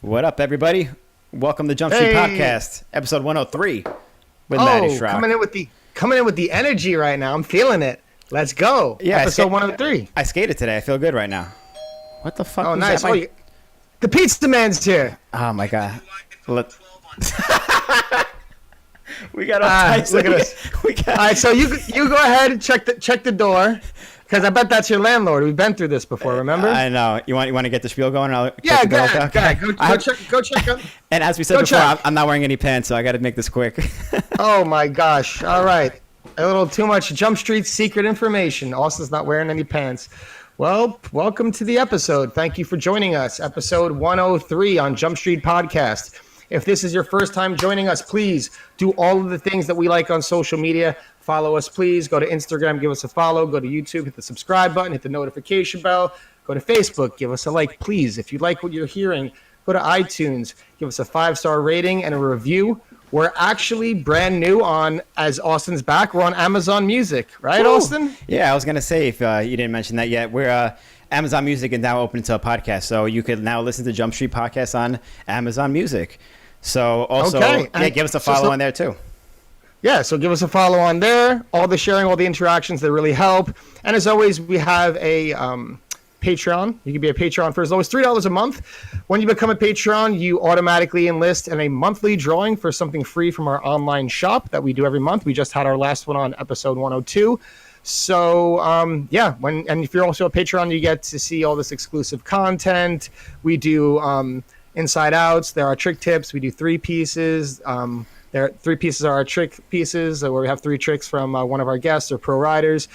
What up, everybody? Welcome to Jump Street Podcast, episode 103 with Matty, Schrock. Coming in with the energy right now. I'm feeling it. Let's go. Yeah, episode 103. I skated today. I feel good right now. What the fuck? Oh, nice. The pizza man's here. Oh my god. We got all look at us. All right, so you go ahead and check the door. Because I bet that's your landlord. We've been through this before, remember? I know. You want to get the spiel going? Go ahead. Go check out. And as we said before, I'm not wearing any pants, so I got to make this quick. Oh, my gosh. All right. A little too much Jump Street secret information. Austin's not wearing any pants. Well, welcome to the episode. Thank you for joining us. Episode 103 on Jump Street Podcast. If this is your first time joining us, please do all of the things that we like on social media. Follow us, please. Go to Instagram, give us a follow. Go to YouTube, hit the subscribe button, hit the notification bell. Go to Facebook, give us a like, please. If you like what you're hearing, go to iTunes, give us a 5-star rating and a review. We're actually brand new as Austin's back, we're on Amazon Music. Right, Austin? Yeah, I was going to say, if you didn't mention that yet, we're Amazon Music is now open to a podcast. So you could now listen to Jump Street Podcast on Amazon Music. So also, give us a follow on there too. Yeah, so give us a follow on there. All the sharing, all the interactions, they really help. And as always, we have a Patreon. You can be a Patreon for as low as $3 a month. When you become a Patreon, you automatically enlist in a monthly drawing for something free from our online shop that we do every month. We just had our last one on episode 102. So, if you're also a Patreon, you get to see all this exclusive content. We do inside outs. There are trick tips. We do 3 pieces. There are 3 pieces are our trick pieces where we have 3 tricks from one of our guests or pro riders.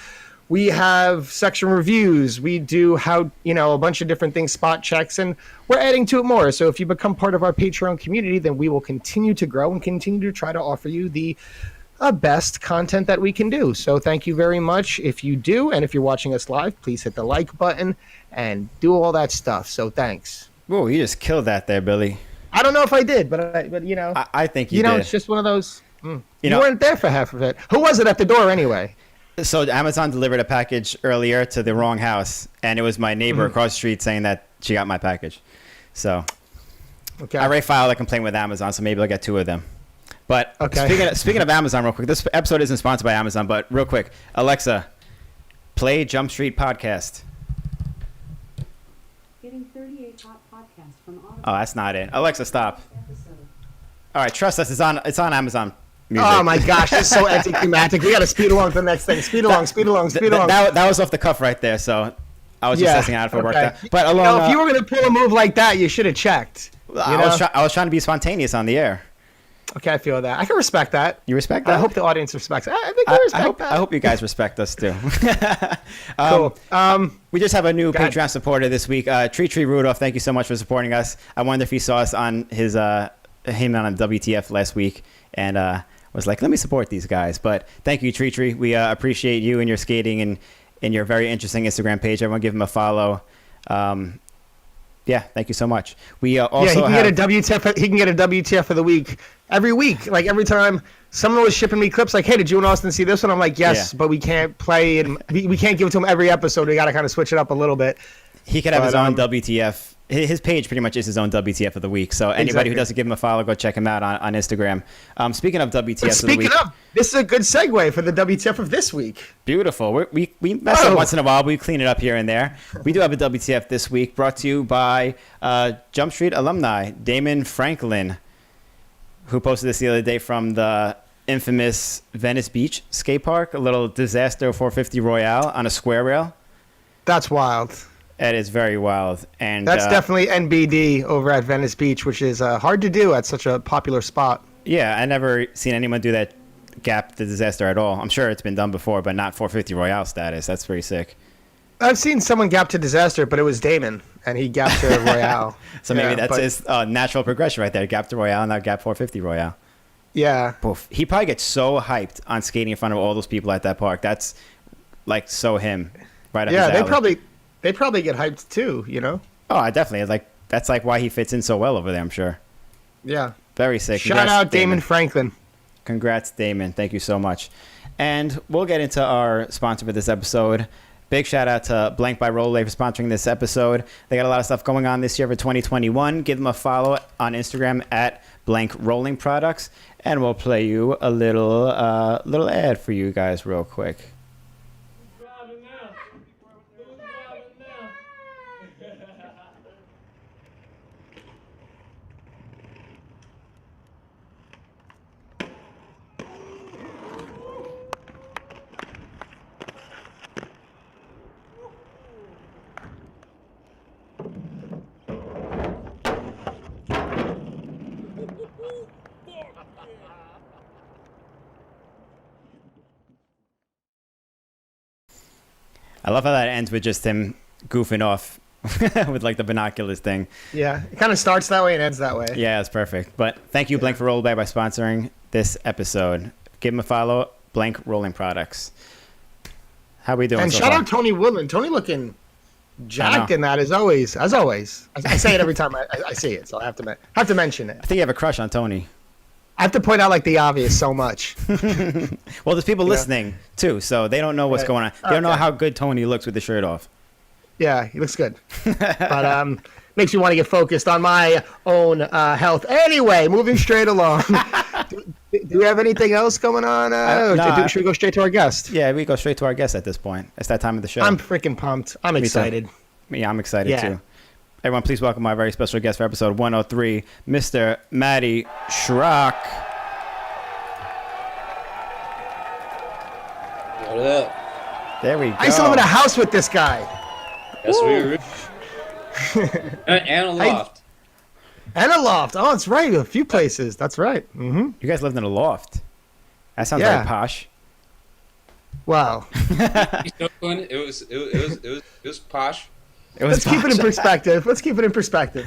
We have section reviews. We do a bunch of different things, spot checks, and we're adding to it more. So if you become part of our Patreon community, then we will continue to grow and continue to try to offer you the best content that we can do. So thank you very much if you do. And if you're watching us live, please hit the like button and do all that stuff. So thanks. Whoa, you just killed that there, Billy. I don't know if I did, but I think you did. It's just one of those. You weren't there for half of it. Who was it at the door anyway? So Amazon delivered a package earlier to the wrong house, and it was my neighbor across the street saying that she got my package. So I already filed a complaint with Amazon, so maybe I'll get 2 of them. But speaking of Amazon, real quick, this episode isn't sponsored by Amazon, but real quick, Alexa, play Jump Street Podcast. Getting 38 hot podcasts from Audible. Oh, that's not it. Alexa, stop. All right, trust us. It's on Amazon Music. Oh my gosh, this is so anticlimactic. We got to speed along to the next thing. Speed along. That was off the cuff right there. So I was just testing out if it worked out. But if you were going to pull a move like that, you should have checked. I was trying to be spontaneous on the air. Okay, I feel that. I can respect that. You respect that? I hope the audience respects it. I think I respect that. I hope you guys respect us too. Cool. We just have a new Patreon supporter this week. Tree Rudolph, thank you so much for supporting us. I wonder if he saw us on him on WTF last week and was like, let me support these guys. But thank you, Tree. We appreciate you and your skating and your very interesting Instagram page. Everyone give him a follow. Thank you so much. We also he can get a WTF. He can get a WTF of the week every week. Like every time someone was shipping me clips, like, "Hey, did you and Austin see this one?" I'm like, "Yes," but we can't play it. We can't give it to him every episode. We got to kind of switch it up a little bit. He could have his own WTF. His page pretty much is his own WTF of the week. So anybody who doesn't give him a follow, go check him out on Instagram. Speaking of WTF of the week. This is a good segue for the WTF of this week. Beautiful. We mess up once in a while. We clean it up here and there. We do have a WTF this week brought to you by Jump Street alumni, Damon Franklin, who posted this the other day from the infamous Venice Beach skate park, a little disaster 450 Royale on a square rail. That's wild. It is very wild. And that's definitely NBD over at Venice Beach, which is hard to do at such a popular spot. Yeah, I never seen anyone do that gap the disaster at all. I'm sure it's been done before, but not 450 Royale status. That's pretty sick. I've seen someone gap to disaster, but it was Damon, and he gapped to Royale. So maybe that's his natural progression right there. Gap to Royale, now gap 450 Royale. Yeah. Poof. He probably gets so hyped on skating in front of all those people at that park. That's like so him. Right up his alley. They probably get hyped too, you know? Oh, I definitely. That's why he fits in so well over there, I'm sure. Yeah. Very sick. Shout out Damon Franklin. Congrats, Damon. Thank you so much. And we'll get into our sponsor for this episode. big shout out to Blank by Rollerblade for sponsoring this episode. They got a lot of stuff going on this year for 2021. Give them a follow on Instagram at Blank Rolling Products, and we'll play you a little ad for you guys real quick. I love how that ends with just him goofing off with like the binoculars thing. Yeah, it kind of starts that way and ends that way. Yeah, it's perfect. But thank you, Blank for Rollerblade, by sponsoring this episode. Give him a follow, Blank Rolling Products. How we doing? And so shout far? out Tony Woodland. Tony looking jacked in that as always. As always, I say it every time I see it, so I have to mention it. I think you have a crush on Tony. I have to point out like the obvious so much. Well, there's people listening too, so they don't know what's going on. They don't know how good Tony looks with the shirt off. Yeah, he looks good. But makes me want to get focused on my own health. Anyway, moving straight along. Do we have anything else going on? Should we go straight to our guest? Yeah, we go straight to our guest at this point. It's that time of the show. I'm freaking pumped. I'm excited. Yeah, I'm excited too. Everyone, please welcome my very special guest for episode 103, Mr. Matty Schrock. What up? There we go. I used to live in a house with this guy. Yes, we were. And a loft. And a loft. Oh, that's right. A few places. That's right. Mm-hmm. You guys lived in a loft. That sounds very posh. Wow. It was posh. Let's keep it in perspective.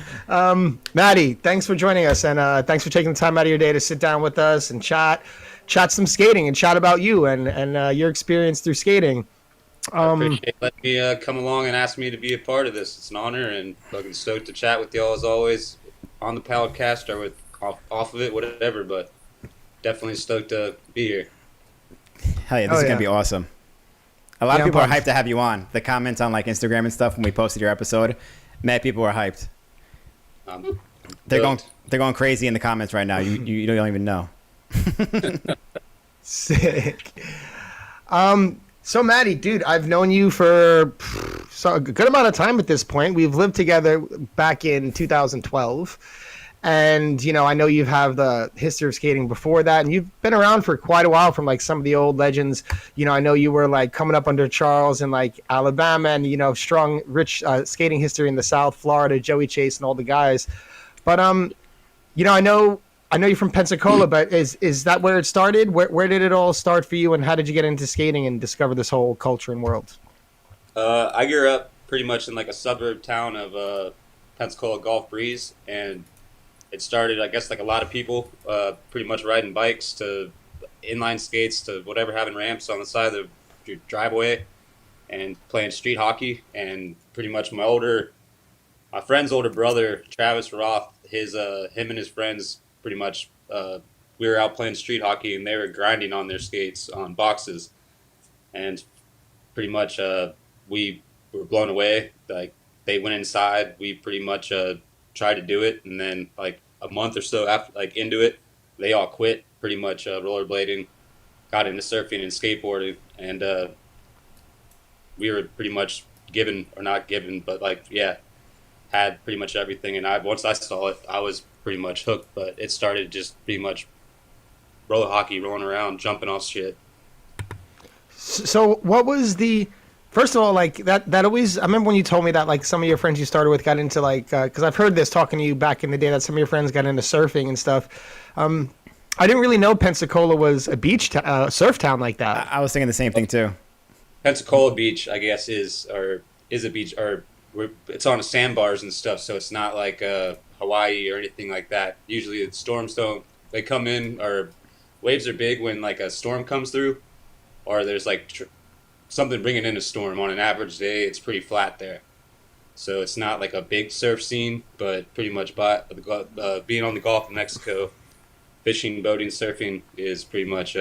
Matty, thanks for joining us, and thanks for taking the time out of your day to sit down with us and chat some skating and chat about you and your experience through skating. I appreciate letting me come along and ask me to be a part of this. It's an honor, and fucking stoked to chat with y'all as always on the podcast or with off of it, whatever. But definitely stoked to be here. Hell yeah, this is gonna be awesome. A lot of people are hyped to have you on. The comments on like Instagram and stuff when we posted your episode, mad people are hyped. They're going crazy in the comments right now. You don't even know. Sick. So Matty, dude, I've known you for a good amount of time at this point. We've lived together back in 2012. And, I know you have the history of skating before that, and you've been around for quite a while from, like, some of the old legends. I know you were, like, coming up under Charles in, like, Alabama and, strong, rich skating history in the South, Florida, Joey Chase and all the guys. But, I know you're from Pensacola, but is that where it started? Where did it all start for you, and how did you get into skating and discover this whole culture and world? I grew up pretty much in, like, a suburb town of Pensacola, Gulf Breeze, and it started, I guess, like a lot of people, pretty much riding bikes to inline skates to whatever, having ramps on the side of your driveway and playing street hockey. And pretty much my friend's older brother, Travis Roth, him and his friends, pretty much, we were out playing street hockey and they were grinding on their skates on boxes. And pretty much we were blown away. Like, they went inside, we pretty much tried to do it, and then like a month or so after, like, into it, they all quit pretty much rollerblading, got into surfing and skateboarding, and we were pretty much had pretty much everything. And once I saw it, I was pretty much hooked. But it started just pretty much roller hockey, rolling around, jumping off shit. So what was first of all, like that always, I remember when you told me that, like, some of your friends you started with got into, like, because I've heard this talking to you back in the day, that some of your friends got into surfing and stuff. I didn't really know Pensacola was a beach surf town like that. I was thinking the same thing too. Pensacola Beach, I guess, is a beach, it's on sandbars and stuff, so it's not like Hawaii or anything like that. Usually the storms they come in, or waves are big when, like, a storm comes through, or there's, like, something bringing in a storm. On an average day, it's pretty flat there. So it's not like a big surf scene, but pretty much being on the Gulf of Mexico, fishing, boating, surfing is pretty much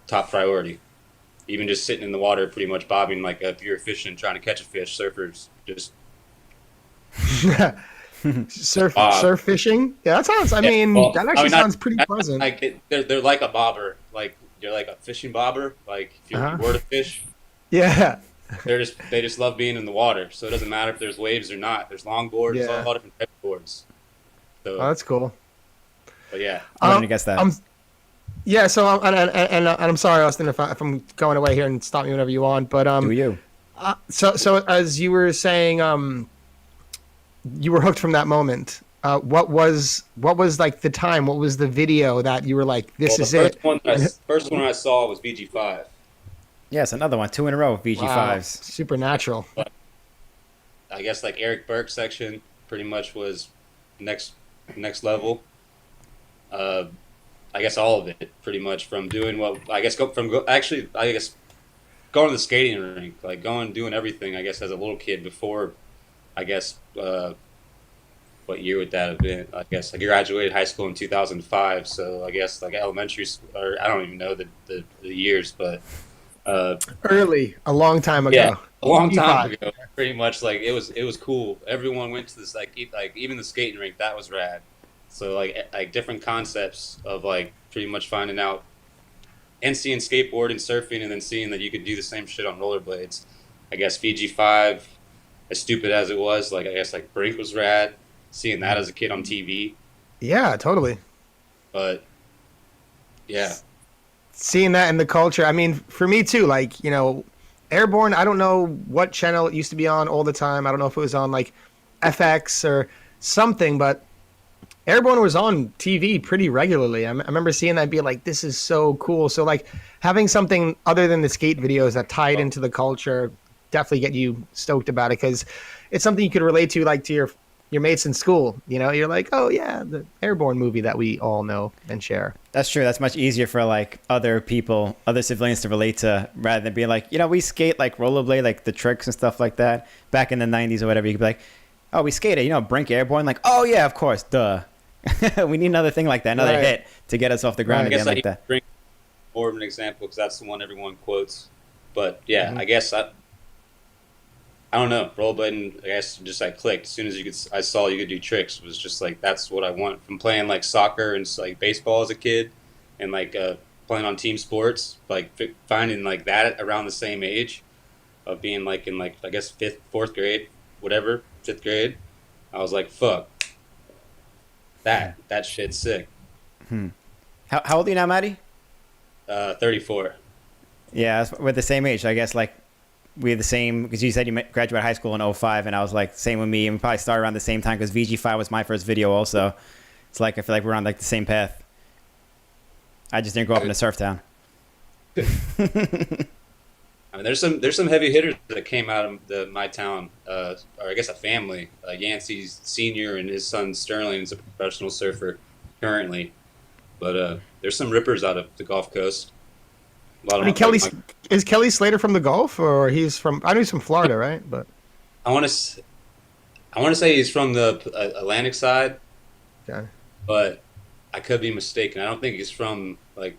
top priority. even just sitting in the water, pretty much bobbing like if you're fishing, trying to catch a fish. Surfers just surf fishing. Yeah, that sounds. I mean, that actually sounds pretty pleasant. Like they're like a bobber, like you're like a fishing bobber. Like if you were to fish, yeah, they just love being in the water. So it doesn't matter if there's waves or not. There's longboards, there's a lot of different types of boards. So that's cool. But yeah, I'm gonna guess that. Yeah. So and I'm sorry, Austin, if I'm going away here, and stop me whenever you want. But do you? So as you were saying, you were hooked from that moment. What was like the time? What was the video that you were like, this is it? First one I saw was VG5. Yes, another one, 2 in a row, VG5s. Wow, supernatural. But I guess like Eric Burke's section pretty much was next level. I guess all of it pretty much from doing what I guess going to the skating rink, like doing everything. I guess as a little kid before, I guess. What year would that have been? I guess I graduated high school in 2005, so I guess like elementary, or I don't even know the years, but early, a long time ago. Yeah, a long time ago. Pretty much like it was cool. Everyone went to this like even the skating rink, that was rad. So like different concepts of like pretty much finding out and seeing skateboarding, surfing, and then seeing that you could do the same shit on rollerblades. I guess VG5, as stupid as it was, like I guess like Brink was rad. Seeing that as a kid on TV. Yeah, totally. But yeah, seeing that in the culture. I mean, for me too. Like Airborne. I don't know what channel it used to be on all the time. I don't know if it was on like FX or something, but Airborne was on TV pretty regularly. I remember seeing that and being like, this is so cool. So like having something other than the skate videos that tied into the culture definitely get you stoked about it, because it's something you could relate to, like to your mates in school. You're like, oh yeah, the Airborne movie that we all know and share. That's true. That's much easier for like other people, other civilians to relate to, rather than being like, we skate like rollerblade, like the tricks and stuff like that back in the 90s or whatever. You could be like, oh, we skated, Brink Airborne, like, oh yeah, of course, duh. We need another thing like that, another hit to get us off the ground again like that. Brink more of an example because that's the one everyone quotes. But yeah, I guess I don't know. Rollerblading, I guess, just like clicked. As soon as I saw you could do tricks, it was just like that's what I want. From playing like soccer and like baseball as a kid, and like playing on team sports, like finding like that around the same age, of being like in like I guess 5th grade, 5th grade. I was like, fuck, that shit's sick. How old are you now, Matty? 34. Yeah, we're the same age. I guess like. We had the same, because you said you graduated high school in 2005, and I was like, same with me, and we probably started around the same time, because VG5 was my first video also. It's like, I feel like we're on like the same path. I just didn't grow up in a surf town. I mean, there's some heavy hitters that came out of my town, or I guess a family. Yancey's senior and his son Sterling is a professional surfer currently. But there's some rippers out of the Gulf Coast. I mean, is Kelly Slater from the Gulf, or he's from? I know he's from Florida, right? But I want to say he's from the Atlantic side. Okay. But I could be mistaken. I don't think he's from like.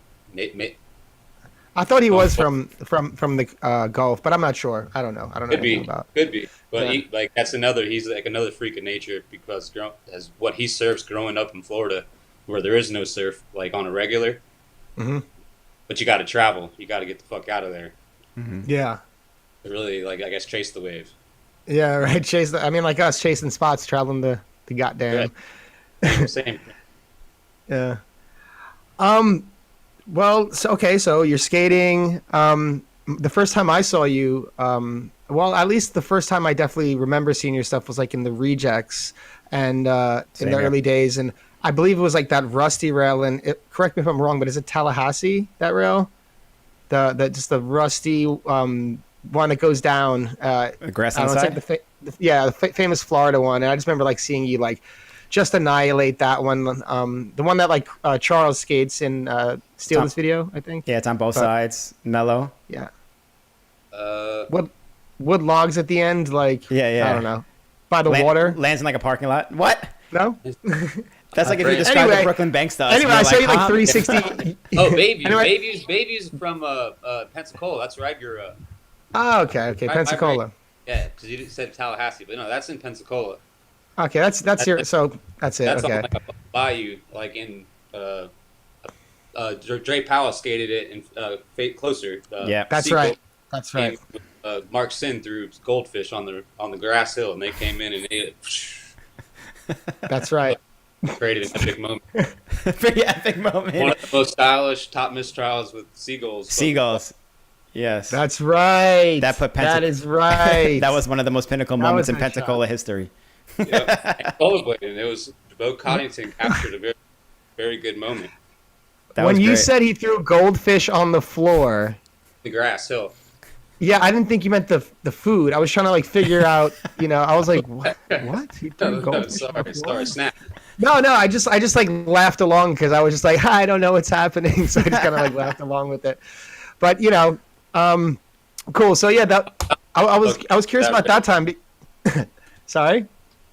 I thought he was from the Gulf, but I'm not sure. I don't know. I don't know anything about. Could be, but he's like another freak of nature, because as what he surfs growing up in Florida, where there is no surf like on a regular. Mm-hmm. But you got to travel. You got to get the fuck out of there. Mm-hmm. Yeah. To really, like, I guess, chase the wave. Yeah, right. I mean, like us chasing spots, traveling the goddamn. Same. Yeah. Well, so you're skating. The first time I saw you, well, at least the first time I definitely remember seeing your stuff was like in the Rejects and in the early days, and I believe it was like that rusty rail, and correct me if I'm wrong, but is it Tallahassee, that rail? Just the rusty one that goes down. Grass on the side? The famous Florida one. And I just remember like seeing you like just annihilate that one. The one that like Charles skates in Steel's video, I think. Yeah, it's on both sides. Mellow. Yeah. Wood logs at the end, like, yeah. I don't know. By the water. Lands in like a parking lot. What? No? That's like if you describe the Brooklyn bank stuff. Anyway, I saw you like 360. Oh, Bayview's from Pensacola. That's where I grew up. Oh, okay, Pensacola. Yeah, because you said Tallahassee, but no, that's in Pensacola. Okay, that's your. So that's it. That's okay. on like a bayou, like in. Dre Powell skated it in closer. Yeah, that's right. That's right. Mark Sin threw goldfish on the grass hill, and they came in and ate it. That's right. Created an epic moment. Pretty epic moment. One of the most stylish top mistrials with seagulls. Seagulls. Yes. That's right. That is right. That was one of the most pinnacle moments in Pensacola history. Yep. Rollerblading. It was Bo Coddington captured a very, very good moment. When you said he threw goldfish on the floor, the grass hill. Yeah, I didn't think you meant the food. I was trying to like figure out, I was like, what? He threw goldfish on the floor? Sorry, snap. No, I just like laughed along because I was just like, I don't know what's happening, so I just kind of like laughed along with it. But cool. So yeah, that I was curious about that time. Sorry.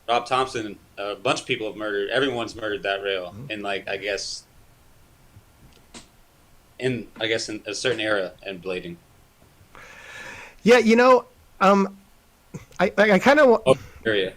Rob Thompson, a bunch of people have murdered. Everyone's murdered that rail, and like I guess in a certain era and blading. Yeah, I kind of. Oh, area.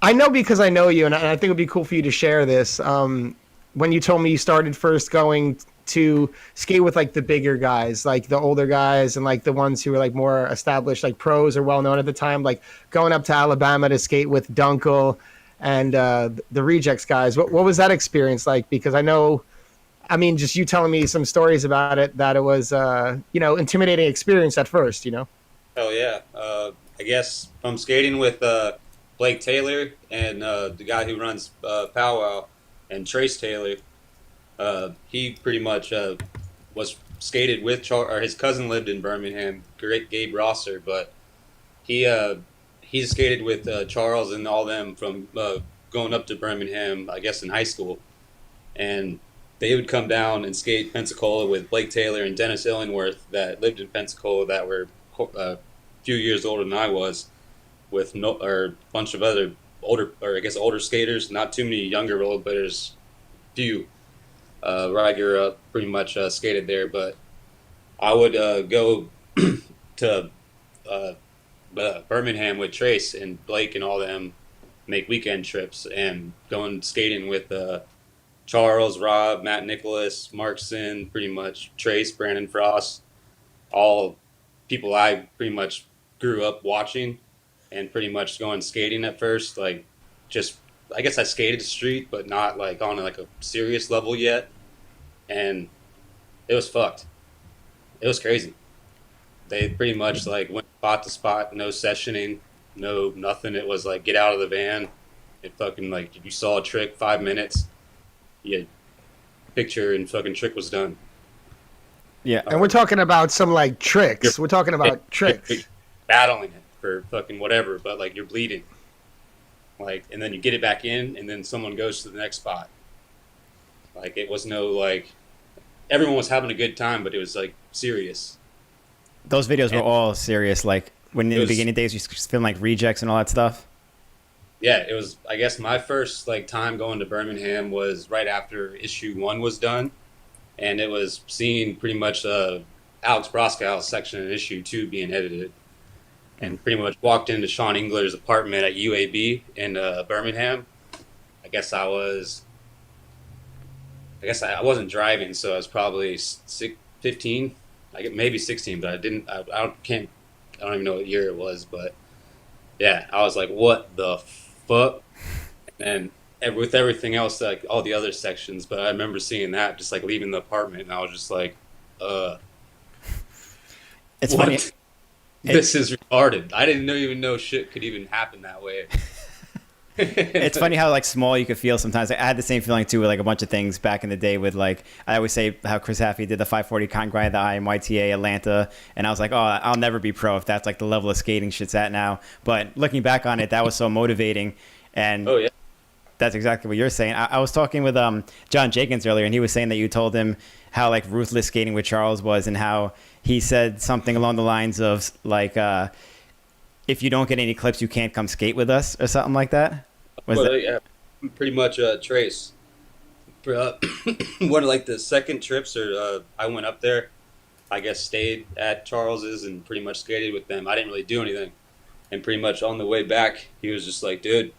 I know because I know you, and I think it would be cool for you to share this. When you told me you started first going to skate with like the bigger guys, like the older guys, and like the ones who were like more established, like pros or well known at the time, like going up to Alabama to skate with Dunkle and the Rejects guys. What was that experience like? Because just you telling me some stories about it, that it was intimidating experience at first. Oh yeah, I guess from skating with Blake Taylor and the guy who runs Powwow and Trace Taylor. He pretty much was skated with or his cousin lived in Birmingham, great Gabe Rosser, but he skated with Charles and all them from going up to Birmingham, I guess in high school, and they would come down and skate Pensacola with Blake Taylor and Dennis Illingworth that lived in Pensacola that were a few years older than I was, with a bunch of other older skaters, not too many younger rollerbladers, few. Where I grew up, pretty much skated there, but I would go to Birmingham with Trace and Blake and all them, make weekend trips and going skating with Charles, Rob, Matt Nicholas, Mark Sin, pretty much Trace, Brandon Frost, all people I pretty much grew up watching and pretty much going skating at first, like just I guess I skated the street, but not like on like a serious level yet. And it was fucked. It was crazy. They pretty much like went spot to spot, no sessioning, no nothing. It was like get out of the van. It fucking like if you saw a trick 5 minutes, you picture and fucking trick was done. Yeah. And we're talking about some like tricks. We're talking about tricks. Battling it for fucking whatever, but like you're bleeding. Like, and then you get it back in, and then someone goes to the next spot. Like, it was no, like, everyone was having a good time, but it was, like, serious. Those videos were all serious, like, when in the beginning days you film, like, Rejects and all that stuff? Yeah, it was, I guess my first, like, time going to Birmingham was right after issue 1 was done, and it was seeing pretty much Alex Broskow's section in issue 2 being edited. And pretty much walked into Sean Engler's apartment at UAB in Birmingham. I guess I wasn't driving, so I was probably 15, maybe 16, but I don't even know what year it was, but yeah, I was like, what the fuck? And with everything else, like all the other sections, but I remember seeing that, just like leaving the apartment, and I was just like, it's what? funny. This is retarded. I didn't even know shit could even happen that way. It's funny how like small you could feel sometimes. Like, I had the same feeling too with like a bunch of things back in the day with like, I always say how Chris Haffey did the 540 con grind, the IMYTA Atlanta, and I was like, oh, I'll never be pro if that's like the level of skating shit's at now. But looking back on it, that was so motivating. And oh yeah, that's exactly what you're saying. I was talking with John Jenkins earlier, and he was saying that you told him how like ruthless skating with Charles was, and how he said something along the lines of like, if you don't get any clips, you can't come skate with us, or something like that. Yeah, pretty much Trace. One of like the second trips, or I went up there. I guess stayed at Charles's and pretty much skated with them. I didn't really do anything, and pretty much on the way back, he was just like, "Dude,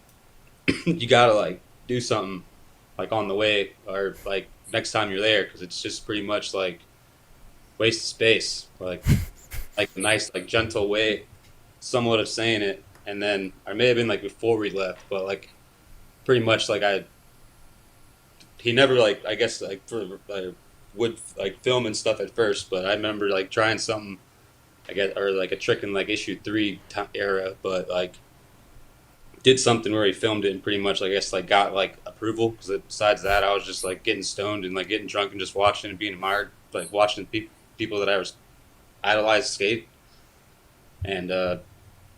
you gotta like do something, like on the way or like next time you're there, because it's just pretty much like waste of space." Like a nice like gentle way, somewhat of saying it. And then I may have been like before we left, but like pretty much like he never like I guess like would like film and stuff at first, but I remember like trying something I guess or like a trick in like issue 3 era, but like did something where he filmed it and pretty much I guess like got like approval, because besides that I was just like getting stoned and like getting drunk and just watching and being admired, like watching people that I was idolized skate. And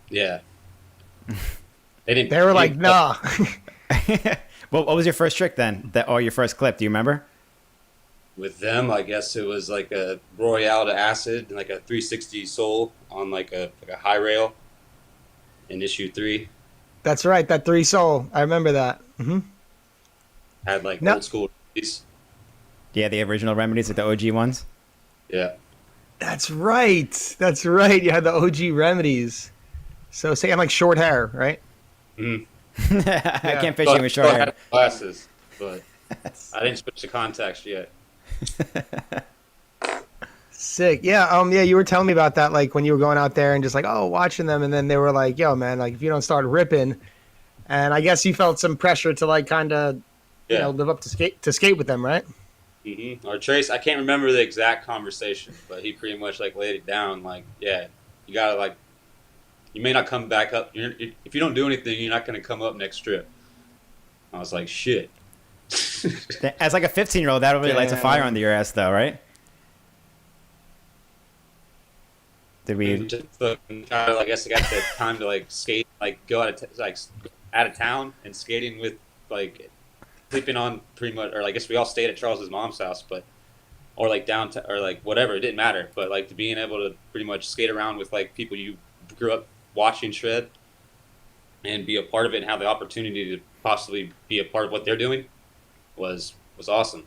yeah, they were like, nah. Well, what was your first trick then? Or your first clip? Do you remember? With them, I guess it was like a Royale to acid and like a 360 soul on like a high rail in issue 3. That's right, that 3 soul. I remember that. Mm-hmm. Had like No. old school remedies. Yeah, the original remedies, like the OG ones. Yeah. That's right. That's right. You had the OG remedies. So say I'm like short hair, right? Mm. I can't picture you with short I hair. had glasses, but I didn't switch to contacts yet. Sick. Yeah. Yeah. You were telling me about that, like when you were going out there and just like, oh, watching them, and then they were like, "Yo, man, like if you don't start ripping," and I guess you felt some pressure to like kind of, you know, live up to skate with them, right? Mm-hmm. Or Trace, I can't remember the exact conversation, but he pretty much like laid it down. Like, yeah, you gotta like, you may not come back up. If you don't do anything, you're not gonna come up next trip. I was like, shit. As like a 15-year-old, that really lights a fire under your ass, though, right? Did we? Just fucking kind of, I guess I got the time to like skate, like go out of town and skating with like sleeping on pretty much, or I guess we all stayed at Charles's mom's house, but or like downtown or like whatever, it didn't matter. But like to being able to pretty much skate around with like people you grew up watching shred and be a part of it and have the opportunity to possibly be a part of what they're doing was awesome.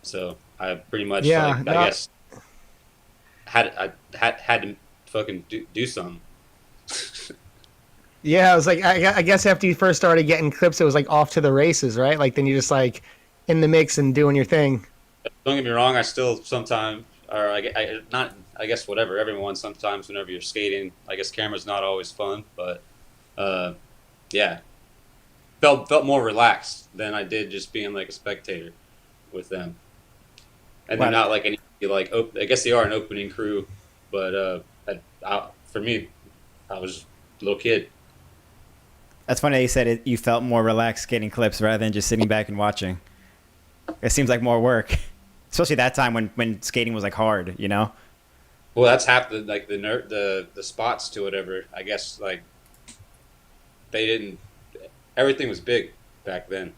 So I pretty much I guess had to fucking do something. Yeah, it was like I guess after you first started getting clips, it was like off to the races, right? Like then you just like in the mix and doing your thing. Don't get me wrong, I still sometimes, or I guess whatever. Everyone sometimes whenever you're skating, I guess camera's not always fun, but yeah, felt more relaxed than I did just being like a spectator with them. And they're not like any like I guess they are an opening crew, but for me, I was a little kid. That's funny that you said you felt more relaxed getting clips rather than just sitting back and watching. It seems like more work, especially that time when skating was like hard, you know. Well, that's half the spots to whatever. I guess like they didn't. Everything was big back then,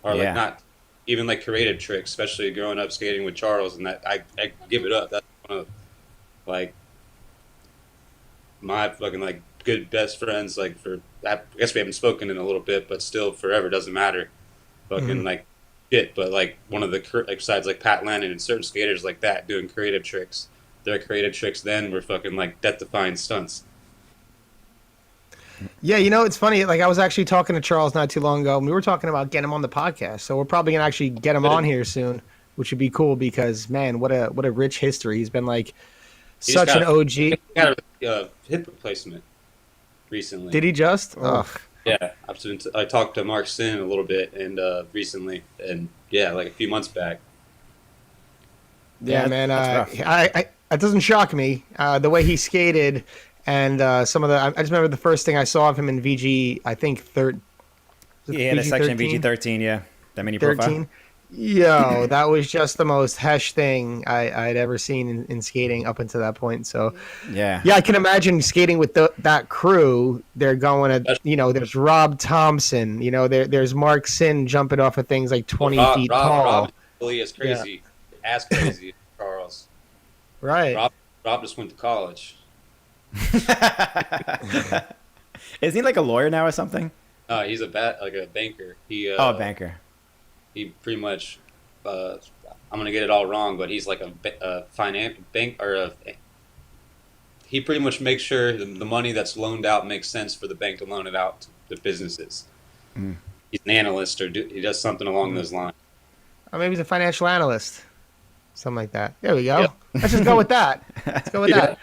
or like not even like creative tricks, especially growing up skating with Charles, and that I give it up. That's one of like my fucking like good best friends. Like I guess we haven't spoken in a little bit, but still forever doesn't matter. Fucking like shit, but like one of the like besides like Pat Lannon and certain skaters like that doing creative tricks. Their creative tricks then were fucking like death-defying stunts. Yeah, you know, it's funny. Like I was actually talking to Charles not too long ago, and we were talking about getting him on the podcast. So we're probably gonna actually get him on here soon, which would be cool because man, what a rich history. He's been like such an OG. He got a hip replacement recently. Did he just? Ugh. Yeah, I talked to Mark Sin a little bit and recently, and yeah, like a few months back. Yeah, man. It doesn't shock me the way he skated. And some of the, I just remember the first thing I saw of him in VG, I think the section VG13, yeah, that mini profile. Yo, that was just the most hesh thing I'd ever seen in skating up until that point. So yeah, I can imagine skating with that crew. They're going to, you know, there's Rob Thompson, you know, there's Mark Sin jumping off of things like 20 feet tall. Rob really is crazy, as crazy as Charles. Right. Rob just went to college. Isn't he like a lawyer now or something? He's a banker. A banker. he pretty much, I'm gonna get it all wrong, but he's like a finance bank he pretty much makes sure the money that's loaned out makes sense for the bank to loan it out to businesses. Mm. He's an analyst he does something along those lines. Or maybe he's a financial analyst. Something like that. There we go. Yep. Let's just go with that. Let's go with that.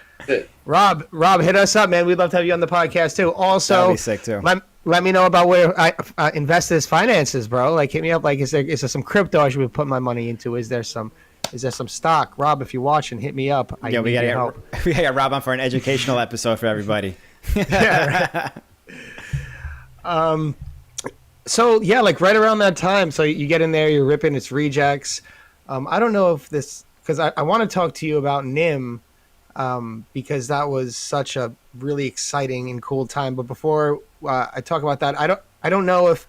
Rob, hit us up, man. We'd love to have you on the podcast too. Also, That'd be sick too. Let me know about where I invest this finances, bro. Like, hit me up. Like, is there some crypto I should be putting my money into? Is there some stock? Rob, if you're watching, hit me up. We gotta get Rob on for an educational episode for everybody. Yeah, right. So yeah, like right around that time, so you get in there, you're ripping its rejects. I don't know if this, because I want to talk to you about NIM, because that was such a really exciting and cool time. But before I talk about that, I don't know if,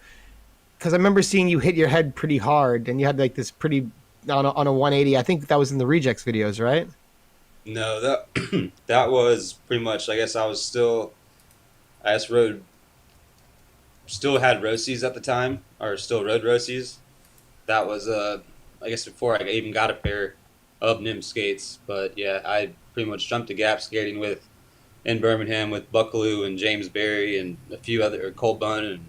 because I remember seeing you hit your head pretty hard, and you had like this pretty on a 180. I think that was in the rejects videos, right? No, that that was pretty much. I guess still had Rosies at the time, or still rode Rosies. That was I guess before I even got a pair of NIM skates. But yeah, I pretty much jumped to gap skating in Birmingham with Buckaloo and James Berry and a few other, Cole Bunn and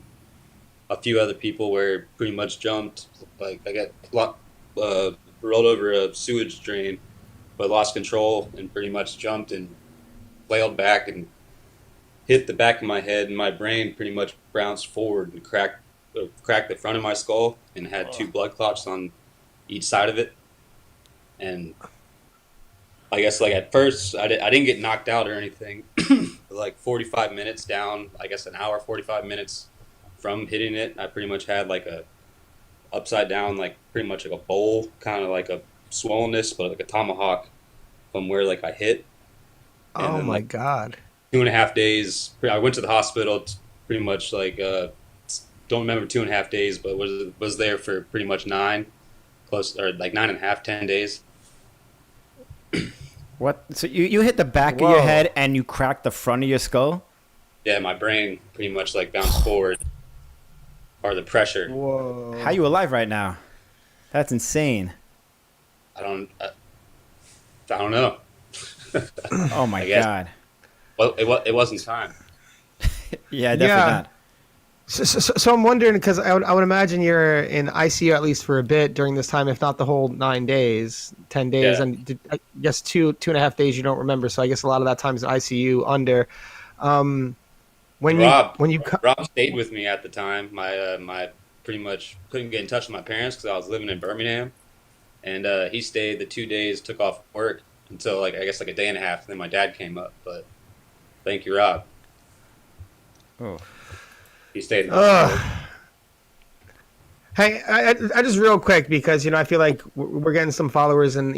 a few other people, where pretty much jumped. Like I got rolled over a sewage drain, but lost control and pretty much jumped and flailed back and hit the back of my head, and my brain pretty much bounced forward and cracked the front of my skull and had 2 blood clots on each side of it. And I guess like at first I didn't get knocked out or anything. Like 45 minutes down, I guess an hour, 45 minutes from hitting it, I pretty much had like a upside down, like pretty much like a bowl, kind of like a swollenness, but like a tomahawk from where like I hit. And oh then, my like, God. 2.5 days. I went to the hospital pretty much like, don't remember 2.5 days, but was there for pretty much 9, close, or like 9.5, 10 days. What? So you hit the back of your head and you cracked the front of your skull? Yeah, my brain pretty much like bounced forward, or the pressure. Whoa. How you alive right now? That's insane. I don't know. Oh my guess. God. Well, it wasn't time. Yeah, definitely not. So I'm wondering, because I would imagine you're in ICU at least for a bit during this time, if not the whole 9 days, 10 days, Yeah. and I guess 2.5 days you don't remember. So I guess a lot of that time is ICU under. Rob stayed with me at the time. My pretty much couldn't get in touch with my parents because I was living in Birmingham, and he stayed the 2 days, took off work until like I guess like a day and a half, and then my dad came up. But thank you, Rob. Oh. He stayed in the hospital. Hey, I just real quick, because I feel like we're getting some followers, and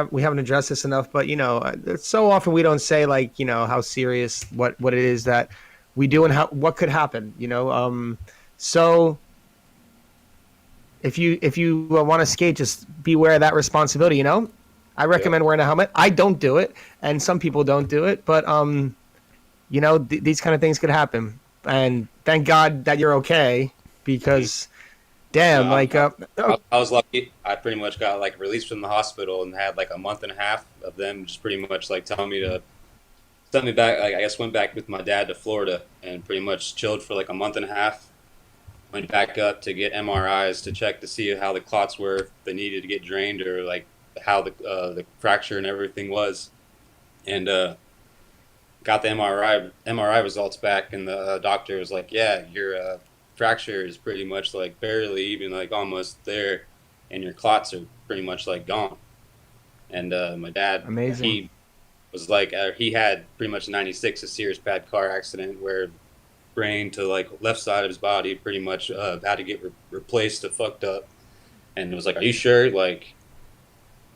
we haven't addressed this enough, but so often we don't say like how serious what it is that we do and what could happen. So if you want to skate, just beware of that responsibility. I recommend wearing a helmet. I don't do it, and some people don't do it, but these kind of things could happen. And thank God that you're okay, because damn, I was lucky. I pretty much got like released from the hospital and had like a month and a half of them just pretty much like telling me to send me back. Like I guess went back with my dad to Florida and pretty much chilled for like a month and a half. Went back up to get MRIs to check to see how the clots were, if they needed to get drained, or like how the fracture and everything was, and got the MRI results back, and the doctor was like, yeah, your fracture is pretty much like barely even like almost there, and your clots are pretty much like gone. And my dad, amazing, he was like, he had pretty much 96, a serious bad car accident where brain to like left side of his body pretty much had to get replaced to fucked up, and it was like, are you sure? Like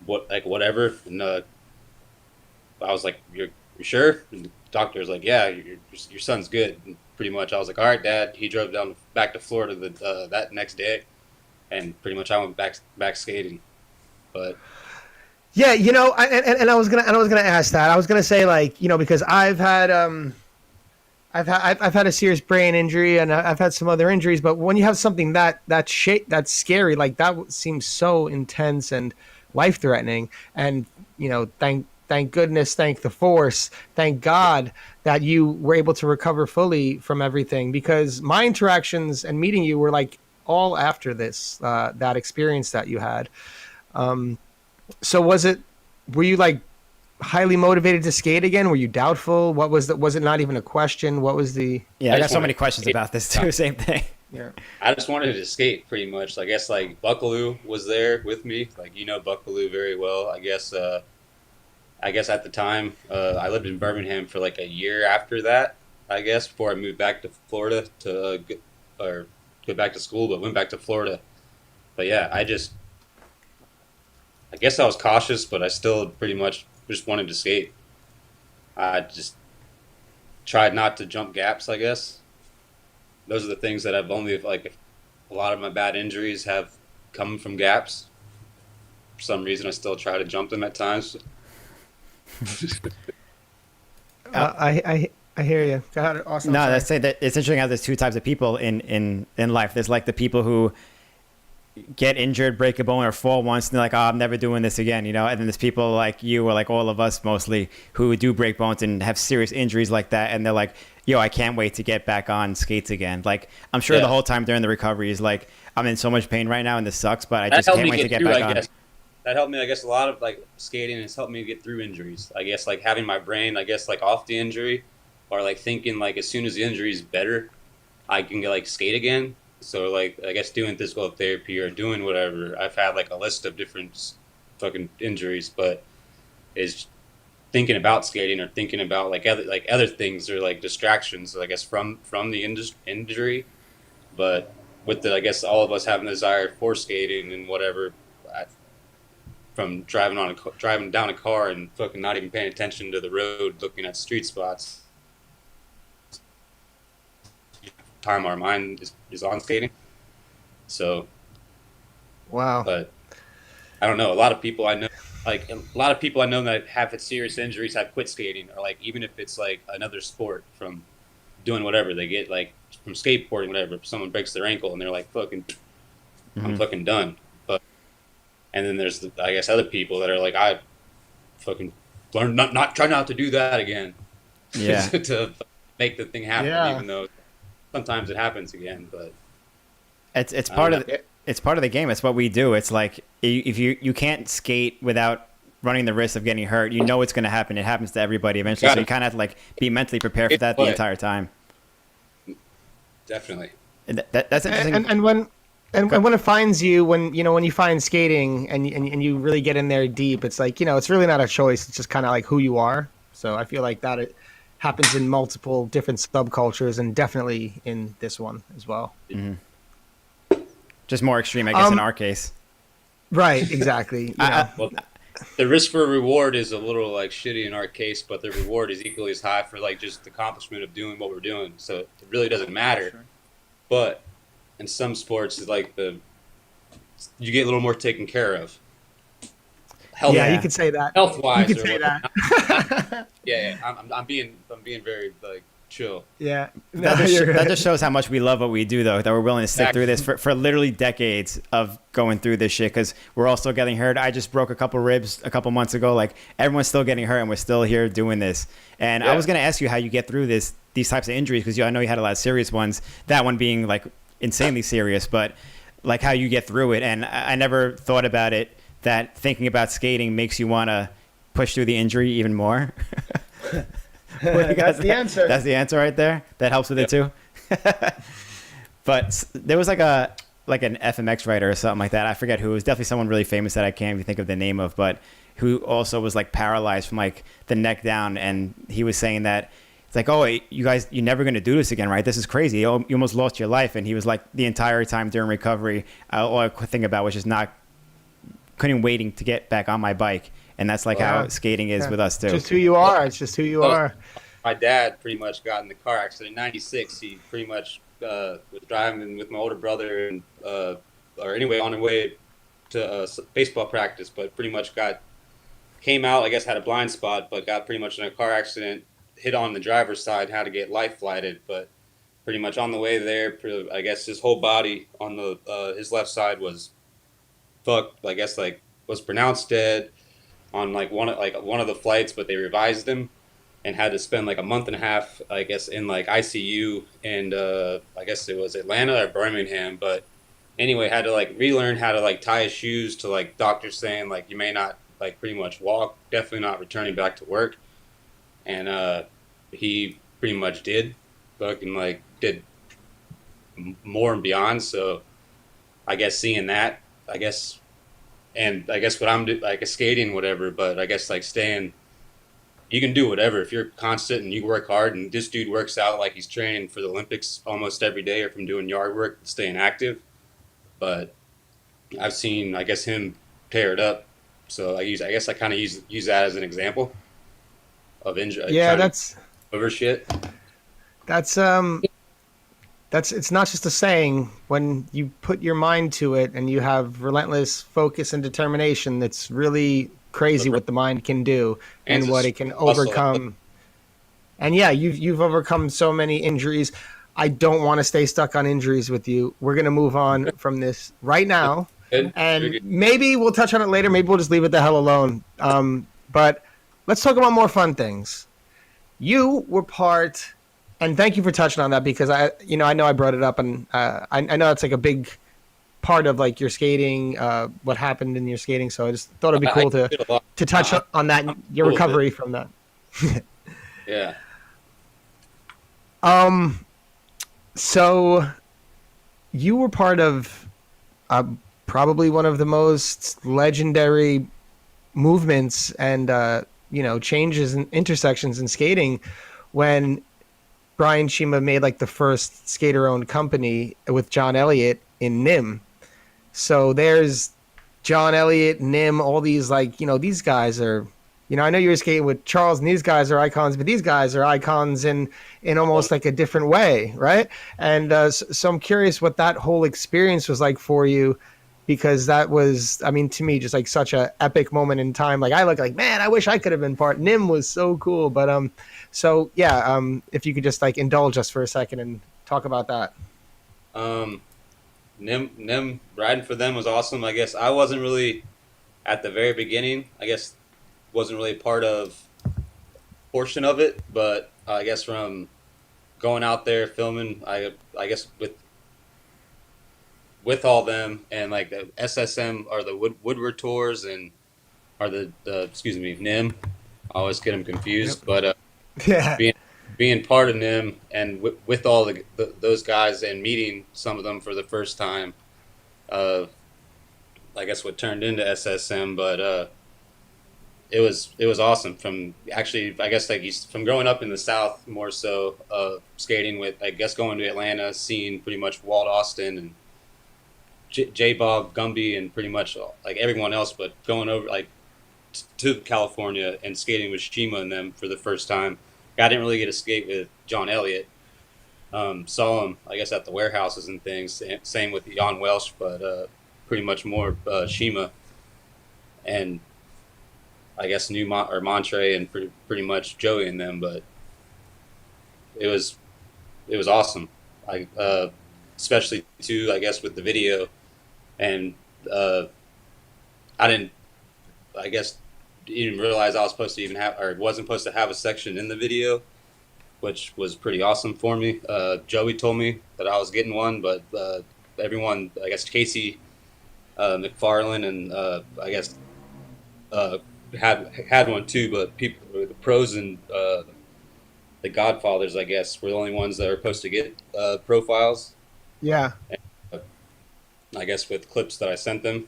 whatever. And I was like, you're sure? And the doctor was like, yeah, your son's good. And pretty much I was like, all right, Dad. He drove back to Florida that next day, and pretty much I went back skating. But yeah, I was gonna ask that. I was gonna say, like, because I've had I've had a serious brain injury, and I've had some other injuries. But when you have something that's scary, like that seems so intense and life threatening. And thank goodness, thank the force, thank God that you were able to recover fully from everything. Because my interactions and meeting you were like all after this that experience that you had. So were you like highly motivated to skate again? Were you doubtful? What was that? Was it not even a question? What was the? Yeah, I got so many questions about this too. Same thing. Yeah. I just wanted to skate pretty much. I guess like Buckaloo was there with me. Like Buckaloo very well. I guess at the time I lived in Birmingham for like a year after that. I guess before I moved back to Florida to go back to school, but went back to Florida. But yeah, I guess I was cautious, but I still pretty much just wanted to skate. I just tried not to jump gaps, I guess. Those are the things that I've only, like, a lot of my bad injuries have come from gaps. For some reason, I still try to jump them at times. I hear you. God, awesome. No, let's say that it's interesting how there's two types of people in life. There's like the people who get injured, break a bone, or fall once, and they're like, "Oh, I'm never doing this again," And then there's people like you, or like all of us mostly, who do break bones and have serious injuries like that, and they're like, "Yo, I can't wait to get back on skates again." Like, I'm sure the whole time during the recovery is like, "I'm in so much pain right now, and this sucks, but I just can't wait to get back on." That helped me, I guess. A lot of like skating has helped me get through injuries. I guess like having my brain, I guess like off the injury, or like thinking like as soon as the injury is better, I can get like skate again. So, like, I guess doing physical therapy or doing whatever, I've had, like, a list of different fucking injuries, but is thinking about skating or thinking about, like other things or, like, distractions, I guess, from the injury. But with I guess, all of us having the desire for skating and whatever, from driving down a car and fucking not even paying attention to the road, looking at street spots, time our mind is on skating. So wow. But I don't know, a lot of people I know that have had serious injuries have quit skating, or like even if it's like another sport, from doing whatever they get, like from skateboarding, whatever, if someone breaks their ankle and they're like, fucking I'm fucking done. But and then there's I guess other people that are like, I fucking learned try not to do that again. Yeah. To make the thing happen, even though sometimes it happens again. But it's part of it's part of the game. It's what we do. It's like if you can't skate without running the risk of getting hurt, it's going to happen. It happens to everybody eventually. So you kind of have to like be mentally prepared for that the entire time. Definitely. And that's interesting. And when it finds you, when you find skating and you really get in there deep, it's like, it's really not a choice. It's just kind of like who you are. So I feel like that it happens in multiple different subcultures, and definitely in this one as well. Mm-hmm. Just more extreme, I guess, in our case. Right, exactly. Well, the risk for reward is a little like shitty in our case, but the reward is equally as high for like just the accomplishment of doing what we're doing. So it really doesn't matter. Sure. But in some sports, it's like you get a little more taken care of. Health, yeah, you could say that. Health-wise, you could say that. Yeah, I'm being very like chill. Yeah, that just shows how much we love what we do, though. That we're willing to stick through this for literally decades of going through this shit, because we're all still getting hurt. I just broke a couple ribs a couple months ago. Like, everyone's still getting hurt, and we're still here doing this. And I was gonna ask you how you get through these types of injuries, because I know you had a lot of serious ones. That one being like insanely serious, but like how you get through it. And I never thought about it, that thinking about skating makes you want to push through the injury even more. That's the answer. That's the answer right there. That helps with it too. But there was like an FMX writer or something like that. I forget who. It was definitely someone really famous that I can't even think of the name of, but who also was like paralyzed from like the neck down. And he was saying that it's like, oh, you guys, you're never going to do this again, right? This is crazy. You almost lost your life. And he was like, the entire time during recovery, all I could think about was just couldn't waiting to get back on my bike. And that's like how skating is with us too. Just who you are. It's just who you are. My dad pretty much got in the car accident in '96. He pretty much was driving with my older brother, and or anyway on the way to baseball practice, but pretty much came out. I guess had a blind spot, but got pretty much in a car accident. hit on the driver's side how to get life flighted, but pretty much on the way there, I guess his whole body on the his left side was fucked. I guess like was pronounced dead on like one of the flights, but they revised him and had to spend like a month and a half, I guess, in like ICU, and I guess it was Atlanta or Birmingham, but anyway, had to like relearn how to like tie his shoes to like doctors saying like you may not like pretty much walk, definitely not returning back to work, and he pretty much did, fucking like did more and beyond. So I guess seeing that, I guess, and I guess what I'm doing, like skating, whatever, but I guess like staying. You can do whatever if you're constant and you work hard. And this dude works out like he's training for the Olympics almost every day, or from doing yard work, staying active. But I've seen, I guess, him tear it up. So I guess I kind of use that as an example of injury. Yeah, that's over shit. That's it's not just a saying. When you put your mind to it and you have relentless focus and determination, that's really crazy what the mind can do and what it can overcome. And yeah, you've overcome so many injuries. I don't want to stay stuck on injuries with you. We're going to move on from this right now. And maybe we'll touch on it later. Maybe we'll just leave it the hell alone. But let's talk about more fun things. You were part, and thank you for touching on that, because I know I brought it up, and I know it's like a big part of like your skating, what happened in your skating. So I just thought it'd be cool to touch on that, your recovery from that. Yeah. So you were part of probably one of the most legendary movements and changes and intersections in skating when Brian Shima made like the first skater-owned company with John Elliott in Nim. So there's John Elliott, Nim, all these these guys are, I know you were skating with Charles, and these guys are icons, but these guys are icons in almost like a different way, right? And so I'm curious what that whole experience was like for you, because that was, to me, just like such a epic moment in time. Like I look like, man, I wish I could have been part. Nim was so cool, but if you could just like indulge us for a second and talk about that. Nim riding for them was awesome. I guess I wasn't really at the very beginning. I guess wasn't really part of portion of it, but I guess from going out there filming, I guess with all them and like the SSM or the Woodward tours and or the Nim. I always get them confused, but yeah, being part of NIM and with all those guys and meeting some of them for the first time, I guess what turned into SSM, but it was awesome. From actually, I guess like from growing up in the South more so, skating with, I guess going to Atlanta, seeing pretty much Walt Austin and J. Bob Gumby and pretty much like everyone else, but going over like to California and skating with Shima and them for the first time. I didn't really get to skate with John Elliott. Saw him, I guess, at the warehouses and things. Same with Jan Welsh, but pretty much more Shima. And I guess knew Montre and pretty much Joey and them. But it was awesome. Especially too, I guess, with the video. And I didn't, I guess, even realize I was supposed to even have, or wasn't supposed to have a section in the video, which was pretty awesome for me. Joey told me that I was getting one, but everyone, I guess Casey McFarland and I guess had one too, but people, the pros and the Godfathers, I guess, were the only ones that were supposed to get profiles. Yeah. And, I guess with clips that I sent them,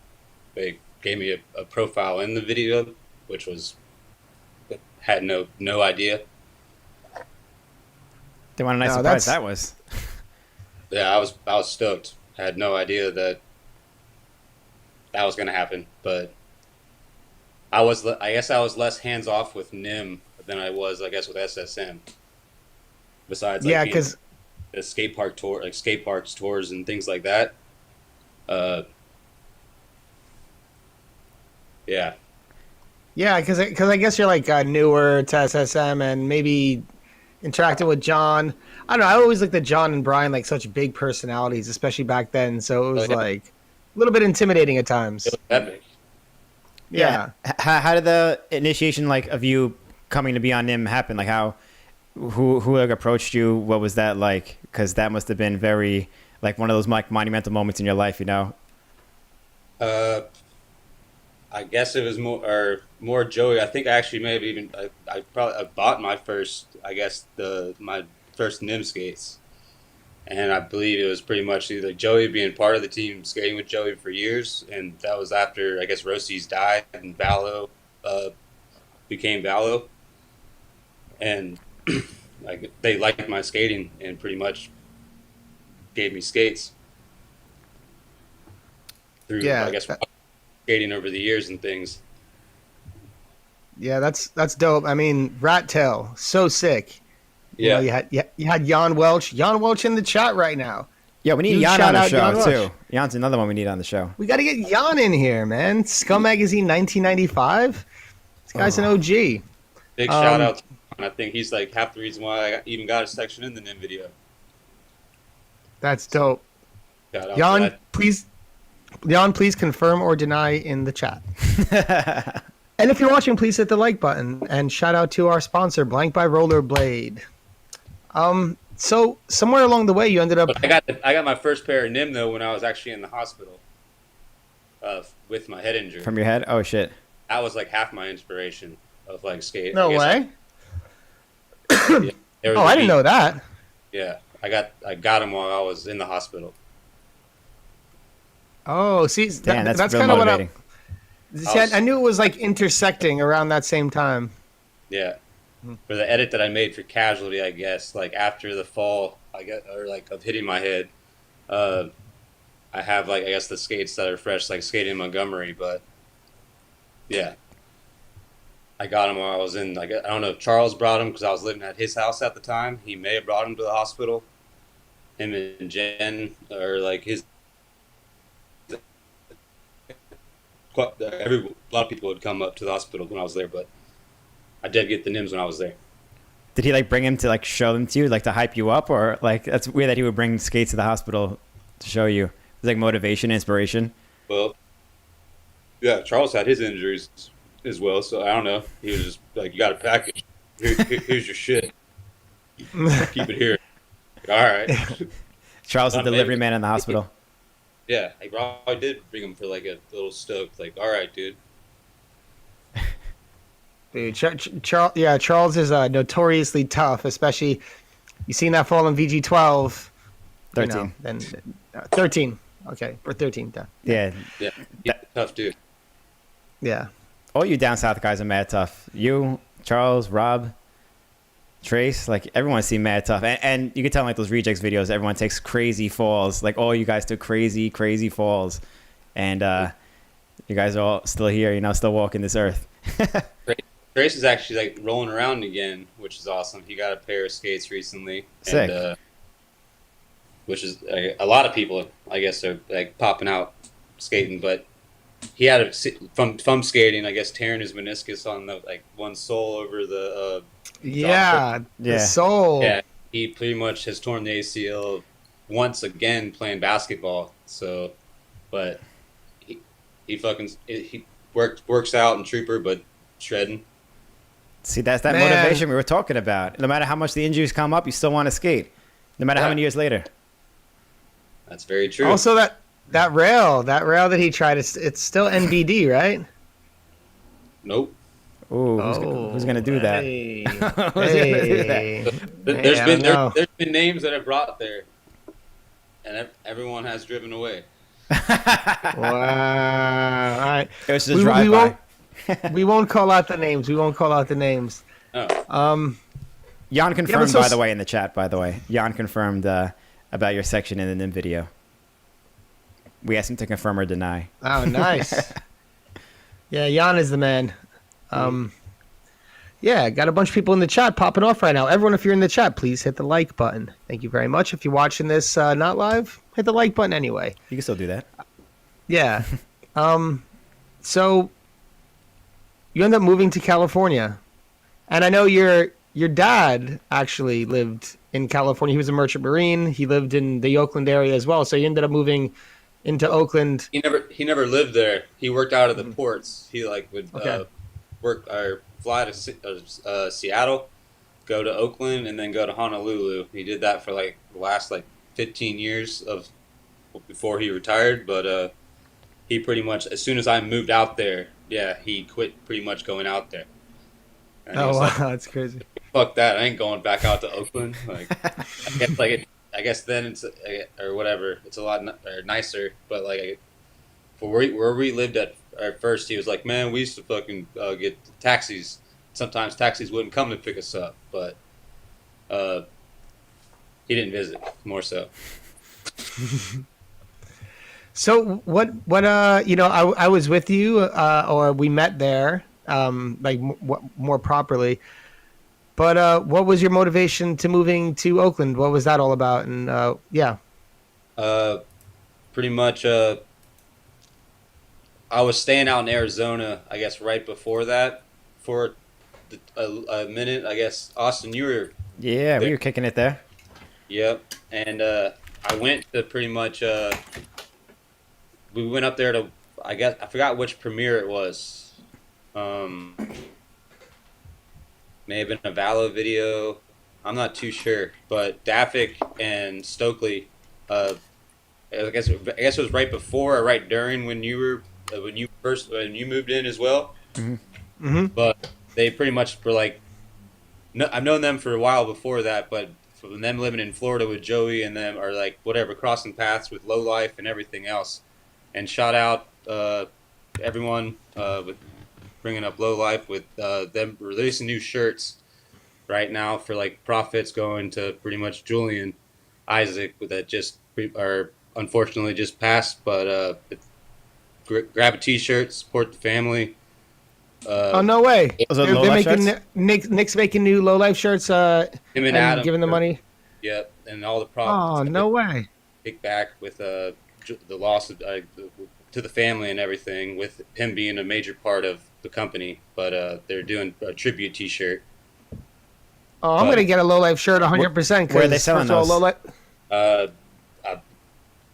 they gave me a profile in the video, which was had no idea. They want a nice surprise that was. Yeah, I was stoked. I had no idea that was going to happen, but I guess I was less hands off with NIM than I was, I guess, with SSM. Besides, like, because the skate park tour, like skate parks tours and things like that. Yeah. Yeah, because I guess you're like newer to SSM, and maybe interacting with John. I don't know. I always looked at John and Brian like such big personalities, especially back then. So it was like a little bit intimidating at times. It was epic. Yeah. How did the initiation like of you coming to be on NIM happen? Like who like approached you? What was that like? Because that must have been very like one of those like monumental moments in your life, you know. I guess it was more Joey. I think I actually may have even I bought my first, I guess my first NIM skates, and I believe it was pretty much either Joey being part of the team, skating with Joey for years, and that was after I guess Rosie's died and Vallo became Vallo, and like they liked my skating and pretty much gave me skates through I guess skating over the years and things. Yeah, that's dope. I mean, Rat Tail, so sick. Yeah, You know, you had Jan Welch in the chat right now. Yeah, we need Huge Jan on shout the out Jan show Welch. too. Jan's another one we need on the show. We got to get Jan in here, man. Scum Magazine 1995. This guy's an OG. big shout out to him. I think he's like half the reason why I even got a section in the NIM video. That's dope. Shout out Jan, to that. please confirm or deny in the chat. And if you're watching, please hit the like button. And shout out to our sponsor, Blank by Rollerblade. So somewhere along the way, you ended up. But I got my first pair of NIM though when I was actually in the hospital with my head injury. From your head? Oh shit. That was like half my inspiration of like skate. No way. Yeah, Oh, I didn't know that. Yeah, I got them while I was in the hospital. Oh, see, Damn, that's real kind of motivating. I knew it was like intersecting around that same time. Yeah, for the edit that I made for Casualty, I guess like after the fall, I guess, or like of hitting my head, I have like I guess the skates that are fresh, like skating in Montgomery, but yeah. I got him while I was in. Like I don't know if Charles brought him because I was living at his house at the time. He may have brought him to the hospital. Him and Jen, or like his. A lot of people would come up to the hospital when I was there, but I did get the NIMS when I was there. Did he like bring him to like show them to you, like to hype you up, or like that's weird that he would bring skates to the hospital to show you? It was like motivation, inspiration. Well, yeah, Charles had his injuries as well, so I don't know. He was just like, "You got a package. Here's your shit. Keep it here." All right. Charles, the delivery man in the hospital. Yeah, I probably did bring him for like a little stoked, like, "All right, dude." Dude, Charles is notoriously tough, especially you seen that fall in VG12. 13. You know, then 13. Okay, for 13. Yeah. Yeah, he's a tough dude. Yeah. All you down south guys are mad tough. You, Charles, Rob, Trace, like everyone's seen mad tough. And you can tell in like those rejects videos, everyone takes crazy falls. Like all you guys took crazy, crazy falls. And you guys are all still here, you know, still walking this earth. Trace is actually like rolling around again, which is awesome. He got a pair of skates recently. Sick. And, which is a lot of people, I guess, are like popping out skating, but he had from skating, I guess, tearing his meniscus on the like one sole over the The soul. Yeah, he pretty much has torn the ACL once again playing basketball. So, but he works out and trooper, but shredding. See, that's that Man. motivation we were talking about. No matter how much the injuries come up, you still want to skate. No matter how many years later. That's very true. Also, that rail that he tried, it's still NBD, right? Nope. Ooh, who's gonna do that? Hey. Who's gonna do that? There's been names that have brought there, and everyone has driven away. Wow. All right. It was just a drive-by. We won't call out the names. Oh. Jan confirmed, by the way, in the chat, by the way. Jan confirmed about your section in the NIM video. We asked him to confirm or deny. Oh, nice. Yeah, Jan is the man. Yeah, got a bunch of people in the chat popping off right now. Everyone, if you're in the chat, please hit the like button. Thank you very much. If you're watching this not live, hit the like button anyway. You can still do that. Yeah. So you end up moving to California. And I know you're your dad actually lived in California. He was a merchant marine. He lived in the Oakland area as well. So he ended up moving into Oakland. He never lived there. He worked out of the ports. He like would Okay. work or fly to Seattle, go to Oakland, and then go to Honolulu. He did that for like the last like 15 years of before he retired. But he pretty much, as soon as I moved out there, yeah, he quit pretty much going out there. And he Oh, was wow. like, That's crazy. "Fuck that! I ain't going back out to Oakland." I guess then it's or whatever. It's a lot nicer, but like for where we lived at first, he was like, "Man, we used to fucking get taxis. Sometimes taxis wouldn't come to pick us up, but he didn't visit more so." So what I was with you, or we met there, more properly. But what was your motivation to moving to Oakland? What was that all about? And yeah. Pretty much, I was staying out in Arizona, I guess, right before that for a minute. I guess Austin, you were Yeah, there. we were kicking it there. Yep, and I went to pretty much. We went up there to, I guess I forgot which premiere it was. Um, May have been a Valo video. I'm not too sure, but Daffic and Stokely. I guess it was right before or right during when you were when you moved in as well. Mm-hmm. But they pretty much were like, no, I've known them for a while before that, but from them living in Florida with Joey and them, or like whatever, crossing paths with Low Life and everything else. And shout out everyone with bringing up Low Life with them releasing new shirts right now for like profits going to pretty much Julian Isaac that just are unfortunately just passed, but grab a t-shirt, support the family. Oh, no way! Was it They're Low Life making shirts? Nick's making new Low Life shirts. Him and Adam giving the money. Yep, and all the Oh, profits. no way! Kick back with the loss of to the family and everything, with him being a major part of the company. But they're doing a tribute T-shirt. Oh, I'm gonna get a Low Life shirt 100%. Where are they selling those? Low Life. Uh,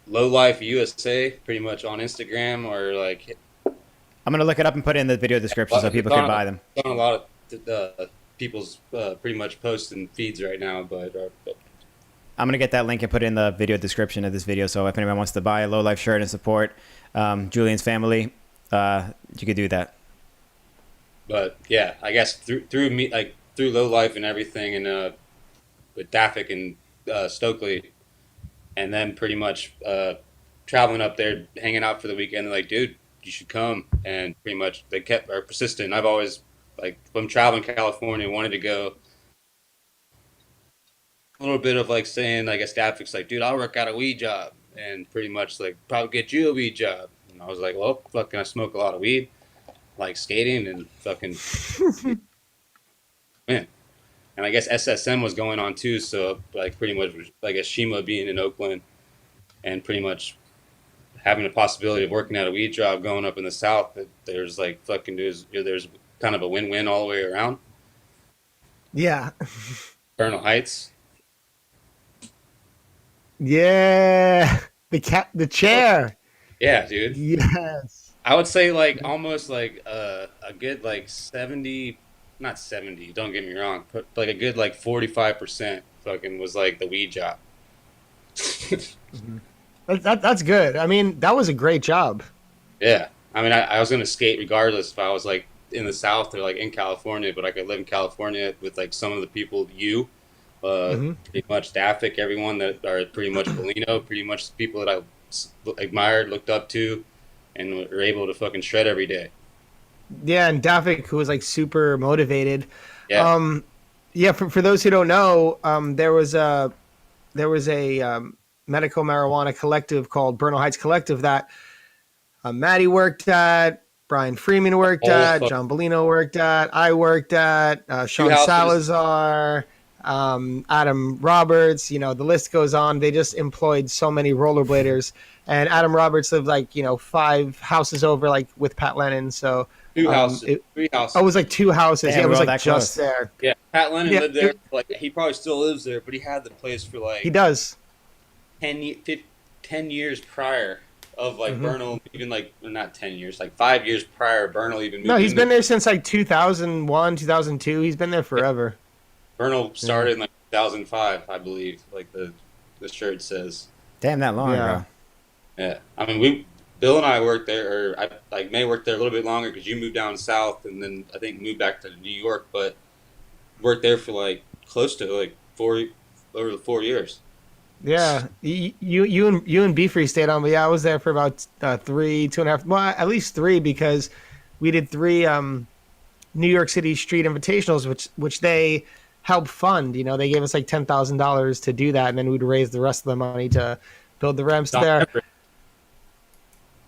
Low Life USA, pretty much on Instagram or like I'm gonna look it up and put it in the video description so people can buy them. It's on a lot of people's pretty much posts and feeds right now, but I'm gonna get that link and put it in the video description of this video. So if anyone wants to buy a Low Life shirt and support Julian's family, you could do that. But yeah, I guess through me, like through Low Life and everything, and with Daffic and Stokely, and then pretty much traveling up there, hanging out for the weekend. They're like, dude, you should come, and pretty much they are persistent. I've always like when traveling California, wanted to go. A little bit of like saying, I guess Daffic's like, dude, I'll work out a weed job, and pretty much like probably get you a weed job. And I was like, well, fucking, I smoke a lot of weed, like skating and fucking man. And I guess SSM was going on too, so like pretty much, I guess Shima being in Oakland, and pretty much having the possibility of working at a weed job going up in the South, that there's like fucking there's kind of a win-win all the way around. Yeah. Bernal Heights. Yeah. The chair. Yeah, dude. Yes. I would say like almost like a good like 70, not 70, don't get me wrong, but like a good like 45% fucking was like the weed job. That's good. I mean, that was a great job. Yeah. I mean, I was going to skate regardless if I was like in the South or like in California, but I could live in California with like some of the people, pretty much Daffic, everyone that are pretty much Bolino, pretty much the people that I admired, looked up to, and were able to fucking shred every day. Yeah, and Daffic, who was like super motivated. Yeah. Yeah. For those who don't know, there was a medical marijuana collective called Bernal Heights Collective that Matty worked at, Brian Freeman worked at, John Bolino worked at, I worked at, Sean Salazar, Adam Roberts, the list goes on. They just employed so many rollerbladers, and Adam Roberts lived like 5 houses over, like with Pat Lennon. So Two houses, three Oh, houses. it was like 2 houses. Damn, Yeah, it we're was all like that just close. there. Yeah, Pat Lennon Yeah, lived there. Like he probably still lives there, but he had the place for like He does. 10 years prior of like Mhm. Bernal, even like not 10 years, like 5 years prior. Bernal even moved No, he's in been there since like 2001, 2002. He's been there forever. Bernal started in like 2005, I believe. Like the shirt says. Damn, that long Yeah. ago. Yeah, I mean Bill and I worked there, or I like May worked there a little bit longer because you moved down south, and then I think moved back to New York, but worked there for like close to like over 4 years. Yeah, you and Beefree stayed on, but yeah, I was there for about 3, 2.5, well, at least 3 because we did 3 New York City street invitationals, which they helped fund. You know, they gave us like $10,000 to do that, and then we'd raise the rest of the money to build the ramps there.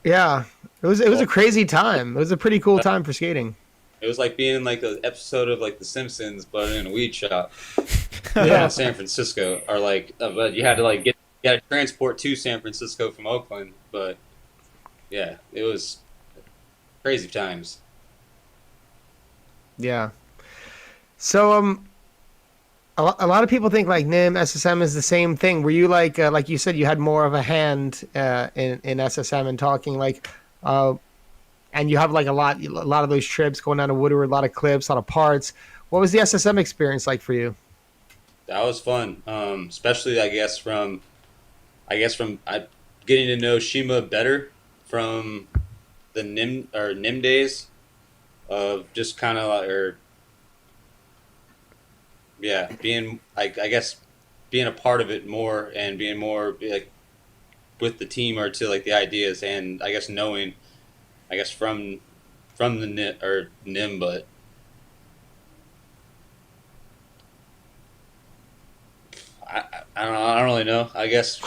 Yeah, it was a crazy time. It was a pretty cool time for skating. It was like being in like an episode of like The Simpsons, but in a weed shop. Yeah. In San Francisco, or like, but you had to like you had to transport to San Francisco from Oakland. But yeah, it was crazy times. Yeah. So a lot of people think like NIM SSM is the same thing. Were you like you said, you had more of a hand in SSM and talking like and you have like a lot of those trips going down to Woodward, a lot of clips, a lot of parts. What was the SSM experience like for you? That was fun, especially I guess from getting to know Shima better from the NIM days of just kind of like, or yeah, being like I guess being a part of it more and being more like with the team or to like the ideas, and I guess knowing I guess from the NIM, but I don't know. I don't really know. I guess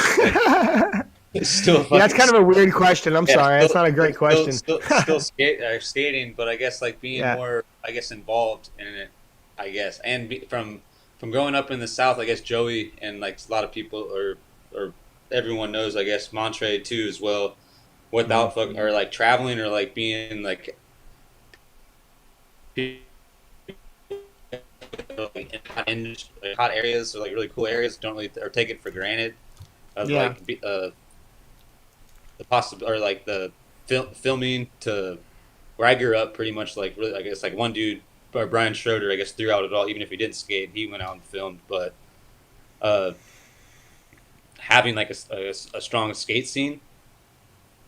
it's still. Yeah, that's kind of a weird question. I'm sorry, that's not a great question. Still skating, but I guess like being Yeah. more, I guess, involved in it. I guess, and from growing up in the South, I guess Joey and like a lot of people or everyone knows, I guess Montre too as well. Without or like traveling or like being like in hot areas or like really cool areas, don't really or take it for granted. Of Yeah. like the possible or like the filming to where I grew up, pretty much like really, I guess like one dude, Brian Schroeder, I guess throughout it all, even if he didn't skate, he went out and filmed. But having like a strong skate scene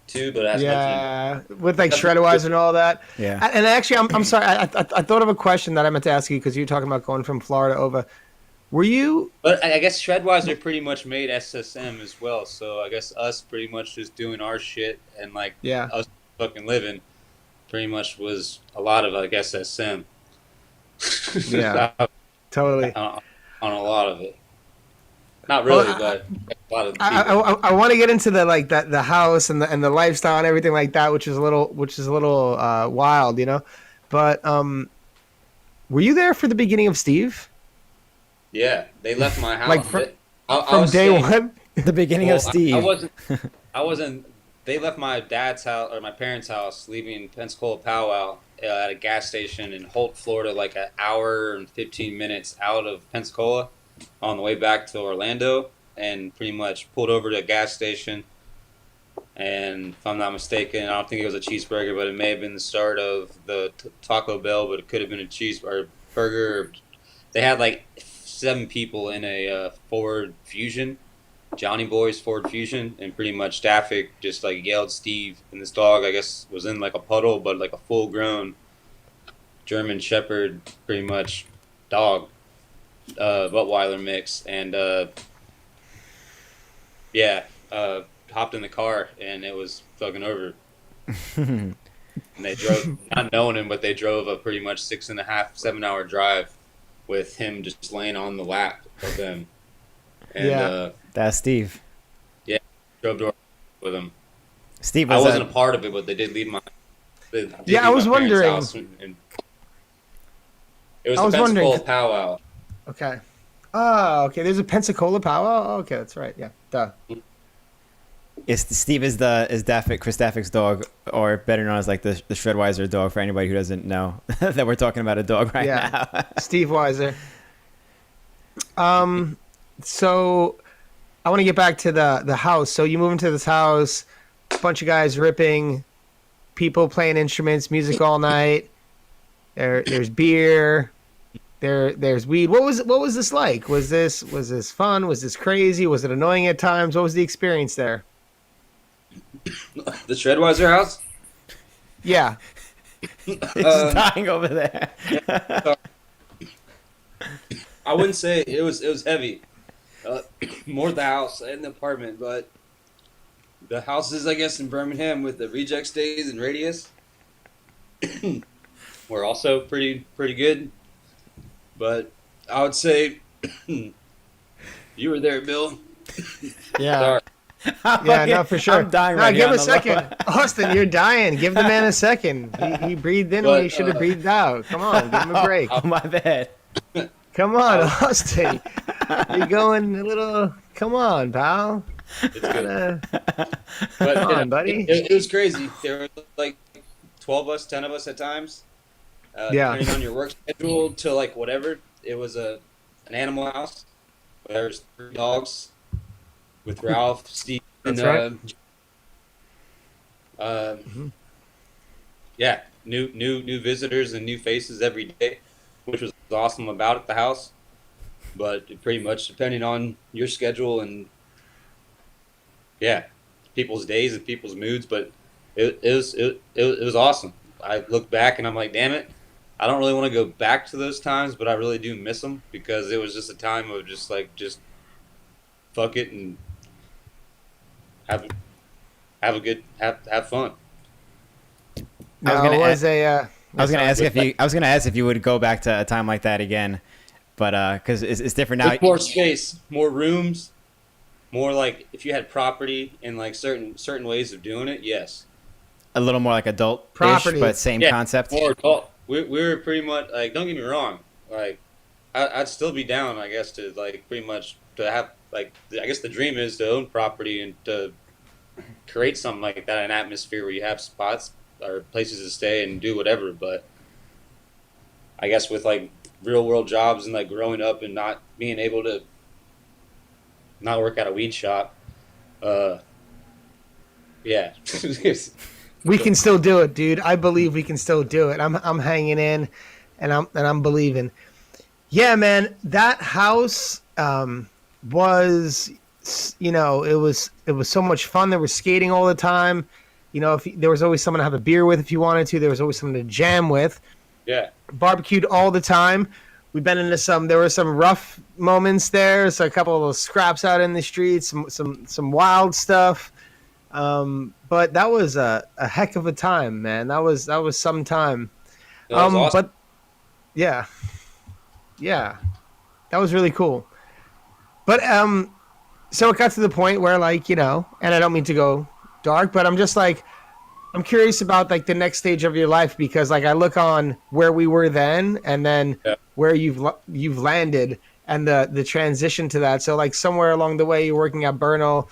too, but that's with like Shredwise and all that. Yeah. And actually, I'm sorry. I thought of a question that I meant to ask you because you were talking about going from Florida over. Were you? But I guess Shredwise are pretty much made SSM as well. So I guess us pretty much just doing our shit and like us fucking living pretty much was a lot of I guess SM. Yeah. Totally. On a lot of it. Not really, but a lot of the people. I want to get into the like the house and the lifestyle and everything like that, which is a little wild, you know. But were you there for the beginning of Steve? Yeah, they left my house. Like from day one? The beginning of Steve. I wasn't. They left my dad's house or my parents' house, leaving Pensacola Powwow at a gas station in Holt, Florida, like an hour and 15 minutes out of Pensacola, on the way back to Orlando, and pretty much pulled over to a gas station. And if I'm not mistaken, I don't think it was a cheeseburger, but it may have been the start of the Taco Bell, but it could have been a cheeseburger. They had like 7 people in a Ford Fusion, Johnny Boy's Ford Fusion, and pretty much Staffik just like yelled Steve, and this dog I guess was in like a puddle, but like a full grown German Shepherd pretty much dog, Rottweiler mix, and hopped in the car and it was fucking over. And they drove, not knowing him, but they drove a pretty much 6.5, 7 hour drive with him just laying on the lap of them. And that's Steve. Yeah, drove to with him. Steve, I wasn't a part of it, but they did leave my. I was wondering. It was the Pensacola Powwow. Okay. Oh, okay. There's a Pensacola Powwow. Oh, okay, that's right. Yeah. Duh. Steve is Chris Daffick's dog, or better known as like the Shredweiser dog for anybody who doesn't know that we're talking about a dog right now. Steve Weiser. So I want to get back to the house. So you move into this house, a bunch of guys ripping, people playing instruments, music all night. There's beer. There's weed. What was this like? Was this fun? Was this crazy? Was it annoying at times? What was the experience there? The Shredweiser house? Yeah. He's dying over there. I wouldn't say it was heavy. More the house and the apartment, but the houses, I guess, in Birmingham with the reject stays and radius were also pretty good. But I would say you were there, Bill. Yeah. Yeah, no, for sure. I'm dying right give here him a second. Austin, you're dying. Give the man a second. He breathed in when he should have breathed out. Come on, give him a break. Oh, my bad. Come on, Austin. You're going a little... Come on, pal. It's good. Come on, buddy. It was crazy. There were like 12 of us, 10 of us at times. Depending on your work schedule to like whatever. It was an animal house. There's 3 dogs with Ralph, Steve, and That's yeah, new visitors and new faces every day, which was awesome about the house. But it pretty much depending on your schedule and people's days and people's moods. But it was awesome. I look back and I'm like, damn it, I don't really want to go back to those times, but I really do miss them because it was just a time of just fuck it and have fun. I was gonna ask if you would go back to a time like that again, but because it's different now. With more space, more rooms, more like if you had property and like certain ways of doing it. Yes, a little more like adult Property. but same concept. More adult. We were pretty much like, don't get me wrong, like I'd still be down, I guess, to like pretty much to have like I guess the dream is to own property and to create something like that, an atmosphere where you have spots or places to stay and do whatever. But I guess with like real world jobs and like growing up and not being able to not work at a weed shop, yeah. We can still do it, dude. I believe we can still do it. I'm hanging in, and I'm believing. Yeah, man, that house was, it was so much fun. There was skating all the time. There was always someone to have a beer with if you wanted to. There was always someone to jam with. Yeah. Barbecued all the time. We've been into there were some rough moments there. So a couple of those scraps out in the streets, some wild stuff. But that was a heck of a time, man. That was some time. That was awesome. But yeah, that was really cool. But so it got to the point where and I don't mean to go dark, but I'm just like, I'm curious about like the next stage of your life, because like I look on where we were then and then where you've landed and the transition to that. So like somewhere along the way you're working at Bernal,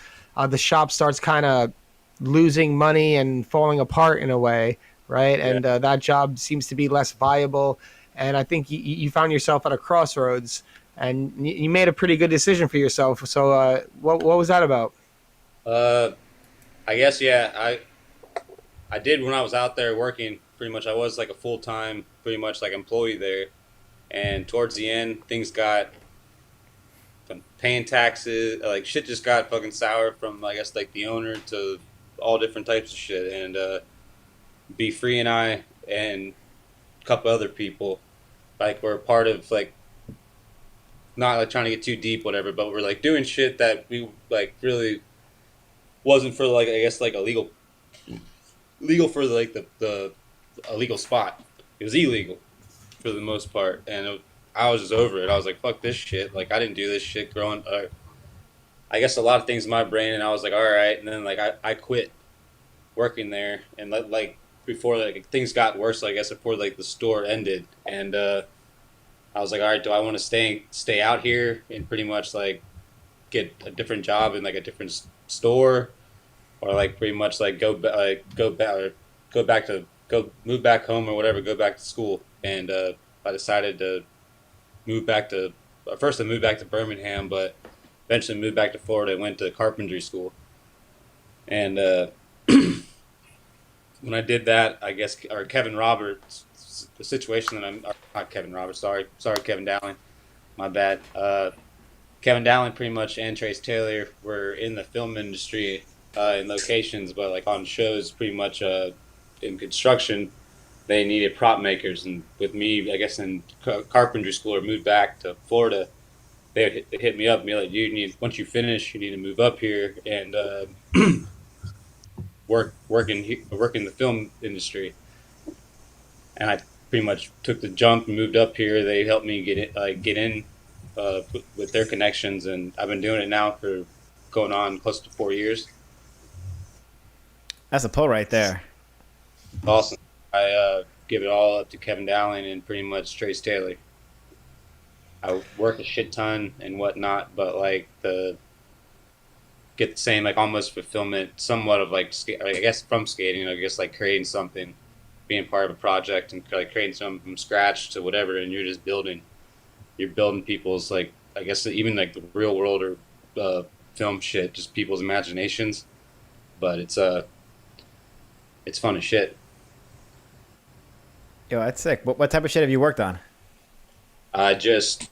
the shop starts kind of losing money and falling apart in a way, right? Yeah. And that job seems to be less viable. And I think you found yourself at a crossroads, and you made a pretty good decision for yourself. So what was that about? I guess, yeah, I did when I was out there working. Pretty much I was like a full-time, pretty much like employee there. And towards the end, things got paying taxes, like shit just got fucking sour from, I guess, like the owner to all different types of shit. And Be Free and I and a couple other people, like, were part of, like, not like trying to get too deep, whatever, but we're like doing shit that we like really wasn't for, like, I guess, like legal for like the illegal spot. It was illegal for the most part, and I was just over it. I was like, fuck this shit. Like, I didn't do this shit growing up. I guess a lot of things in my brain, and I was like, all right. And then like I quit working there, and like before like things got worse, I guess before like the store ended, and I was like, all right, do I want to stay out here and pretty much like get a different job in like a different store, or like pretty much like move back home or whatever, go back to school. And I decided to move back to first I moved back to Birmingham, but eventually moved back to Florida and went to carpentry school. And when I did that, I guess, or Kevin Roberts, the situation that I'm, or not Kevin Roberts, sorry, Kevin Dowling, my bad. Kevin Dowling pretty much and Trace Taylor were in the film industry in locations, but like on shows pretty much in construction, they needed prop makers. And with me, I guess in carpentry school or moved back to Florida, they hit me up and be like, once you finish, you need to move up here and work in the film industry. And I pretty much took the jump and moved up here. They helped me get in with their connections, and I've been doing it now for going on close to 4 years. That's a pull right there. Awesome. I give it all up to Kevin Dowling and pretty much Trace Taylor. I work a shit ton and whatnot, but like get the same like almost fulfillment, somewhat of like I guess from skating. I guess like creating something, being part of a project, and like creating something from scratch to whatever, and you're just building. You're building people's like I guess even like the real world or film shit, just people's imaginations. But it's fun as shit. Yo, that's sick. What type of shit have you worked on? I just.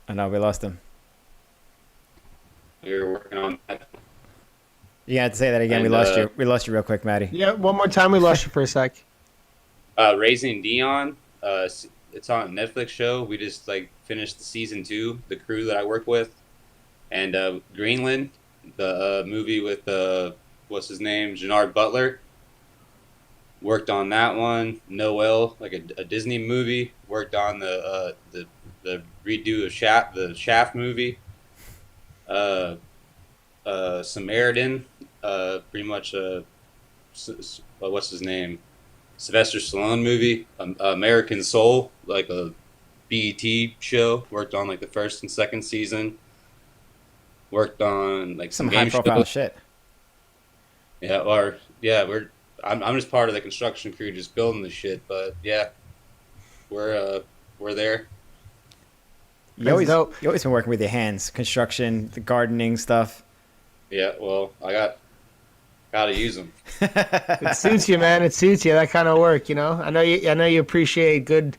I know we lost him. We were working on that. You have to say that again. And, We lost you. We lost you real quick, Matty. Yeah, one more time. We lost you for a sec. Raising Dion. It's on a Netflix show. We just like finished the season 2. The crew that I work with, and Greenland, the movie with what's his name, Gennard Butler. Worked on that one. Noel, like a Disney movie. Worked on the redo of the Shaft movie. Samaritan, pretty much what's his name? Sylvester Stallone movie. American Soul, like a BET show. Worked on like the first and second season. Worked on like Some game high profile shows. shit. I'm just part of the construction crew, just building the shit. But yeah, we're there. You always been working with your hands, construction, the gardening stuff. Yeah, well, I gotta use them. It suits you, man. It suits you. That kind of work, you know. I know you appreciate good,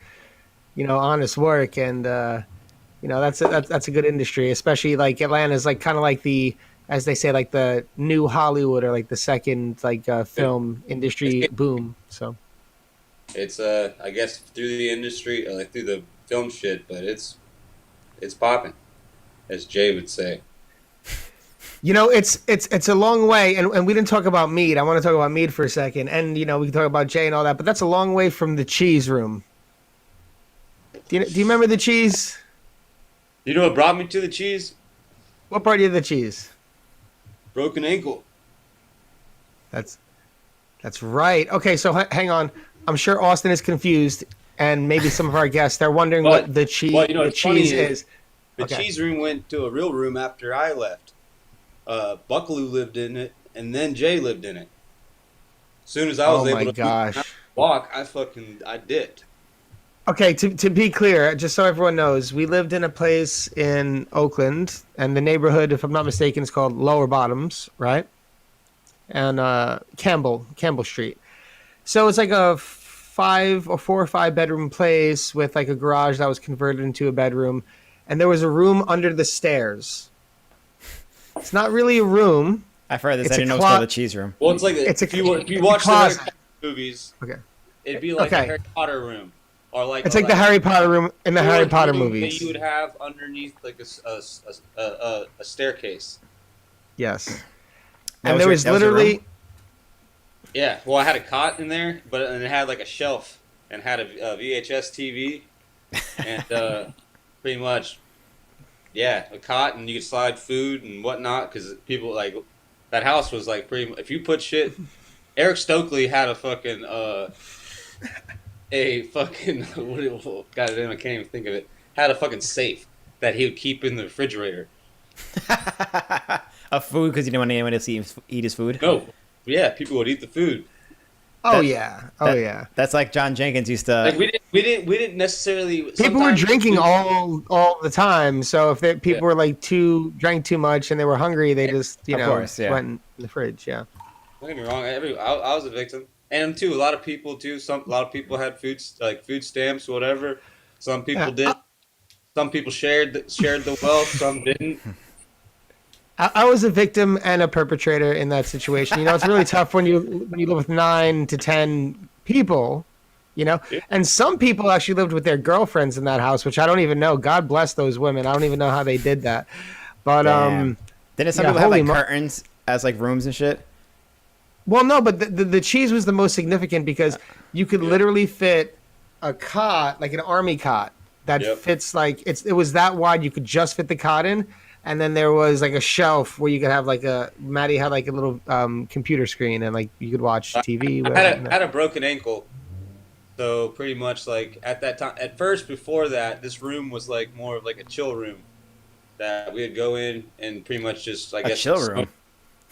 honest work, and that's a good industry, especially like Atlanta's like kind of like the, as they say, like the new Hollywood or like the second like film industry boom. So It's I guess through the industry, like through the film shit, but it's popping, as Jay would say. It's a long way, and we didn't talk about mead. I want to talk about mead for a second, and we can talk about Jay and all that, but that's a long way from the cheese room. Do you remember the cheese? You know what brought me to the cheese? What part of the cheese? Broken ankle. That's right. Okay, so hang on. I'm sure Austin is confused, and maybe some of our guests, they're wondering what the cheese is. The cheese room went to a real room after I left. Buckaloo lived in it, and then Jay lived in it. As soon as I was able to walk, I dipped. Okay, to be clear, just so everyone knows, we lived in a place in Oakland, and the neighborhood, if I'm not mistaken, is called Lower Bottoms, right? And Campbell Street. So it's like a 4 or 5 bedroom place with like a garage that was converted into a bedroom, and there was a room under the stairs. It's not really a room. I've heard this. I didn't know it was called the cheese room. Well, it's like if you watch the Harry Potter movies, okay, it'd be like the Harry Potter room. Or like, it's like the Harry Potter room in the Harry Potter movies. That you would have underneath like a staircase. Yes. And there was literally. Yeah, well, I had a cot in there, and it had like a shelf and had a VHS TV, and pretty much, yeah, a cot, and you could slide food and whatnot because people like that house was like pretty. If you put shit, Eric Stokely had a fucking goddamn, I can't even think of it. Had a fucking safe that he would keep in the refrigerator. Of food because you didn't want anyone else to eat his food. No, yeah, people would eat the food. Oh That- yeah. Oh yeah. That's like John Jenkins used to. Like we didn't necessarily. People were sometimes- drinking all the time, so if people were like drank too much and they were hungry, they just Of course, yeah. went in the fridge. Yeah. Don't get me wrong. I was a victim, and too a lot of people too. A lot of people had food stamps, whatever. Some people did. Some people shared the wealth. Some didn't. I was a victim and a perpetrator in that situation. You know, it's really tough when you live with 9 to 10 people. You know, and some people actually lived with their girlfriends in that house, which I don't even know. God bless those women. I don't even know how they did that. But Damn. Didn't some yeah, people have like holy mo- curtains as like rooms and shit? well, no, but the cheese was the most significant because you could literally fit a cot, like an army cot, that fits like it was that wide. You could just fit the cot in. And then there was like a shelf where you could have Matty had like a little computer screen and like you could watch TV. I had a broken ankle, so pretty much like at that time, at first before that, this room was like more of like a chill room that we would go in and pretty much just Chill room.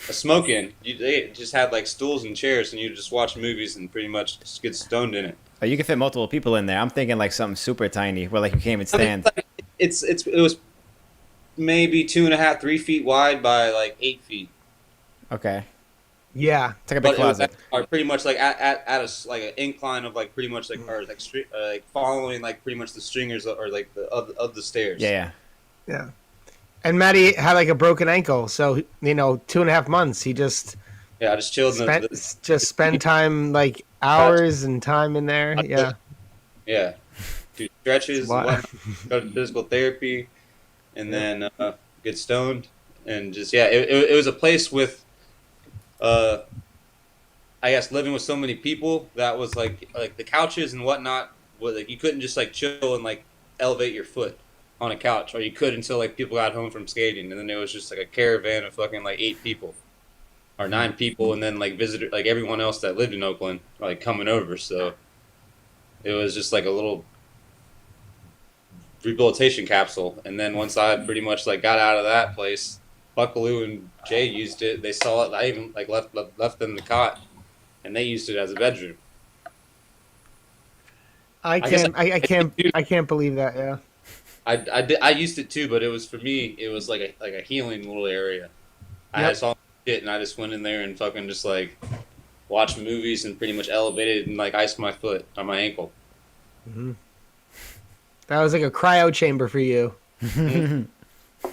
A smoke in. They just had like stools and chairs, and you just watch movies and pretty much just get stoned in it. Oh, you can fit multiple people in there. I'm thinking like something super tiny where like you can't even stand. It was maybe 2.5, 3 feet wide by like 8 feet. Okay. Yeah. It's like a big closet. Or pretty much like at a like an incline of like pretty much like or like like following like pretty much the stringers or like the of the stairs. Yeah. Yeah. And Matty had like a broken ankle, so 2.5 months he just I just chilled. spend time like hours and time in there. Yeah. Do stretches, Wow. go to physical therapy, and then get stoned, and just it was a place with, I guess living with so many people that was like the couches and whatnot. Was like you couldn't just like chill and like elevate your foot on a couch, or you could until like people got home from skating, and then there was just like a caravan of fucking like 8 people or 9 people, and then like visitors, like everyone else that lived in Oakland, like coming over. So it was just like a little rehabilitation capsule. And then once I pretty much like got out of that place, Buckaloo and Jay used it. They saw it. I even like left them the cot, and they used it as a bedroom. I can't believe that. Yeah. I used it too, but it was for me. It was like a healing little area. I had saw shit, and I just went in there and fucking just like watched movies and pretty much elevated and like iced my foot on my ankle. Mm-hmm. That was like a cryo chamber for you. It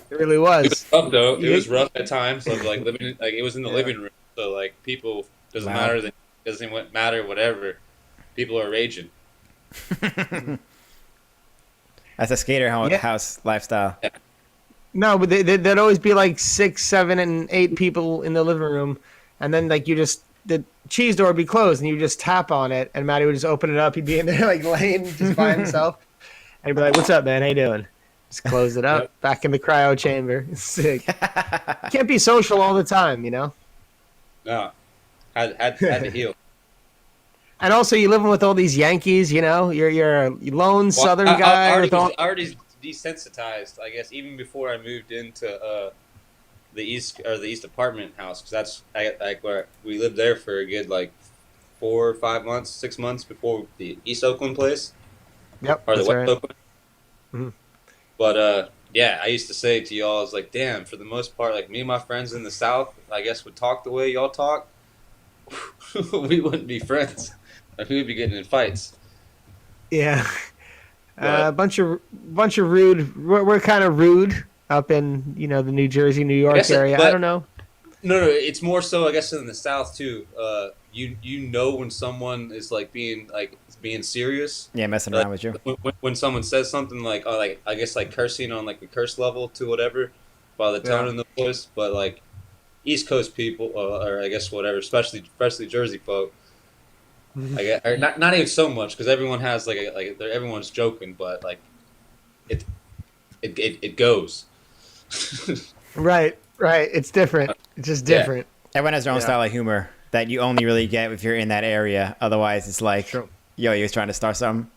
really was. It was rough though. It was rough at times. So like living, like it was in the living room, so like people doesn't matter whatever. People are raging. That's a skater house lifestyle. Yeah. No, but there'd always be like 6, 7, and 8 people in the living room, and then like the cheese door would be closed, and you just tap on it, and Matty would just open it up. He'd be in there like laying just by himself, and he'd be like, "What's up, man? How you doing?" Just close it up, back in the cryo chamber. It's sick. Can't be social all the time, you know. No, had to heal. And also, you're living with all these Yankees, you know. You're a lone Southern guy. I already desensitized, I guess, even before I moved into the east apartment house, because that's like where we lived there for a good like 4 or 5 months, 6 months before the East Oakland place. Yep, or the that's West right. Oakland. Mm-hmm. But I used to say to y'all, I was like, damn, for the most part, like me and my friends in the South, I guess would talk the way y'all talk. We wouldn't be friends. Like, we would be getting in fights. Yeah. A bunch of rude. We're kind of rude up in the New Jersey, New York area. I don't know. No, it's more so I guess in the South too. You know when someone is like being serious. Yeah, messing around with you. When someone says something like I guess like cursing on like the curse level to whatever, by the tone in the voice. But like East Coast people, or I guess whatever, especially Jersey folk. I guess, or not even so much, because everyone has everyone's joking, but like it goes. Right. It's different. It's just different. Everyone has their own style of humor that you only really get if you're in that area. Otherwise, it's like, yo, he was trying to start something.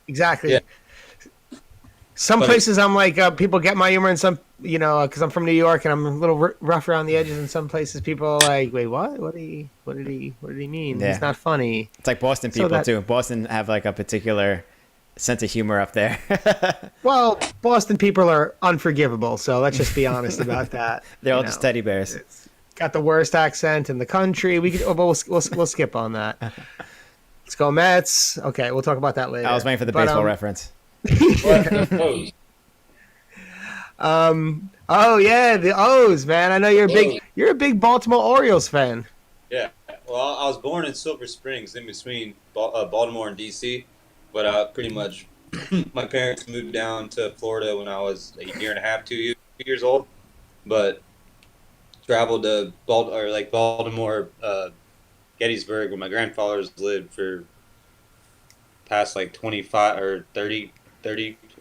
Exactly. Yeah. Some places I'm like, people get my humor, and some because I'm from New York and I'm a little rough around the edges in some places. People are like, wait, what? What did he mean? Yeah. He's not funny. It's like Boston So people that- too. Boston have like a particular sense of humor up there. Well, Boston people are unforgivable, so let's just be honest about that. They're all You just know, teddy bears. it's got the worst accent in the country. We'll skip on that. Let's go Mets. Okay, we'll talk about that later. I was waiting for the But, baseball reference. What? Oh yeah, the O's, man. I know you're a big Baltimore Orioles fan. Yeah. Well, I was born in Silver Springs, in between Baltimore and D.C., but pretty much my parents moved down to Florida when I was a year and a half, 2 years old. But traveled to Baltimore, Gettysburg, where my grandfathers lived for past like 25 or 30,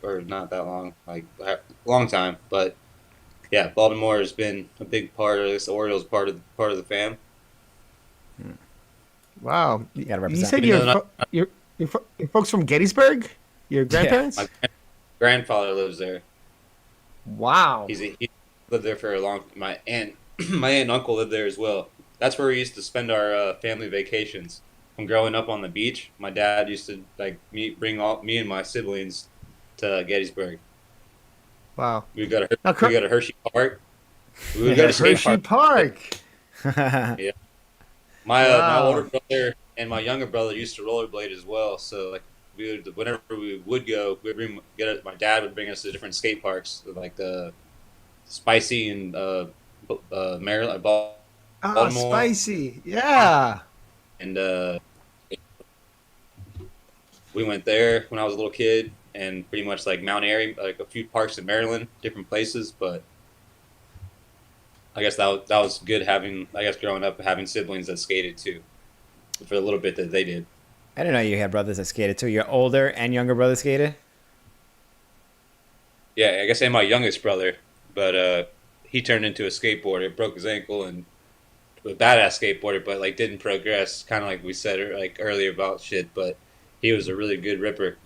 or not that long, like a long time. But yeah, Baltimore has been a big part of this. Orioles part of the fam. Wow, You gotta you represent. said you're folks from Gettysburg. Your grandparents? My grandfather lives there. Wow. He lived there for a long. My aunt and uncle lived there as well. That's where we used to spend our family vacations. When growing up on the beach, my dad used to bring me and my siblings to Gettysburg. Wow. We would go Now, to Hershey Park. We would go to skate Hershey Park. My Wow. older brother and my younger brother used to rollerblade as well. So like whenever we would go, my dad would bring us to different skate parks, like the Spicy and Maryland, Oh, Baltimore. spicy. Yeah. And we went there when I was a little kid, and pretty much like Mount Airy, like a few parks in Maryland, different places. But I guess that was good having, I guess, growing up having siblings that skated too, for a little bit that they did. I didn't know you had brothers that skated too. Your older and younger brother skated? Yeah, I guess I'm my youngest brother, but he turned into a skateboarder, broke his ankle, and a badass skateboarder, but like didn't progress. Kind of like we said like earlier about shit, but he was a really good ripper,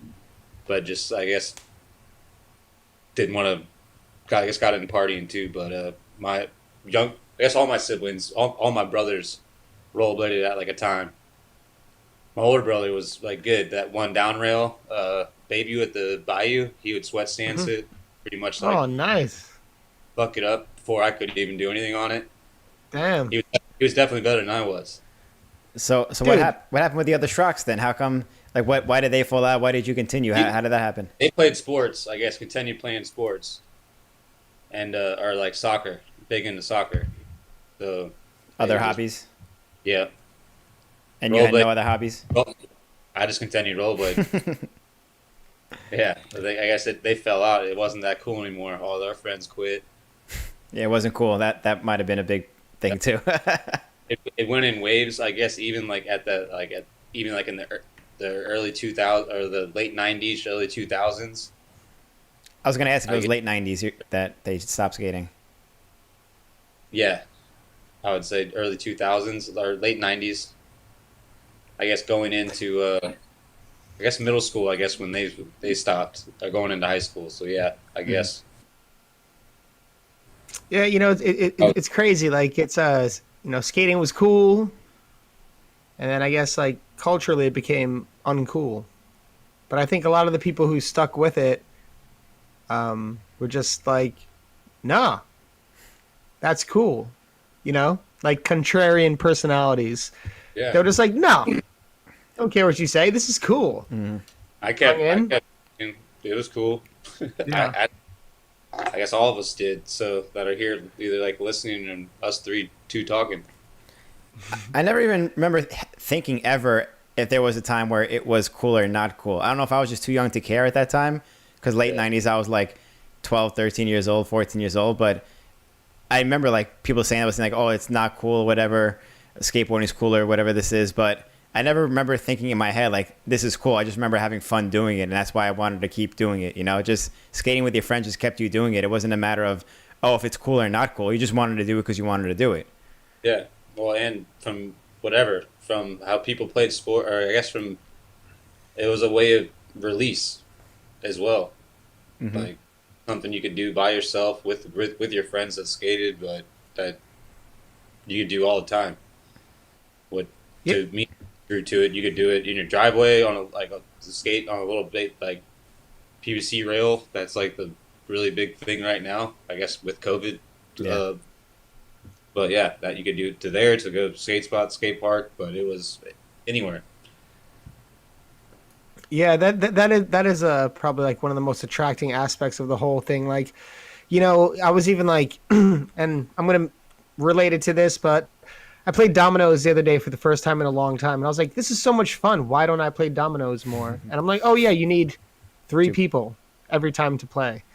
but just I guess didn't want to. I guess got into partying too, but I guess all my siblings, all my brothers, rollerbladed at like a time. My older brother was like good. That one down rail, Bayview at the Bayou, he would sweat stance it, pretty much like Oh, nice. fuck it up before I could even do anything on it. Damn. He was definitely better than I was. So Dude. what happened with the other Schrocks then? How come? Like why did they fall out? Why did you continue? How did that happen? They played sports, I guess, continued playing sports, and or like soccer, big into soccer. So Other they just- hobbies? Yeah. And you had Rollerblade. no other hobbies? Well, I just continued rollerblade. Yeah, I guess they fell out. It wasn't that cool anymore. All their friends quit. Yeah, it wasn't cool. That might have been a big thing too. It went in waves. I guess even like in the early 2000s or the late 90s, early 2000s. I was gonna ask if it was I- late '90s that they stopped skating. Yeah, I would say early 2000s or late 90s. I guess going into I guess middle school. I guess when they stopped going into high school. So yeah, I guess. Yeah, it's crazy. Like it's skating was cool, and then I guess like culturally it became uncool. But I think a lot of the people who stuck with it were just like, nah, that's cool. Like contrarian personalities. Yeah. They're just like, no, don't care what you say. This is cool. I kept in. it was cool. Yeah. I guess all of us did. So that are here, either like listening and us two talking. I never even remember thinking ever if there was a time where it was cool or not cool. I don't know if I was just too young to care at that time, because late 90s I was like 12, 13 years old, 14 years old. But I remember like people saying, like, oh, it's not cool, whatever. Skateboarding is cooler, whatever this is. But I never remember thinking in my head, like, this is cool. I just remember having fun doing it. And that's why I wanted to keep doing it. Just skating with your friends just kept you doing it. It wasn't a matter of, oh, if it's cool or not cool. You just wanted to do it because you wanted to do it. Yeah. Well, and from how people played sport, or I guess it was a way of release as well. Mm-hmm. Like something you could do by yourself with your friends that skated, but that you could do all the time. What to me drew to it, you could do it in your driveway on a skate on a little bit like PVC rail. That's like the really big thing right now, I guess, with COVID. Yeah. But yeah, that you could do to there to go skate spot, skate park, but it was anywhere. Yeah, that is probably like one of the most attracting aspects of the whole thing. Like, I was even like, and I'm gonna relate it to this, but I played dominoes the other day for the first time in a long time, and I was like, this is so much fun. Why don't I play dominoes more? And I'm like, oh yeah, you need 3 people every time to play.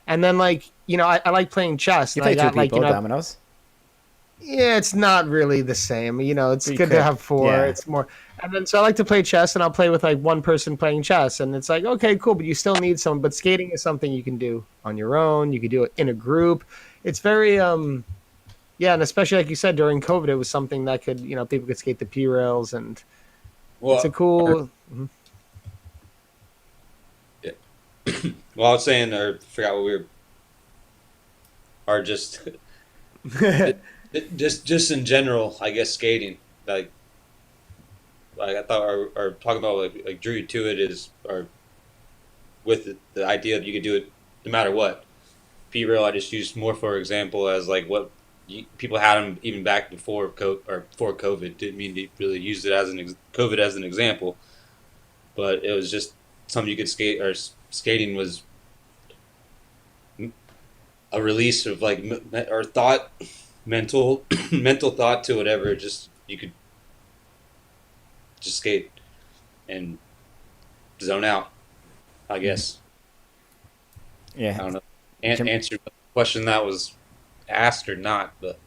And then like, I like playing chess. You and play I 2 got, people like, dominoes? Yeah, it's not really the same. It's You good could, to have 4. yeah. It's more, and then so I like to play chess, and I'll play with like one person playing chess, and it's like, okay, cool, but you still need someone. But skating is something you can do on your own. You can do it in a group. It's very yeah, and especially like you said during COVID, it was something that could people could skate the P rails, and it's a cool. Yeah. Well, I was saying, or forgot what we were, are just just in general, I guess skating like I thought or talking about like drew you to it is or with the idea that you could do it no matter what. P rail I just used more for example as like what people had them even back before before COVID. Didn't mean to really use it as COVID as an example, but it was just something you could skate or skating was a release of like or thought, mental thought to whatever. Just you could just skate and zone out, I guess. Yeah. I don't know. Answer the question that was asked or not, but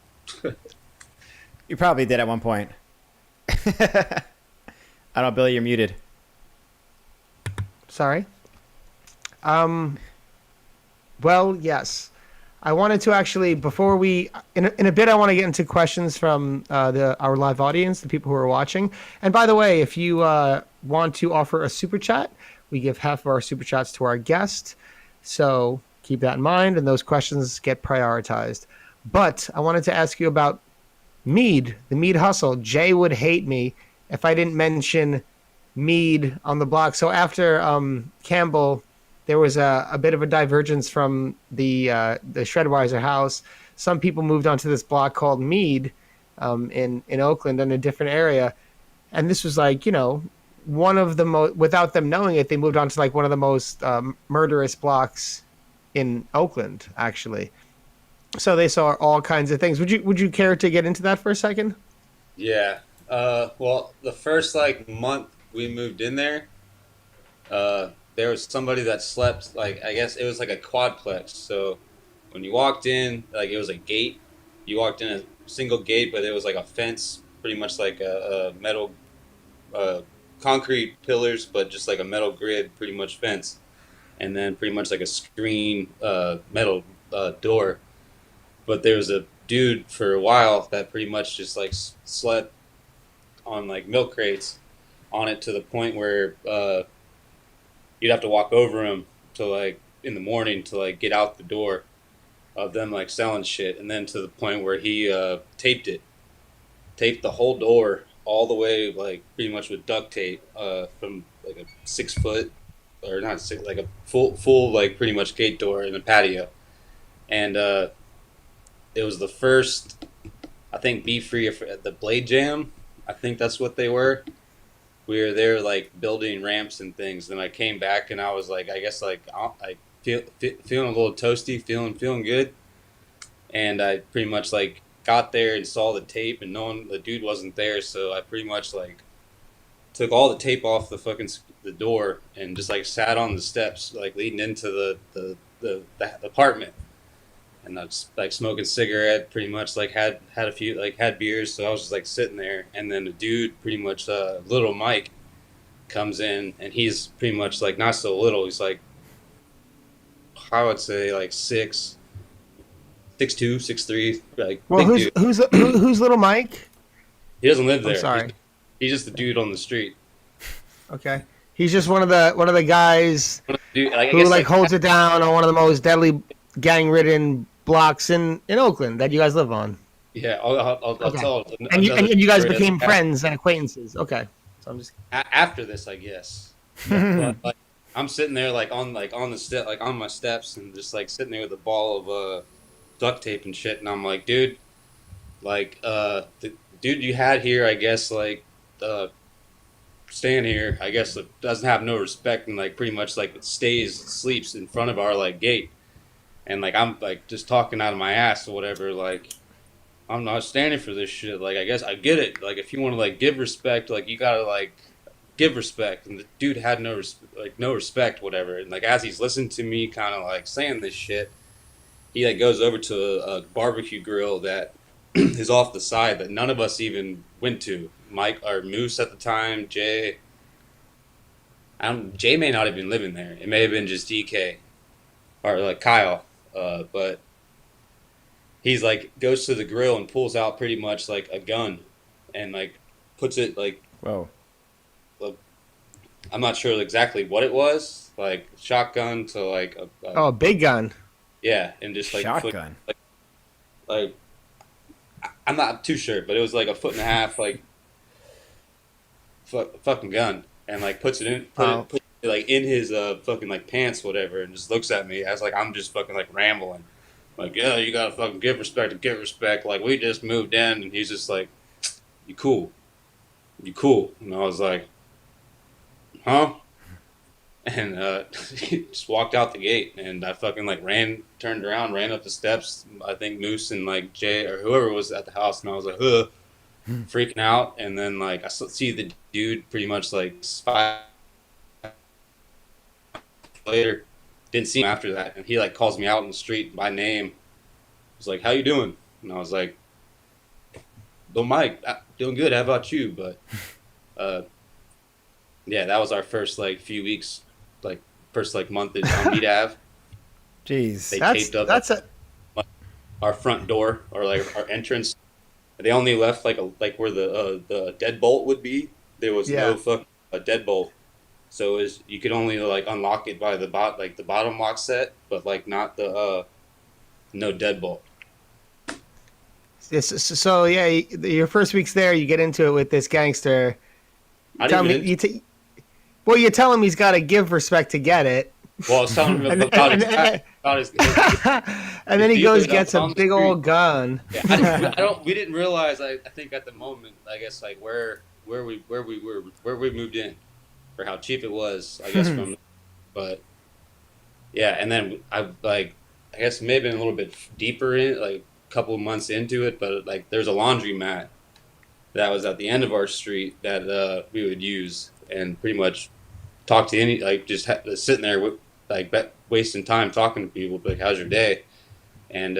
You probably did at one point. I don't know, Billy, you're muted. Sorry. Well, yes. I wanted to actually, before we, in a bit, I want to get into questions from our live audience, the people who are watching. And by the way, if you want to offer a super chat, we give half of our super chats to our guest. So keep that in mind, and those questions get prioritized. But I wanted to ask you about mead, the mead hustle. Jay would hate me if I didn't mention mead on the block. So after Campbell, there was a bit of a divergence from the Shredweiser house. Some people moved onto this block called Mead in Oakland in a different area. And this was like, one of the most, without them knowing it, they moved on to like one of the most murderous blocks in Oakland, actually. So they saw all kinds of things. Would you care to get into that for a second? yeah. Well, the first like month we moved in there, there was somebody that slept like I guess it was like a quadplex. So when you walked in, like it was a gate. You walked in a single gate, but it was like a fence, pretty much like a metal, concrete pillars, but just like a metal grid, pretty much fence, and then pretty much like a screen, metal door. But there was a dude for a while that pretty much just like slept on like milk crates on it to the point where you'd have to walk over him to like in the morning to like get out the door of them like selling shit, and then to the point where he taped the whole door all the way like pretty much with duct tape from like a 6 foot or not six like a full like pretty much gate door in a patio, and it was the first I think Be Free at the Blade Jam. I think that's what they were. We were there like building ramps and things. Then I came back and I was like, I guess like I feeling a little toasty, feeling good. And I pretty much like got there and saw the tape and knowing the dude wasn't there. So I pretty much like took all the tape off the door and just like sat on the steps, like leading into the apartment. And I was like smoking cigarette, pretty much like had a few like had beers, so I was just like sitting there, and then the dude, pretty much little Mike, comes in, and he's pretty much like not so little. He's like I would say like 6'2", 6'3", like Well, big dude. who's little Mike? He doesn't live there. I'm sorry. He's just the dude on the street. Okay. He's just one of the guys Dude, like, I who guess, like holds it down on one of the most deadly gang-ridden blocks in Oakland that you guys live on. Yeah, I'll Okay. tell. And you guys story became that's friends and acquaintances. Okay. So I'm just after this, I guess. But, like, I'm sitting there like on the step, like on my steps, and just like sitting there with a ball of duct tape and shit, and I'm like, dude, like the dude you had here, I guess, like staying here, I guess, doesn't have no respect, and like pretty much like sleeps in front of our like gate, and like I'm like just talking out of my ass or whatever, like I'm not standing for this shit. Like I guess I get it. Like if you want to like give respect, like you gotta like give respect. And the dude had no respect, whatever. And like as he's listening to me, kind of like saying this shit, he like goes over to a barbecue grill that is off the side that none of us even went to. Mike or Moose at the time, Jay. Jay may not have been living there. It may have been just DK or like Kyle. But he's like goes to the grill and pulls out pretty much like a gun, and like puts it like Whoa. I'm not sure exactly what it was, like shotgun to like a big gun. Yeah, and just like Shotgun. Like I'm not too sure, but it was like a foot and a half, like fucking gun, and like puts it in, put it like in his fucking like pants, whatever, and just looks at me as like I'm just fucking like rambling, like yeah, you gotta fucking give respect to get respect. Like we just moved in, and he's just like, you cool, and I was like, huh? And he just walked out the gate, and I fucking like turned around, ran up the steps. I think Moose and like Jay or whoever was at the house, and I was like, ugh, freaking out. And then like I see the dude pretty much like 5 later, didn't see him after that, and he like calls me out in the street by name. He's like, "How you doing?" And I was like, "Well, Mike, doing good. How about you?" But yeah, that was our first like few weeks. Like first like month on Meat Ave. Jeez. They taped up our front door or like our entrance. They only left like where the deadbolt would be. There was no fucking deadbolt, so you could only like unlock it by the bottom lock set, but like not the no deadbolt. Yes, so yeah, your first weeks there, you get into it with this gangster. Well, you tell him he's got to give respect to get it. Well, I was telling him about his and then he goes gets a big old gun. Yeah, we didn't realize. I think at the moment, I guess like where we moved in, or how cheap it was. I guess but yeah, and then I guess maybe a little bit deeper in, like a couple of months into it, but like there's a laundromat that was at the end of our street that we would use and pretty much talk to just sitting there with wasting time talking to people, like how's your day, and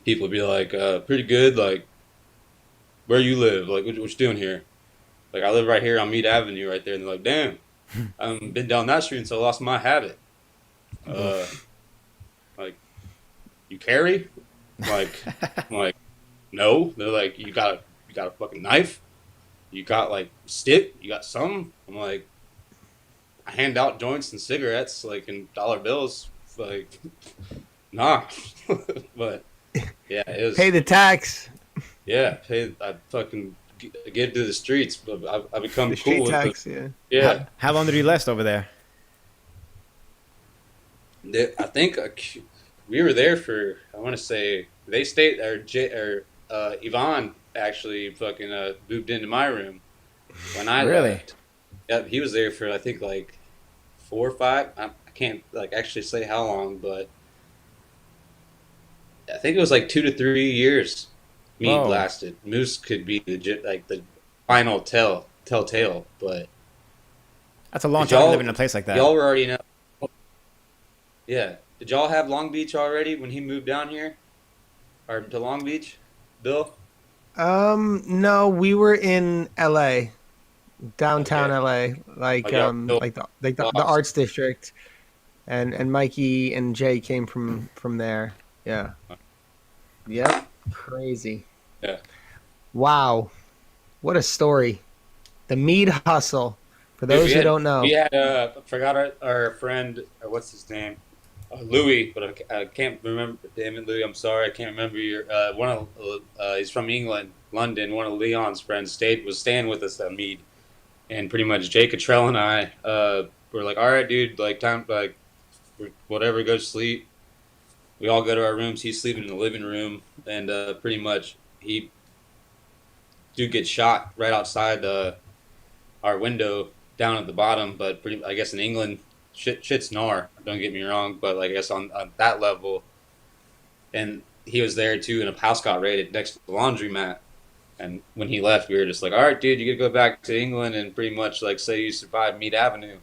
people would be like pretty good, like where you live, like what you doing here, like I live right here on Meat Avenue right there, and they're like, damn, I haven't been down that street until I lost my habit. Like you carry, I'm like no. They're like, you got a fucking knife, you got like stick, you got something. I'm like, I hand out joints and cigarettes like in dollar bills, like nah. But yeah, it was pay the tax. Yeah, I fucking get to the streets, but I become the cool street tax. Yeah. How long did you last over there? I think we were there for, I want to say they stayed, or Yvonne actually fucking moved into my room when I left. Yep, he was there for I think like 4 or 5. I can't like actually say how long, but I think it was like 2 to 3 years. Me lasted. Moose could be legit like the final telltale, but that's a long time living in a place like that. Y'all were already know. Yeah, did y'all have Long Beach already when he moved down here, or to Long Beach, Bill? No, we were in LA. Downtown LA, like the arts district, and Mikey and Jay came from there. Yeah. Yep. Crazy. Yeah. Wow. What a story. The mead hustle. For those who don't We know. had I forgot our friend, what's his name, Louis, but I can't remember. Damn it, Louis, I'm sorry, I can't remember your one of. He's from England, London. One of Leon's friends was staying with us at Mead, and pretty much Jay Cottrell and I were like, all right, dude, like time, like whatever, go to sleep. We all go to our rooms. He's sleeping in the living room, and pretty much he do get shot right outside our window down at the bottom. But I guess in England, shit's gnar. Don't get me wrong, but like, I guess on that level, and he was there too, and a house got raided next to the laundromat. And when he left, we were just like, all right, dude, you got to go back to England and pretty much like say you survived Mead Avenue.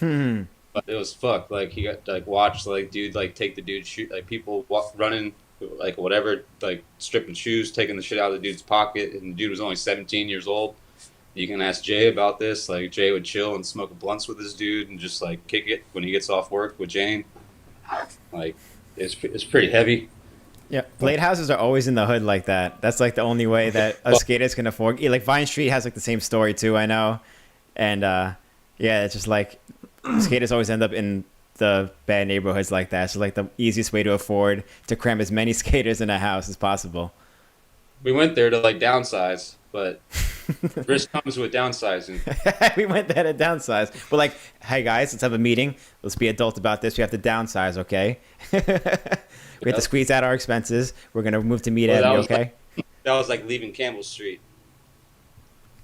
But it was fucked. Like, he got like watched like dude like take the dude's shoe, like people running like whatever, like stripping shoes, taking the shit out of the dude's pocket, and the dude was only 17 years old. You can ask Jay about this. Like, Jay would chill and smoke blunts with this dude and just like kick it when he gets off work with Jane. Like, it's pretty heavy. Yeah, blade houses are always in the hood like that. That's like the only way that a skaters can afford. Like Vine Street has like the same story too, I know. And yeah, it's just like skaters always end up in the bad neighborhoods like that. So like the easiest way to afford to cram as many skaters in a house as possible. We went there to like downsize, but risk comes with downsizing. We went there to downsize. We're like, hey guys, let's have a meeting. Let's be adult about this. We have to downsize, okay? We have to squeeze out our expenses. We're gonna move to Mead Avenue, okay? That was like leaving Campbell Street.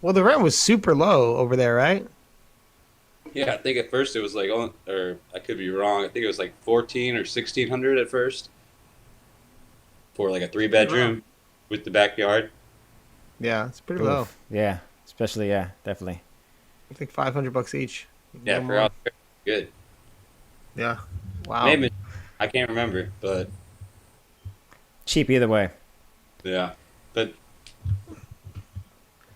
Well, the rent was super low over there, right? Yeah, I think at first it was like, or I could be wrong. I think it was like 14 or 1600 at first for like a 3-bedroom with the backyard. Yeah, it's pretty Oof. low. Yeah, especially, yeah, definitely. I think $500 each. Yeah, No for more. out there, good. Yeah. Wow. Maybe I can't remember, but Cheap either way. yeah, but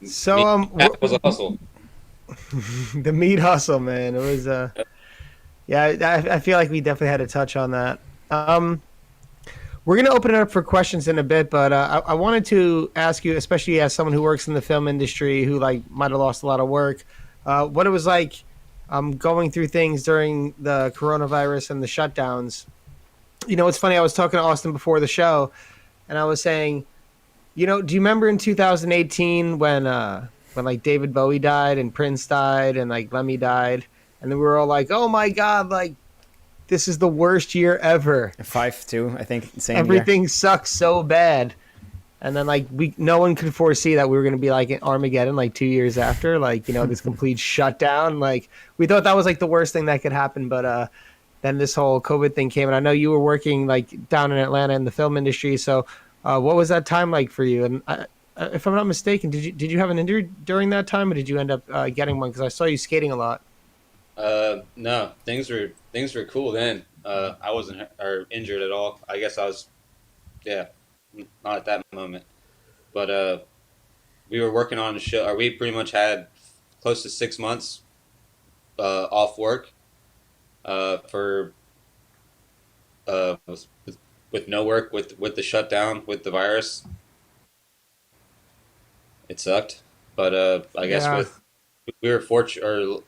So that was a hustle. the meat hustle, man. It was yeah. I feel like we definitely had to touch on that. We're gonna open it up for questions in a bit, but I wanted to ask you, especially as someone who works in the film industry, who like might have lost a lot of work, what it was like going through things during the coronavirus and the shutdowns. You know, it's funny. I was talking to Austin before the show, and I was saying, you know, do you remember in 2018 when like David Bowie died and Prince died and like Lemmy died, and then we were all like, oh my god, like this is the worst year ever. 5-2, I think. Same Everything sucks so bad. And then like no one could foresee that we were going to be like in Armageddon like 2 years after, like, you know, this complete shutdown. Like we thought that was like the worst thing that could happen, but then this whole COVID thing came, and I know you were working like down in Atlanta in the film industry. So what was that time like for you? And if I'm not mistaken, did you have an injury during that time, or did you end up getting one? Because I saw you skating a lot. No, things were cool then. I wasn't injured at all. I guess I was, yeah, not at that moment. But we were working on a show, or we pretty much had close to 6 months off work for with no work with the shutdown with the virus. It sucked, but I guess Yeah. we were fortunate, or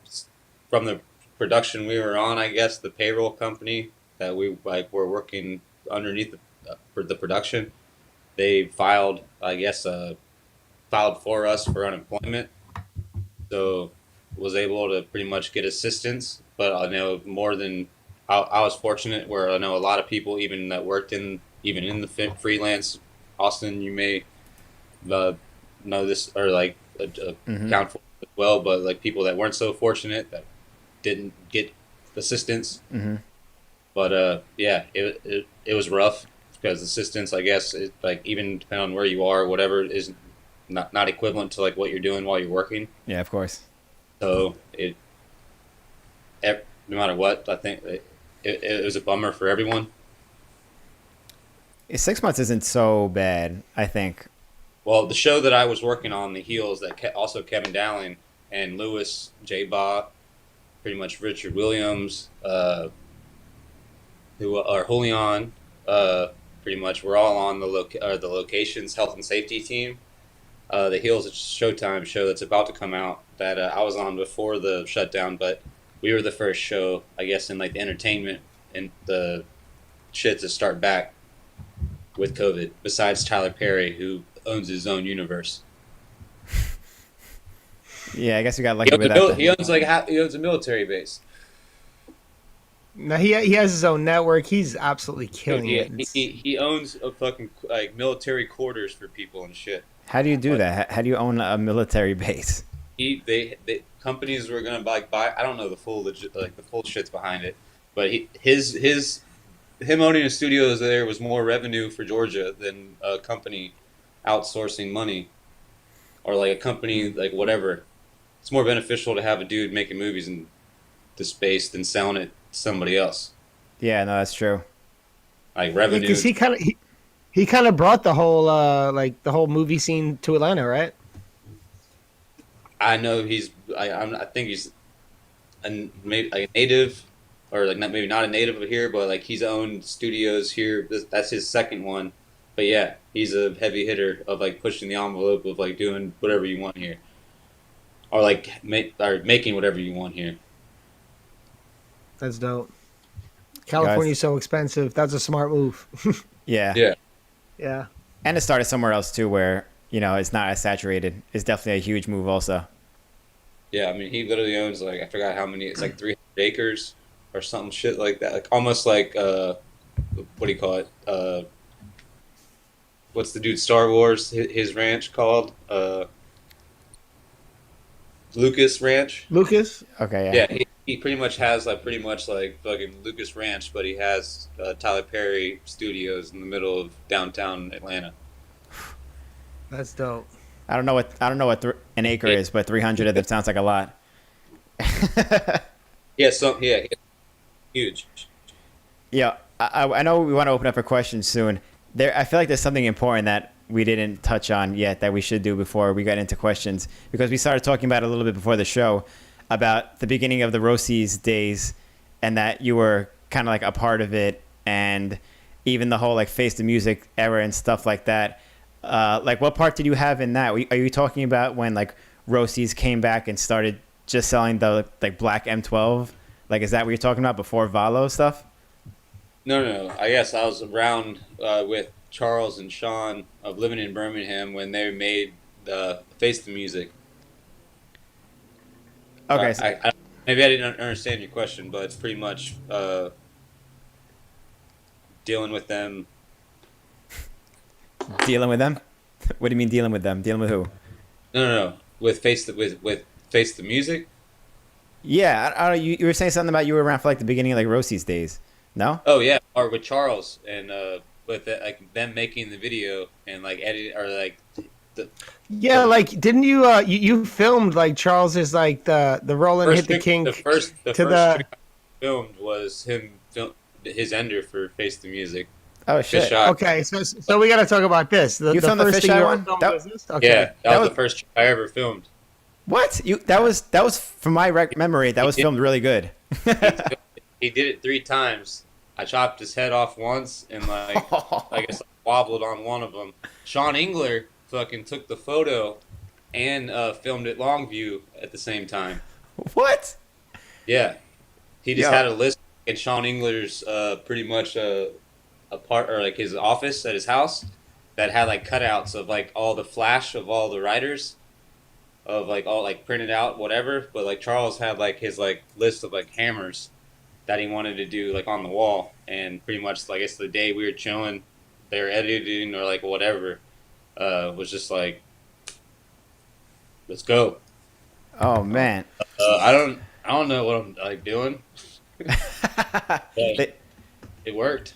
from the production we were on, I guess the payroll company that we like were working underneath for the production, they filed, I guess, filed for us for unemployment, so was able to pretty much get assistance. But I know more than I was fortunate, where I know a lot of people even that worked even in the freelance. Austin, you may know this, or like account for it as well, but like people that weren't so fortunate that didn't get assistance. But yeah, it was rough because assistance, I guess, is like, even depending on where you are, whatever, is not equivalent to like what you're doing while you're working. Yeah, of course. So no matter what, I think it was a bummer for everyone. 6 months isn't so bad, I think. Well, the show that I was working on, The Heels, that also Kevin Dowling and Lewis, J. Ba, pretty much Richard Williams, who are Julian, pretty much we're all on the locations health and safety team. the Heels of Showtime show that's about to come out that I was on before the shutdown, but we were the first show, I guess, in like the entertainment and the shit to start back with COVID. Besides Tyler Perry, who owns his own universe. Yeah, I guess we got lucky with that. He owns a military base. No, he has his own network. He's absolutely killing it. He owns a fucking like military quarters for people and shit. How do you do that? How do you own a military base? They companies were gonna buy. I don't know the full the full shits behind it, but him owning a studio there was more revenue for Georgia than a company outsourcing money, or like a company like whatever. It's more beneficial to have a dude making movies in the space than selling it to somebody else. Yeah, no, that's true. Like revenue. Because he kind of brought the whole the whole movie scene to Atlanta, right? I know I think he's maybe like a native, or like maybe not a native of here, but like he's owned studios here. That's his second one. But yeah, he's a heavy hitter of like pushing the envelope of like doing whatever you want here, or like making whatever you want here. That's dope. California's so expensive. That's a smart move. Yeah. Yeah. Yeah. And it started somewhere else too, where it's not as saturated. It's definitely a huge move, also. Yeah, I mean, he literally owns like I forgot how many. It's like 300 acres or something shit like that. Like almost like what do you call it? What's the dude Star Wars? His ranch called Lucas Ranch. Lucas. Okay. Yeah. Yeah, he pretty much has like fucking Lucas Ranch, but he has Tyler Perry Studios in the middle of downtown Atlanta. That's dope. I don't know what an acre is, but 300 of them sounds like a lot. Yeah, huge. Yeah, I know we want to open up for questions soon. I feel like there's something important that we didn't touch on yet that we should do before we got into questions, because we started talking about it a little bit before the show about the beginning of the Rosie's days, and that you were kind of like a part of it, and even the whole like Face the Music era and stuff like that. Like, what part did you have in that? Are you talking about when like Rosie's came back and started just selling the like black M12? Like, is that what you're talking about before Valo stuff? No. I guess I was around with Charles and Sean of living in Birmingham when they made Face the Music. Okay. Maybe I didn't understand your question, but it's pretty much dealing with them. Dealing with them? What do you mean dealing with them? Dealing with who? No. With Face the Music. Yeah, I don't know. You were saying something about you were around for like the beginning of like Rosie's days. No? Oh yeah, or with Charles and with like them making the video and like editing or like. Yeah, like didn't you you filmed like Charles's like the roll and hit the king the first trick I filmed was him his ender for Face the Music. Oh shit! Okay, so we got to talk about this. You filmed the fisheye one? Was this? Okay. Yeah, that was the first trick I ever filmed. What? That was from my memory. That was filmed really good. He did it 3 times. I chopped his head off once and like I guess wobbled on one of them. Sean Engler fucking took the photo and filmed it long view at the same time. What? Yeah, he just had a list in Sean Engler's pretty much a part or like his office at his house that had like cutouts of like all the flash of all the writers of like all like printed out whatever, but like Charles had like his like list of like hammers that he wanted to do like on the wall, and pretty much like I guess the day we were chilling, they were editing or like whatever, was just like, let's go. Oh man. I don't know what I'm like doing. It worked.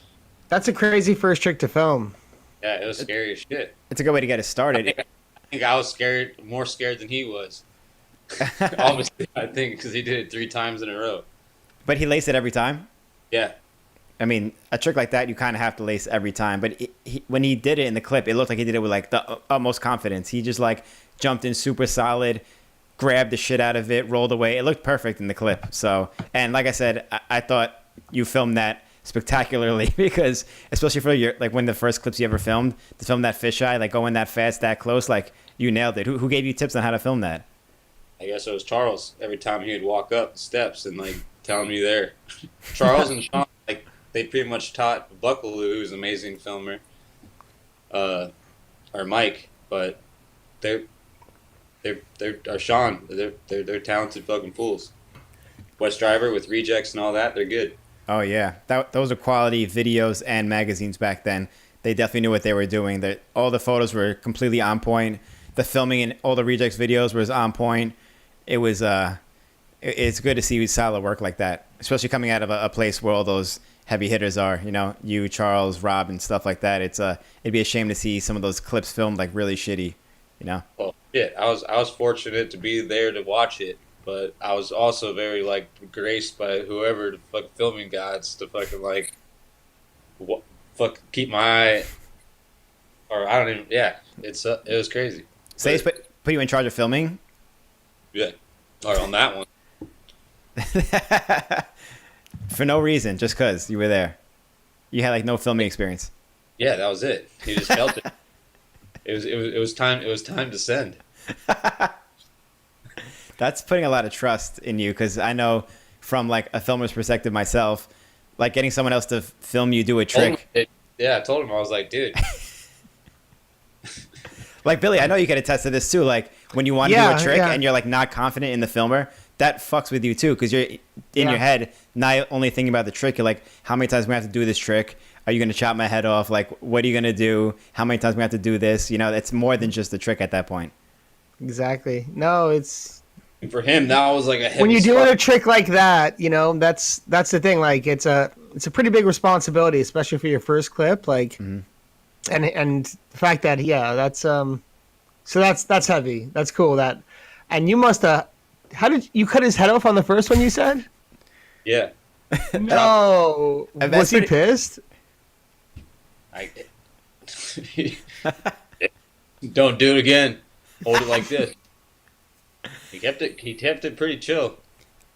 That's a crazy first trick to film. Yeah, it was scary as shit. It's a good way to get it started. I think I was more scared than he was. Obviously, I think because he did it 3 times in a row. But he laced it every time? Yeah. I mean, a trick like that, you kind of have to lace every time. But when he did it in the clip, it looked like he did it with like the utmost confidence. He just like jumped in super solid, grabbed the shit out of it, rolled away. It looked perfect in the clip. So, and like I said, I thought you filmed that spectacularly, because especially for your like one of the first clips you ever filmed, to film that fisheye, like going that fast, that close, like you nailed it. Who gave you tips on how to film that? I guess it was Charles. Every time he would walk up the steps and like telling me there. Charles and Sean, like they pretty much taught Buckaloo, who's an amazing filmer, or Mike, but they're or Sean. They're talented fucking fools. West Driver with rejects and all that, they're good. Oh yeah, those are quality videos and magazines back then. They definitely knew what they were doing. All the photos were completely on point. The filming and all the rejects videos was on point. It was it's good to see solid work like that, especially coming out of a place where all those heavy hitters are. You know, you, Charles, Rob, and stuff like that. It'd be a shame to see some of those clips filmed like really shitty. You know. Well, shit, I was fortunate to be there to watch it, but I was also very like graced by whoever the fuck filming gods to fucking like keep my eye. Or I don't even. Yeah, it was crazy. Say so put you in charge of filming. Yeah, or on that one. For no reason, just because you were there. You had like no filming experience. Yeah, that was it. He just felt it. It was time. It was time to send. That's putting a lot of trust in you, because I know from like a filmer's perspective myself, like getting someone else to film you do a trick. I told him, I was like, dude. Like Billy, I know you can attest to this too. Like when you want to do a trick and you're like not confident in the filmer, that fucks with you too, because you're in your head not only thinking about the trick. You're like, how many times we have to do this trick? Are you going to chop my head off? Like, what are you going to do? How many times we have to do this? You know, it's more than just the trick at that point. Exactly. No, it's for him. That was like a heavy when you're doing spot. a trick like that. You know, that's the thing. Like, it's a pretty big responsibility, especially for your first clip. Like, and the fact that that's so that's heavy. That's cool. And you must have. How did you cut his head off on the first one? You said. Yeah. No. Was he pissed? Don't do it again. Hold it like this. He kept it pretty chill.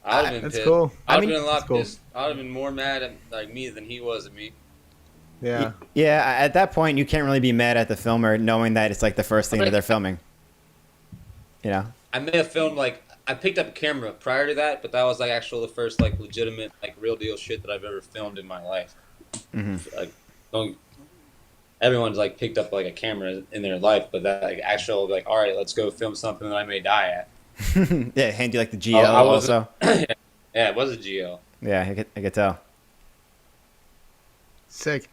I'd have been that's pissed. cool. I'd have been a lot pissed. I'd have been more mad at like me than he was at me. Yeah. Yeah. At that point, you can't really be mad at the filmer, knowing that it's like the first thing that they're filming. You know. I may have filmed I picked up a camera prior to that, but that was like the first like legitimate like real deal shit that I've ever filmed in my life. Like, everyone's like picked up like a camera in their life, but that like actual like, all right, let's go film something that I may die at. Yeah, hand you like the GL also. Yeah, it was a GL. Yeah, I could tell. Sick.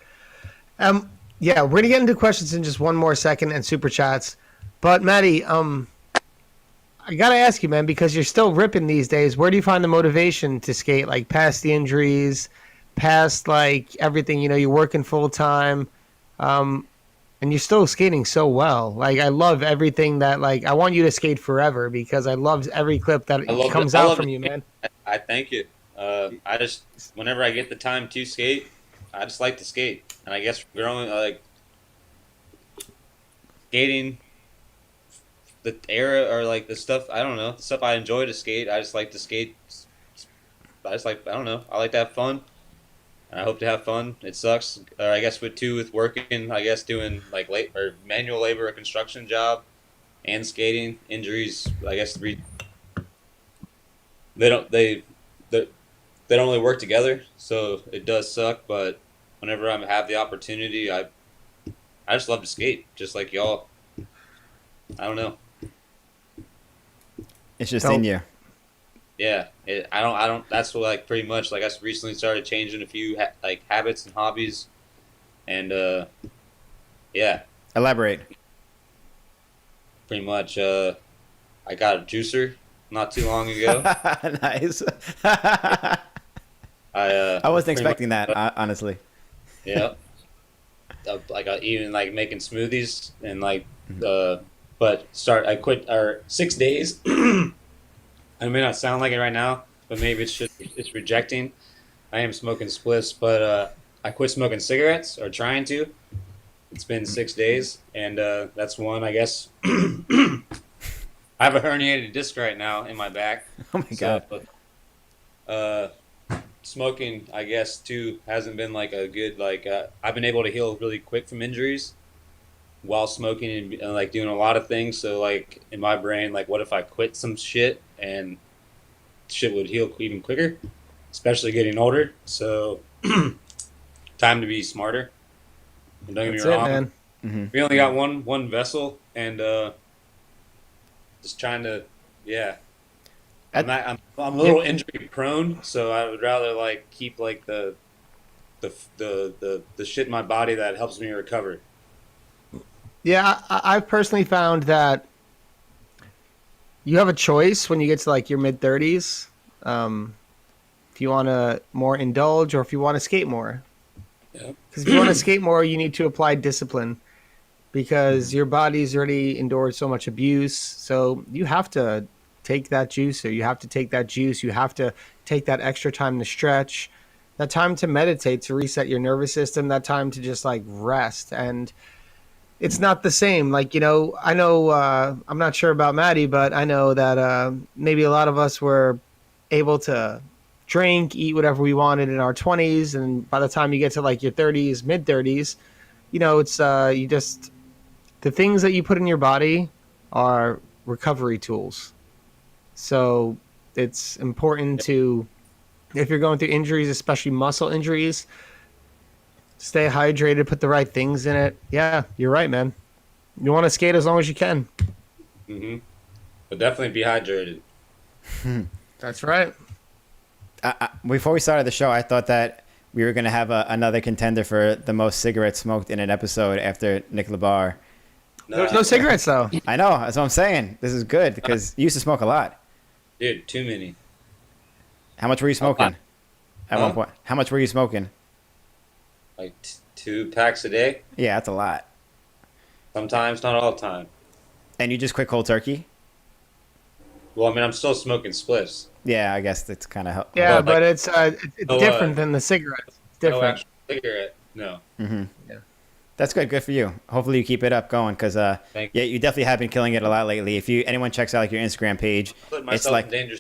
Yeah, we're gonna get into questions in just one more second and super chats, but Matty, I gotta ask you, man, because you're still ripping these days. Where do you find the motivation to skate? Like past the injuries, past like everything. You know, you're working full time, and you're still skating so well. Like I love everything that like I want you to skate forever, because I love every clip that comes out from you, man. I thank you. I just whenever I get the time to skate, I just like to skate, and I guess growing like skating. The era or like the stuff, I don't know, the stuff I enjoy to skate. I just like to skate. I don't know. I like to have fun. And I hope to have fun. It sucks. I guess with working, I guess doing like manual labor, a construction job, and skating, injuries. I guess they don't really work together. So it does suck. But whenever I have the opportunity, I just love to skate, just like y'all. I don't know. It's just in you. Yeah, I don't. That's what like pretty much like I recently started changing a few like habits and hobbies, and yeah. Elaborate. Pretty much, I got a juicer not too long ago. Nice. I wasn't expecting that, honestly. Yeah. Like even like making smoothies and like but I quit 6 days. It may not sound like it right now, but maybe it's rejecting. I am smoking spliffs, but I quit smoking cigarettes, or trying to. It's been 6 days, and that's one, I guess. I have a herniated disc right now in my back. Oh my God. But, smoking, I guess, too, hasn't been like a good, like, I've been able to heal really quick from injuries. while smoking and like doing a lot of things. So like in my brain, like what if I quit some shit and shit would heal even quicker, especially getting older. So time to be smarter. And don't get me wrong, man. Mm-hmm. we only got one vessel, and just trying to, yeah. I'm a little injury prone, so I would rather like keep like the shit in my body that helps me recover. Yeah, I've personally found that you have a choice when you get to like your mid 30s. If you want to more indulge or if you want to skate more. Yeah. Because if you want to skate more, you need to apply discipline because your body's already endured so much abuse. So you have to take that juice, or you have to take that juice. You have to take that extra time to stretch, that time to meditate, to reset your nervous system, that time to just like rest. And it's not the same. Like, I know, I'm not sure about Matty, but I know that maybe a lot of us were able to drink, eat whatever we wanted in our 20s. And by the time you get to like your 30s, mid 30s, it's the things that you put in your body are recovery tools. So it's important to, if you're going through injuries, especially muscle injuries, stay hydrated, put the right things in it. Yeah, you're right, man. You want to skate as long as you can. Mm-hmm. But definitely be hydrated. That's right. Before we started the show, I thought that we were going to have another contender for the most cigarettes smoked in an episode after Nick Labar. There's no cigarettes, though. I know. That's what I'm saying. This is good because you used to smoke a lot. Dude, too many. How much were you smoking at one point? How much were you smoking? Like 2 packs a day. Yeah, that's a lot. Sometimes, not all the time. And you just quit cold turkey? Well, I mean, I'm still smoking spliffs. Yeah, I guess that's kind of helpful. Yeah, But, but it's different than the cigarettes. It's No different. actual cigarette. No. Mm-hmm. Yeah. That's good. Good for you. Hopefully you keep it up going because Thank yeah, you definitely have been killing it a lot lately. If anyone checks out like your Instagram page, Put it's myself like in danger.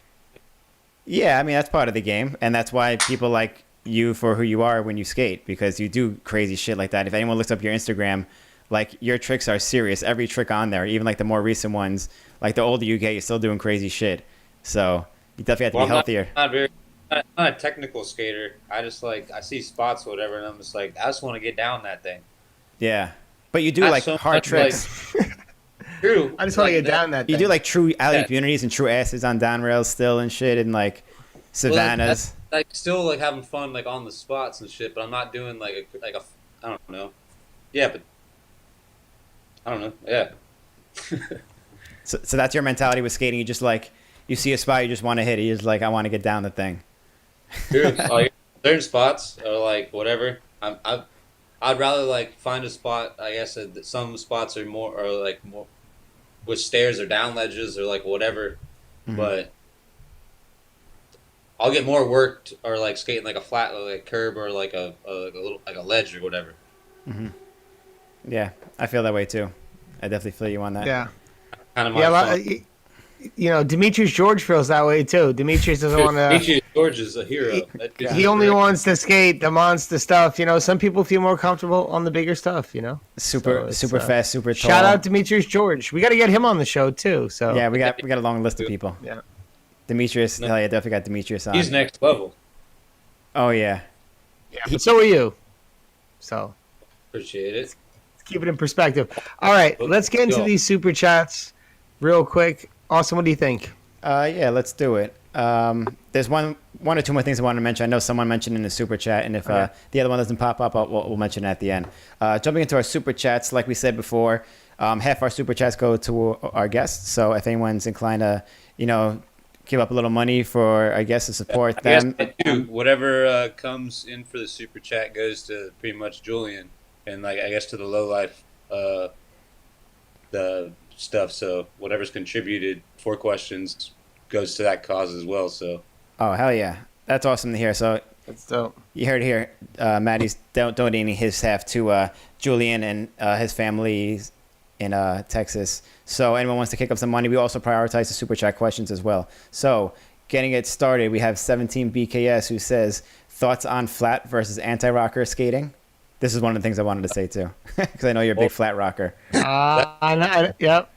yeah, I mean that's part of the game, and that's why people like you for who you are when you skate because you do crazy shit like that. If anyone looks up your Instagram, like your tricks are serious. Every trick on there, even like the more recent ones, like the older you get, you're still doing crazy shit. So you definitely have to be healthier. I'm not a technical skater. I just like I see spots, or whatever, and I'm just like I just want to get down that thing. Yeah, but you do Not like so hard much, tricks. True. I just want to get down that You thing. do like true alley unities and true asses on down rails still and shit and like savannas. Like still like having fun like on the spots and shit, but I'm not doing like a I don't know. Yeah, but I don't know. Yeah. So that's your mentality with skating. You just like you see a spot, you just want to hit it. You're just like I want to get down the thing. Dude, like certain spots or like whatever. I'd rather like find a spot. I guess that some spots are more with stairs or down ledges or like whatever, but I'll get more worked or like skating like a flat like curb or like a little like a ledge or whatever. Mm-hmm. Yeah, I feel that way too. I definitely feel you on that. Yeah. Kind of my Demetrius George feels that way too. Demetrius doesn't want to. Demetrius George is a hero. He only wants to skate the monster stuff. Some people feel more comfortable on the bigger stuff. Super fast, super tall. Shout out Demetrius George. We got to get him on the show too. So yeah, we got a long list of people. Yeah. Demetrius, hell yeah, definitely got Demetrius on. He's next level. Oh yeah. Yeah. But so are you. So Appreciate it. let's keep it in perspective. All right, let's get into these super chats real quick. Austin, what do you think? Yeah, let's do it. There's one or two more things I want to mention. I know someone mentioned in the super chat, and if the other one doesn't pop up, we'll mention it at the end. Jumping into our super chats, like we said before, half our super chats go to our guests. So if anyone's inclined to, give up a little money for our guests to support them. I do. Whatever comes in for the super chat goes to pretty much Julian, and like I guess to the low life, the stuff. So whatever's contributed for questions goes to that cause as well. So. Oh hell yeah, that's awesome to hear. So That's dope. you heard it here. Matty's donating his half to Julian and his family in Texas. So anyone wants to kick up some money, we also prioritize the super chat questions as well. So getting it started, we have 17 BKS who says thoughts on flat versus anti-rocker skating. This is one of the things I wanted to say too, because I know you're a big flat rocker. I know. Yep.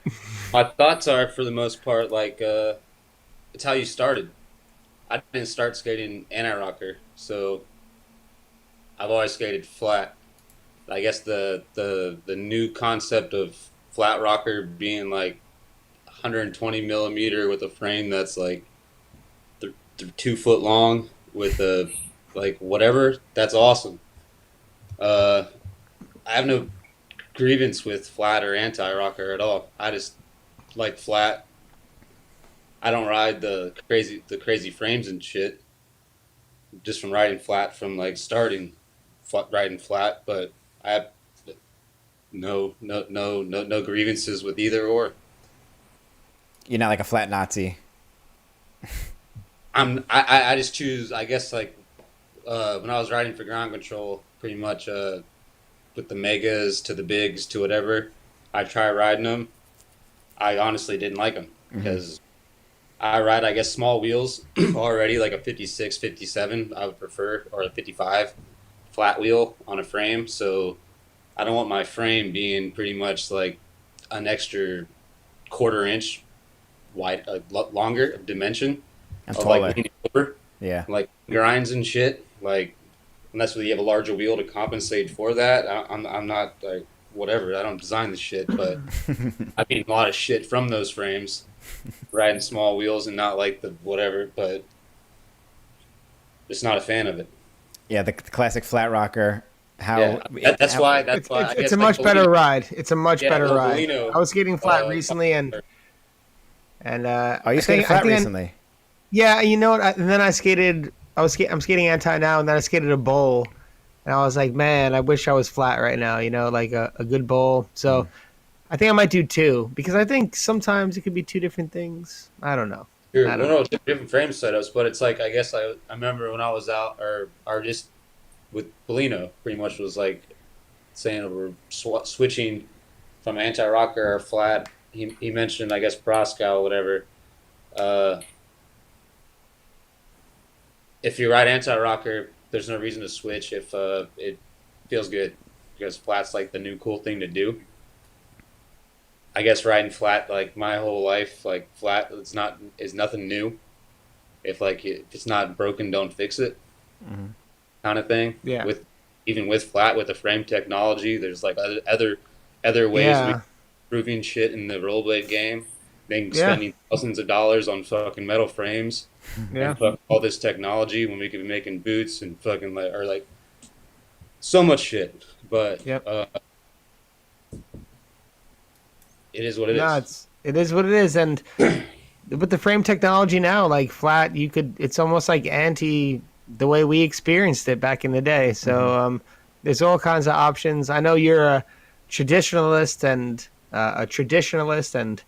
My thoughts are, for the most part, like it's how you started. I didn't start skating anti-rocker, so I've always skated flat. I guess the new concept of flat rocker being like 120 millimeter with a frame that's like 2 foot long with a like whatever. That's awesome. I have no grievance with flat or anti-rocker at all. I just like flat. I don't ride the crazy frames and shit. Just from riding flat, from like starting riding flat, but I have no grievances with either or. You're not like a flat Nazi. I just choose, I guess, like when I was riding for ground control, pretty much with the megas to the bigs to whatever, I try riding them. I honestly didn't like them because I ride, I guess, small wheels already, like a 56, 57 I would prefer, or a 55 flat wheel on a frame. So I don't want my frame being pretty much like an extra quarter inch wide, longer dimension. I'm of taller. like leaning over, Yeah. like grinds and shit. Like unless you have a larger wheel to compensate for that, I'm not like whatever. I don't design the shit, but I've eaten a lot of shit from those frames, riding small wheels and not like the whatever. But just not a fan of it. Yeah, the classic flat rocker. That's why. It's I guess, a much like, better ride. It's a much better well, ride. Bolino, I was skating flat recently, and Are you skating flat recently? Yeah, you know what? And then I skated. I'm skating anti now, and then I skated a bowl, and I was like, man, I wish I was flat right now. You know, like a good bowl. So I think I might do two, because I think sometimes it could be two different things. I don't know. Sure, I don't no, different frame setups, but it's like I guess I remember when I was out or just with Bolino, pretty much was like saying we're switching from anti-rocker or flat. He mentioned, I guess, Proskow or whatever. If you ride anti-rocker, there's no reason to switch if it feels good, because flat's like the new cool thing to do. I guess riding flat like my whole life, like flat is nothing new. If it's not broken, don't fix it, kind of thing. Yeah. Even with flat, with the frame technology, there's like other ways of improving shit in the rollerblade game than spending thousands of dollars on fucking metal frames. Yeah. And fuck all this technology when we could be making boots and fucking like so much shit. But it is what it is. It is what it is, and with the frame technology now, like flat, it's almost like anti the way we experienced it back in the day. So there's all kinds of options. I know you're a traditionalist and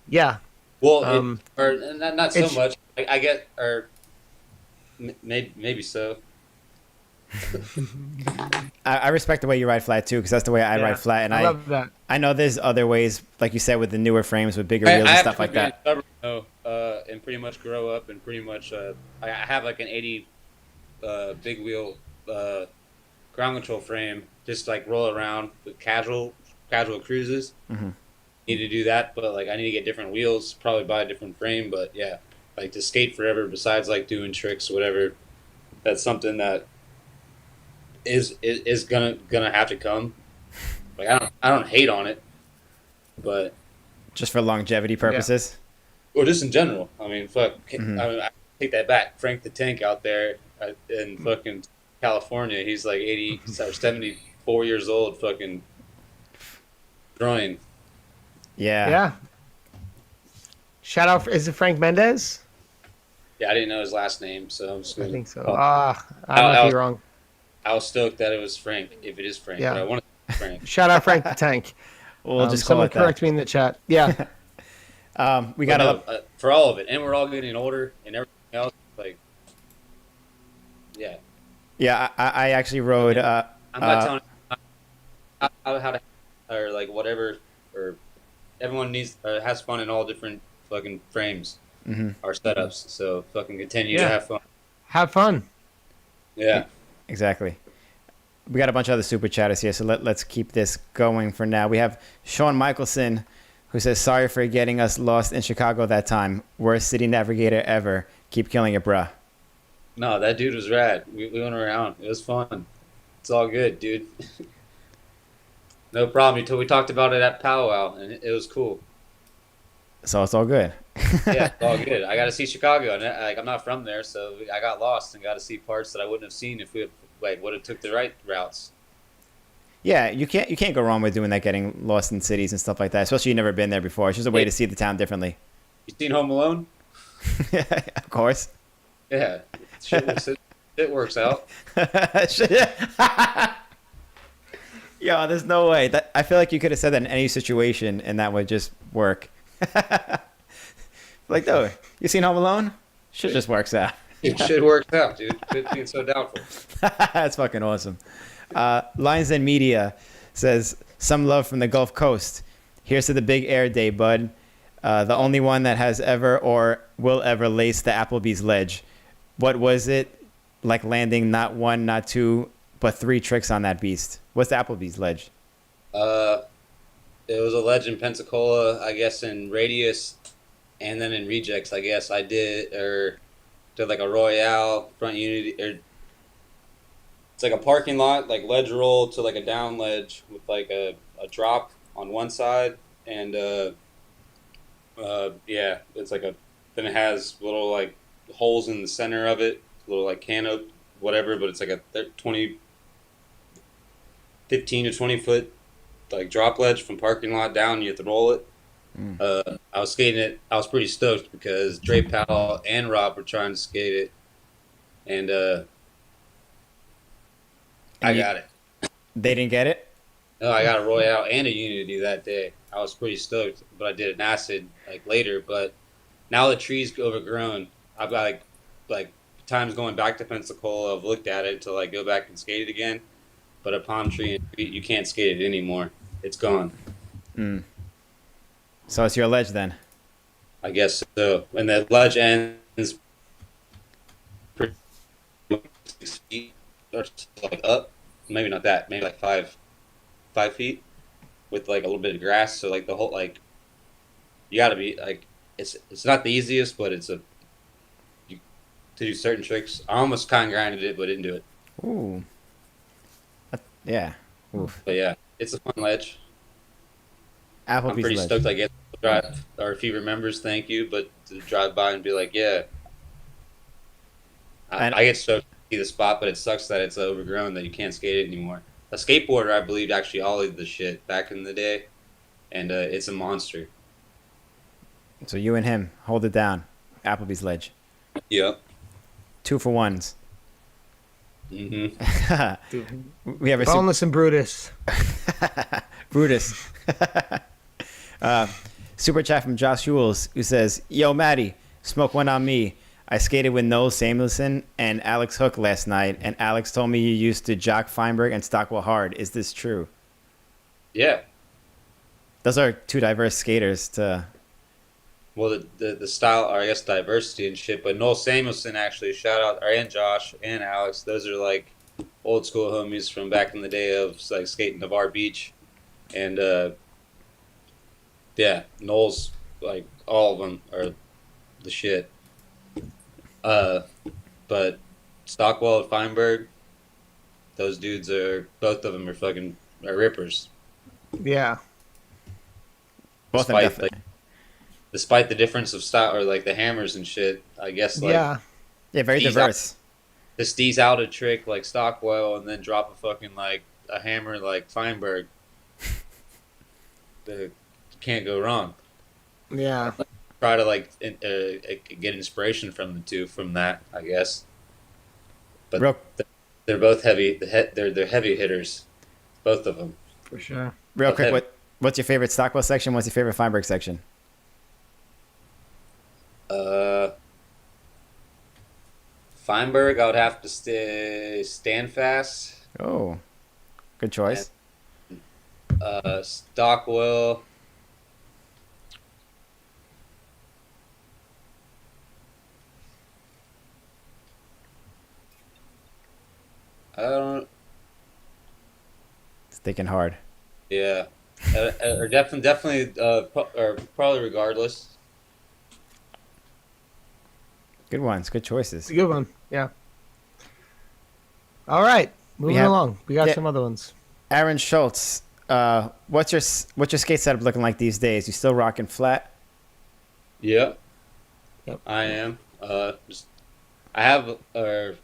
yeah. Well, or not so much. I get, or maybe so. I respect the way you ride flat too, because that's the way I ride flat, and I love that. I know there's other ways, like you said, with the newer frames with bigger wheels and stuff like that. And pretty much grow up and pretty much I have like an 80 big wheel ground control frame, just like roll around with casual cruises. Need to do that, but like I need to get different wheels, probably buy a different frame. But yeah, like to skate forever, besides like doing tricks, whatever, that's something that is gonna have to come. Like I don't hate on it, but just for longevity purposes. Or just in general. I mean, fuck. I mean, I take that back. Frank the Tank out there in fucking California, he's like 80 or 74 years old, fucking growing. Yeah. Shout out, is it Frank Mendez? Yeah, I didn't know his last name, so I'm just gonna, I think so. I might be wrong. I was stoked that it was Frank, if it is Frank. Yeah. But I want to say Frank. Shout out Frank the Tank. We'll just call someone it that. correct me in the chat. Yeah. We got for all of it, and we're all getting older and everything else. Like, yeah. Yeah, I actually rode. I'm not telling you how to, or like whatever, or everyone has fun in all different fucking frames or setups. So fucking continue to have fun. Have fun. Yeah. Exactly. We got a bunch of other super chatters here, so let's keep this going for now. We have Sean Michelson, who says, sorry for getting us lost in Chicago that time. Worst city navigator ever. Keep killing it, bruh. No, that dude was rad. We went around. It was fun. It's all good, dude. No problem. Until we talked about it at powwow, and it was cool. So it's all good. Yeah, it's all good. I got to see Chicago, and I'm not from there, so I got lost and got to see parts that I wouldn't have seen if we would have took the right routes. Yeah, you can't go wrong with doing that, getting lost in cities and stuff like that, especially you've never been there before. It's just a way to see the town differently. You seen Home Alone? Yeah, of course. Yeah, it works out. Yo, there's no way. I feel like you could have said that in any situation, and that would just work. Like, no, you seen Home Alone? Shit just works out. Shit works out, dude. Quit being so doubtful. That's fucking awesome. Lions Den Media says, some love from the Gulf Coast. Here's to the big air day, bud. The only one that has ever or will ever lace the Applebee's ledge. What was it? Like landing not one, not two, but 3 tricks on that beast. What's the Applebee's ledge? It was a ledge in Pensacola, I guess, in Radius, and then in Rejects, I guess. I did like a Royale, front Unity, it's like a parking lot, like ledge roll to like a down ledge with like a drop on one side, and yeah, it's like then it has little like holes in the center of it, little like canopy, whatever, but it's like a 15 to 20 foot like drop ledge from parking lot down. You have to roll it. I was skating it. I was pretty stoked because Dre Powell and Rob were trying to skate it, and I got it. They didn't get it? No, I got a Royale and a Unity that day. I was pretty stoked, but I did an Acid like later. But now the tree's overgrown. I've got like times going back to Pensacola. I've looked at it to like go back and skate it again. But a palm tree, you can't skate it anymore. It's gone. So it's your ledge then? I guess so. And the ledge ends pretty 6 feet or like up. Maybe not that. Maybe like 5 feet with like a little bit of grass. So like the whole like you got to be like it's not the easiest, but to do certain tricks. I almost kind of grinded it, but didn't do it. Ooh. Yeah. Oof. But yeah, it's a fun ledge. Applebee's I'm pretty ledge. stoked I get to drive, or if he remembers, thank you, but to drive by and be like, yeah. I get stoked to see the spot, but it sucks that it's overgrown, that you can't skate it anymore. A skateboarder, I believe, actually ollied the shit back in the day, and it's a monster. So you and him, hold it down. Applebee's ledge. Yep. 2 for 1s. Mm-hmm. We have a Boneless and Brutus. Brutus. Super chat from Josh Hules, who says, yo, Matty, smoke one on me. I skated with Noel Samuelson and Alex Hook last night, and Alex told me you used to jock Feinberg and Stockwell hard. Is this true? Yeah. Those are 2 diverse skaters to... Well, the style, or I guess diversity and shit, but Noel Samuelson actually, shout out, and Josh and Alex, those are like old school homies from back in the day of like skating Navarre Beach. And yeah, Noel's, like, all of them are the shit. But Stockwell and Feinberg, those dudes both of them are rippers. Yeah. Both of them definitely. Despite the difference of style, or like the hammers and shit, I guess, like, yeah, very diverse. To steez out a trick like Stockwell and then drop a fucking like a hammer like Feinberg, can't go wrong. Yeah. Try to like get inspiration from the two from that, I guess. But they're both heavy. They're heavy hitters, both of them. For sure. Real quick, what's your favorite Stockwell section? What's your favorite Feinberg section? Feinberg, I would have to stand fast. Oh, good choice. And, Stockwell. I don't. thinking hard. Yeah, or definitely, or probably regardless. Good ones. Good It's choices. a good one. Yeah. All right, moving along. We got yeah. some other ones. Aaron Schultz, what's your skate setup looking like these days? You still rocking flat? Yep, Yep. I am. I have a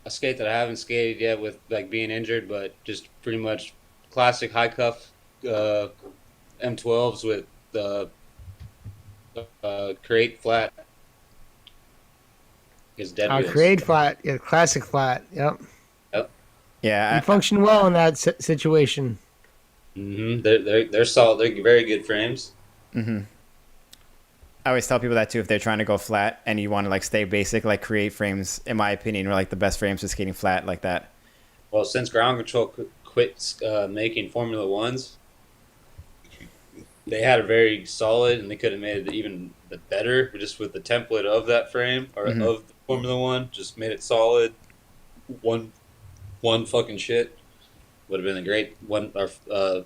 skate that I haven't skated yet with like being injured, but just pretty much classic high cuff M12s with the Create flat. Is dead wheels. Create flat. Yeah, classic flat. Yep. Yep. Yeah. You function well in that situation. They're solid. They're very good frames. I always tell people that too if they're trying to go flat and you want to like stay basic, like Create frames, in my opinion, are like the best frames for skating flat like that. Well, since Ground Control quit making Formula Ones, they had a very solid, and they could have made it even better just with the template of that frame or of the Formula One. Just made it solid. One fucking shit would have been a great one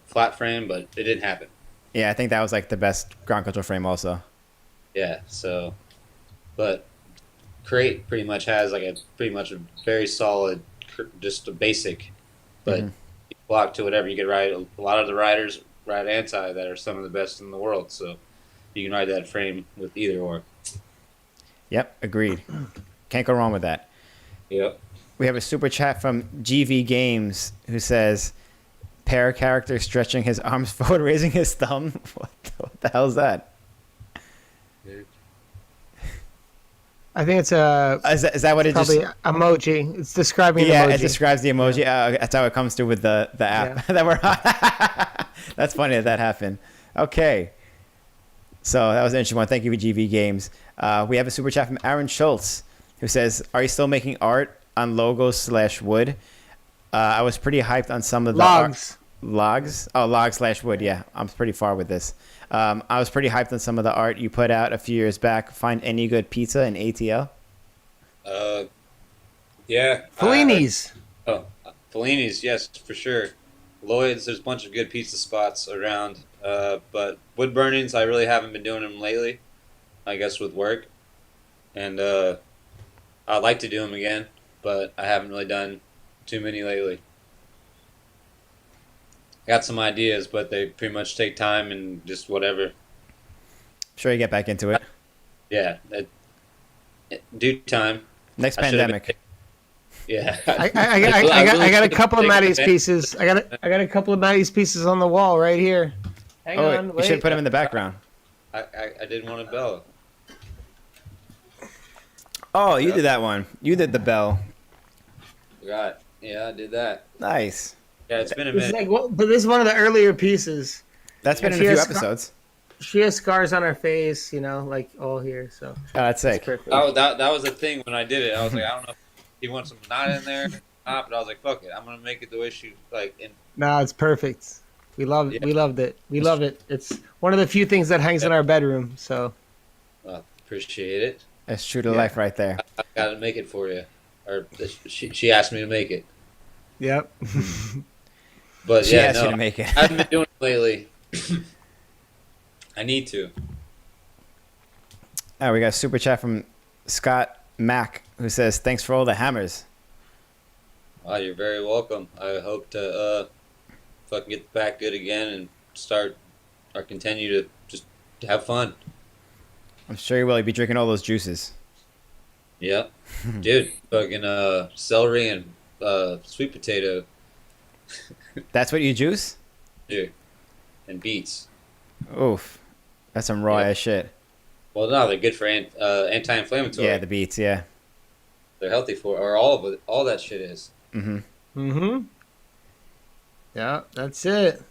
flat frame, but it didn't happen. Yeah, I think that was like the best ground control frame also. Yeah, so, but Crate pretty much has like a very solid, just a basic, but you block to whatever. You could ride a lot of the riders ride anti that are some of the best in the world, so you can ride that frame with either or. Yep, agreed. Can't go wrong with that. Yep. We have a super chat from GV Games who says, "Pair character stretching his arms forward, raising his thumb." What the hell is that? I think it's Is that what it probably just? emoji. It's describing an Yeah, emoji. it describes the emoji. That's how it comes through with the app that we're on. That's funny that happened. Okay. So that was an interesting one. Thank you for GV Games. We have a super chat from Aaron Schultz who says, "Are you still making art on logos / wood? I was pretty hyped on some of the logs. Logs? Oh, logs / wood. Yeah, I'm pretty far with this. I was pretty hyped on some of the art you put out a few years back. Find any good pizza in ATL? Yeah. Fellini's. Fellini's, yes, for sure. Lloyd's, there's a bunch of good pizza spots around. But wood burnings, I really haven't been doing them lately. I guess with work. And I'd like to do them again, but I haven't really done too many lately. Got some ideas, but they pretty much take time and just whatever. Sure, you get back into it. Yeah, due time. Next pandemic. Yeah, I got a couple of Matty's pieces. I got a couple of Matty's pieces on the wall right here. Hang on, you should put them in the background. I didn't want a bell. Oh, you did that one. You did the bell. Right. Yeah, I did that. Nice. Yeah, it's been a This minute. but this is one of the earlier pieces. That's been in she a few has episodes. She has scars on her face, like all here. So Oh, that's sick. perfect. That was the thing when I did it. I was like, I don't know if he wants some knot in there, or not, but I was like, fuck it, I'm gonna make it the way she like. No, it's perfect. We loved it. We loved it. It's one of the few things that hangs in our bedroom. So Appreciate it. That's true to life right there. I gotta make it for you, or she asked me to make it. yep. But She yeah, asked no, you to make it. I haven't been doing it lately. I need to. Oh, we got a super chat from Scott Mack who says, "Thanks for all the hammers." Oh, you're very welcome. I hope to fucking get back good again and start or continue to just have fun. I'm sure you will. You'll be drinking all those juices. Yep. Dude, fucking celery and sweet potato. That's what you juice? Dude. And beets. Oof. That's some raw ass shit. Well, no, they're good for anti-inflammatory. Yeah, the beets, yeah. They're healthy for, or all of it. All that shit is. Yeah, that's it.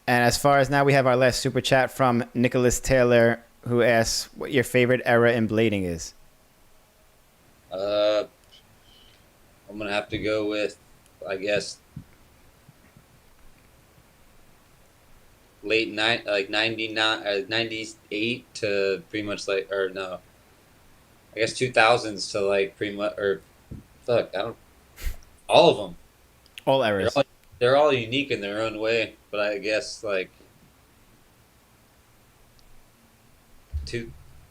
And as far as now, we have our last super chat from Nicholas Taylor, who asks what your favorite era in blading is. I'm gonna have to go with, I guess, late 98 to pretty much like, or no, I guess 2000s to like pretty much, or fuck, I don't, all of them. All eras. they're all unique in their own way, but I guess like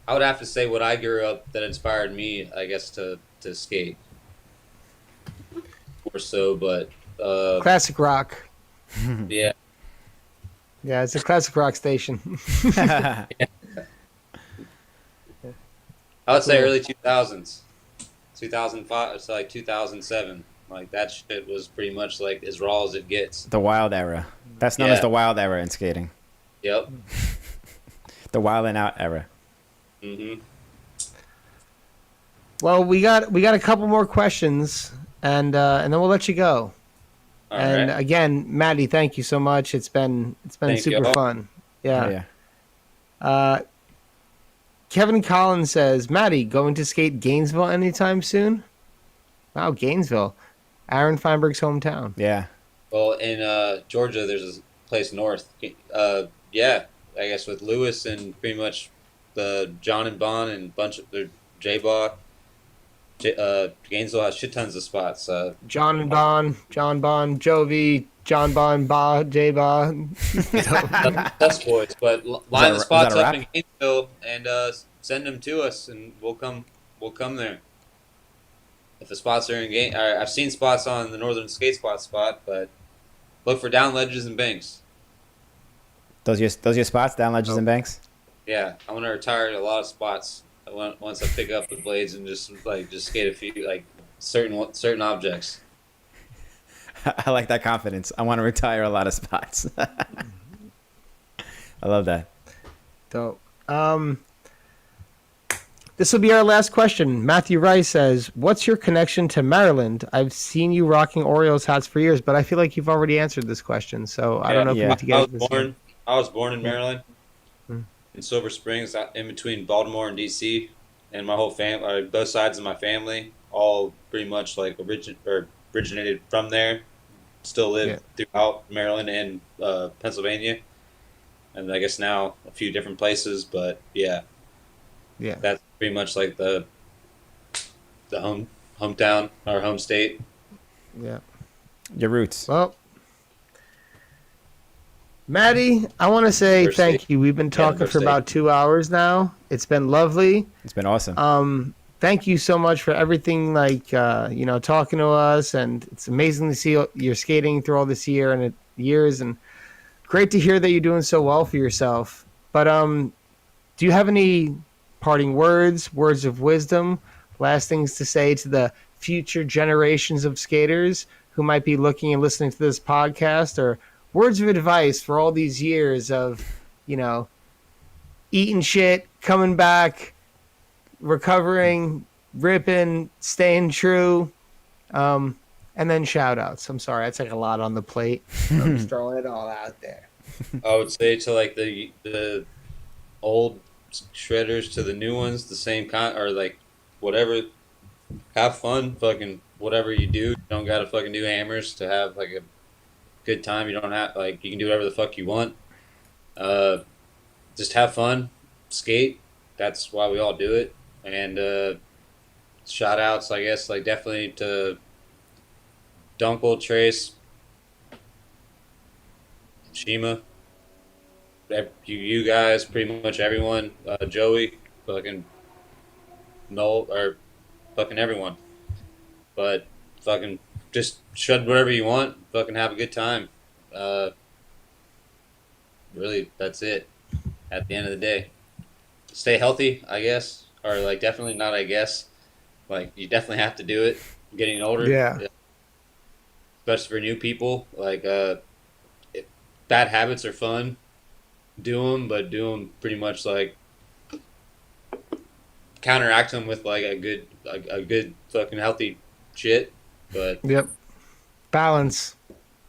I would have to say what I grew up that inspired me, I guess, to skate more so. But Classic rock. yeah, Yeah, it's a classic rock station. I would say early 2000s, 2005 to like 2007. Like that shit was pretty much like as raw as it gets. The wild era. That's known as the wild era in skating. Yep. The wild and out era. Mhm. Well, we got a couple more questions, and then we'll let you go. All And right. again, Matty, thank you so much. It's been Thank super you. fun. Oh, Yeah. yeah. Kevin Collins says, Matty, going to skate Gainesville anytime soon? Wow, Gainesville. Aaron Feinberg's hometown. Yeah. Well, in Georgia, there's a place north. Yeah, I guess with Lewis and pretty much the John and Bon and bunch of the J-Bach. Gainesville has shit tons of spots. John Bon, Jovi, John Bon, Ba, J Ba. Us boys, but line the is spots that a up rap? in Gainesville and send them to us, and we'll come there. If the spots are in game, I've seen spots on the Northern Skate Spot, but look for down ledges and banks. Those your spots, down ledges and banks? Yeah, I want to retire at a lot of spots. Once I pick up the blades and just skate a few like certain objects. I like that confidence. I want to retire a lot of spots. I love that. Dope. This will be our last question. Matthew Rice says, what's your connection to Maryland? I've seen you rocking Orioles hats for years, but I feel like you've already answered this question, so I don't know if we Yeah. need to get into this. I was born in Maryland, Hmm. in Silver Springs, in between Baltimore and DC, and my whole family, both sides of my family, all pretty much like originated from there. Still live throughout Maryland and Pennsylvania, and I guess now a few different places. But yeah, that's pretty much like the hometown, our home state. Yeah. Your roots. Well, Matty, I want to say First thank state. you. We've been talking first for about 2 hours now. It's been lovely. It's been awesome. Thank you so much for everything, talking to us, and it's amazing to see you're skating through all this years, and great to hear that you're doing so well for yourself. But do you have any parting words of wisdom, last things to say to the future generations of skaters who might be looking and listening to this podcast, or words of advice for all these years of, eating shit, coming back, recovering, ripping, staying true, and then shout outs. I'm sorry, that's like a lot on the plate. I'm just throwing it all out there. I would say to like the old shredders to the new ones, the same kind, or like whatever. Have fun, fucking whatever you do. You don't gotta fucking do hammers to have like a good time. You don't have you can do whatever the fuck you want. Just have fun, skate. That's why we all do it. And shout outs, I guess, like definitely to Dunkle, Trace, Shima, you guys, pretty much everyone, Joey, fucking Noel, or fucking everyone. But fucking just shred whatever you want, fucking have a good time. Really, that's it. At the end of the day, stay healthy, I guess, or like definitely not, I guess. Like you definitely have to do it. Getting older, especially for new people. Like bad habits are fun, do them, but do them pretty much like counteract them with like a good fucking healthy shit. But Balance.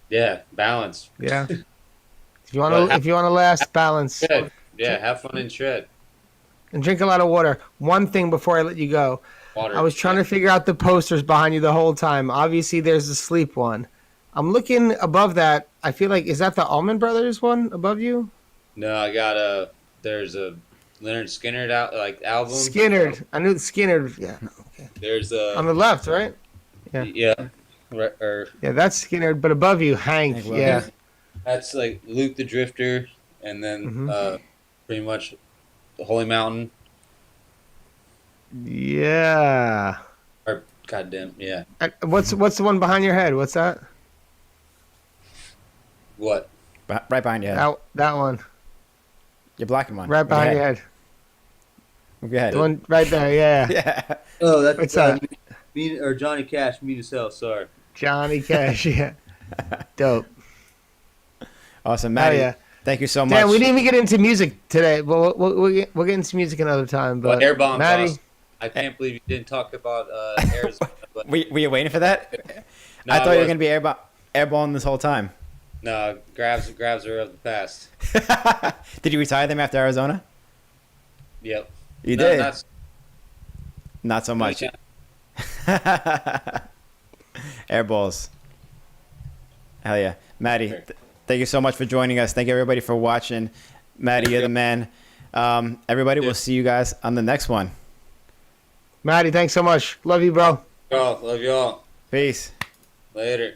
yeah, balance. Yeah. If you want to last, balance. Shred. Yeah, have fun and shred. And drink a lot of water. One thing before I let you go. Water. I was trying to figure out the posters behind you the whole time. Obviously, there's the sleep one. I'm looking above that. I feel like, is that the Allman Brothers one above you? No, I got there's a Leonard Skinner album. Skinner. I knew Skinner. Yeah. Okay. There's On the left, right? yeah. Yeah, that's Skinner, but above you, Hank. Hank Williams. Yeah. That's like Luke the Drifter, and then Mhm. pretty much the Holy Mountain. Yeah. Or goddamn, yeah. And what's the one behind your head? What's that? What? Right behind your head. That one. You're blocking one. Right behind your head. Move your head. The one right there. Yeah. Yeah. Oh, that's What's that? me or Johnny Cash. Me to sell. Sorry. Johnny Cash. Yeah. Dope. Awesome, Oh Matty. yeah. Thank you so much. Damn, we didn't even get into music today. Well, we'll get into music another time. But Air bombs. Matty, Awesome. I can't believe you didn't talk about Arizona. But Were you waiting for that? No, I thought you were wasn't. going to be airballing this whole time. No, grabs are of the past. Did you retire them after Arizona? Yep. You No, did. Not so much. Airballs. Hell yeah. Matty, Sure. thank you so much for joining us. Thank you everybody for watching. Matty, Thank you're you. the man. Everybody, we'll see you guys on the next one. Matty, thanks so much. Love you, bro. Love y'all. Peace. Later.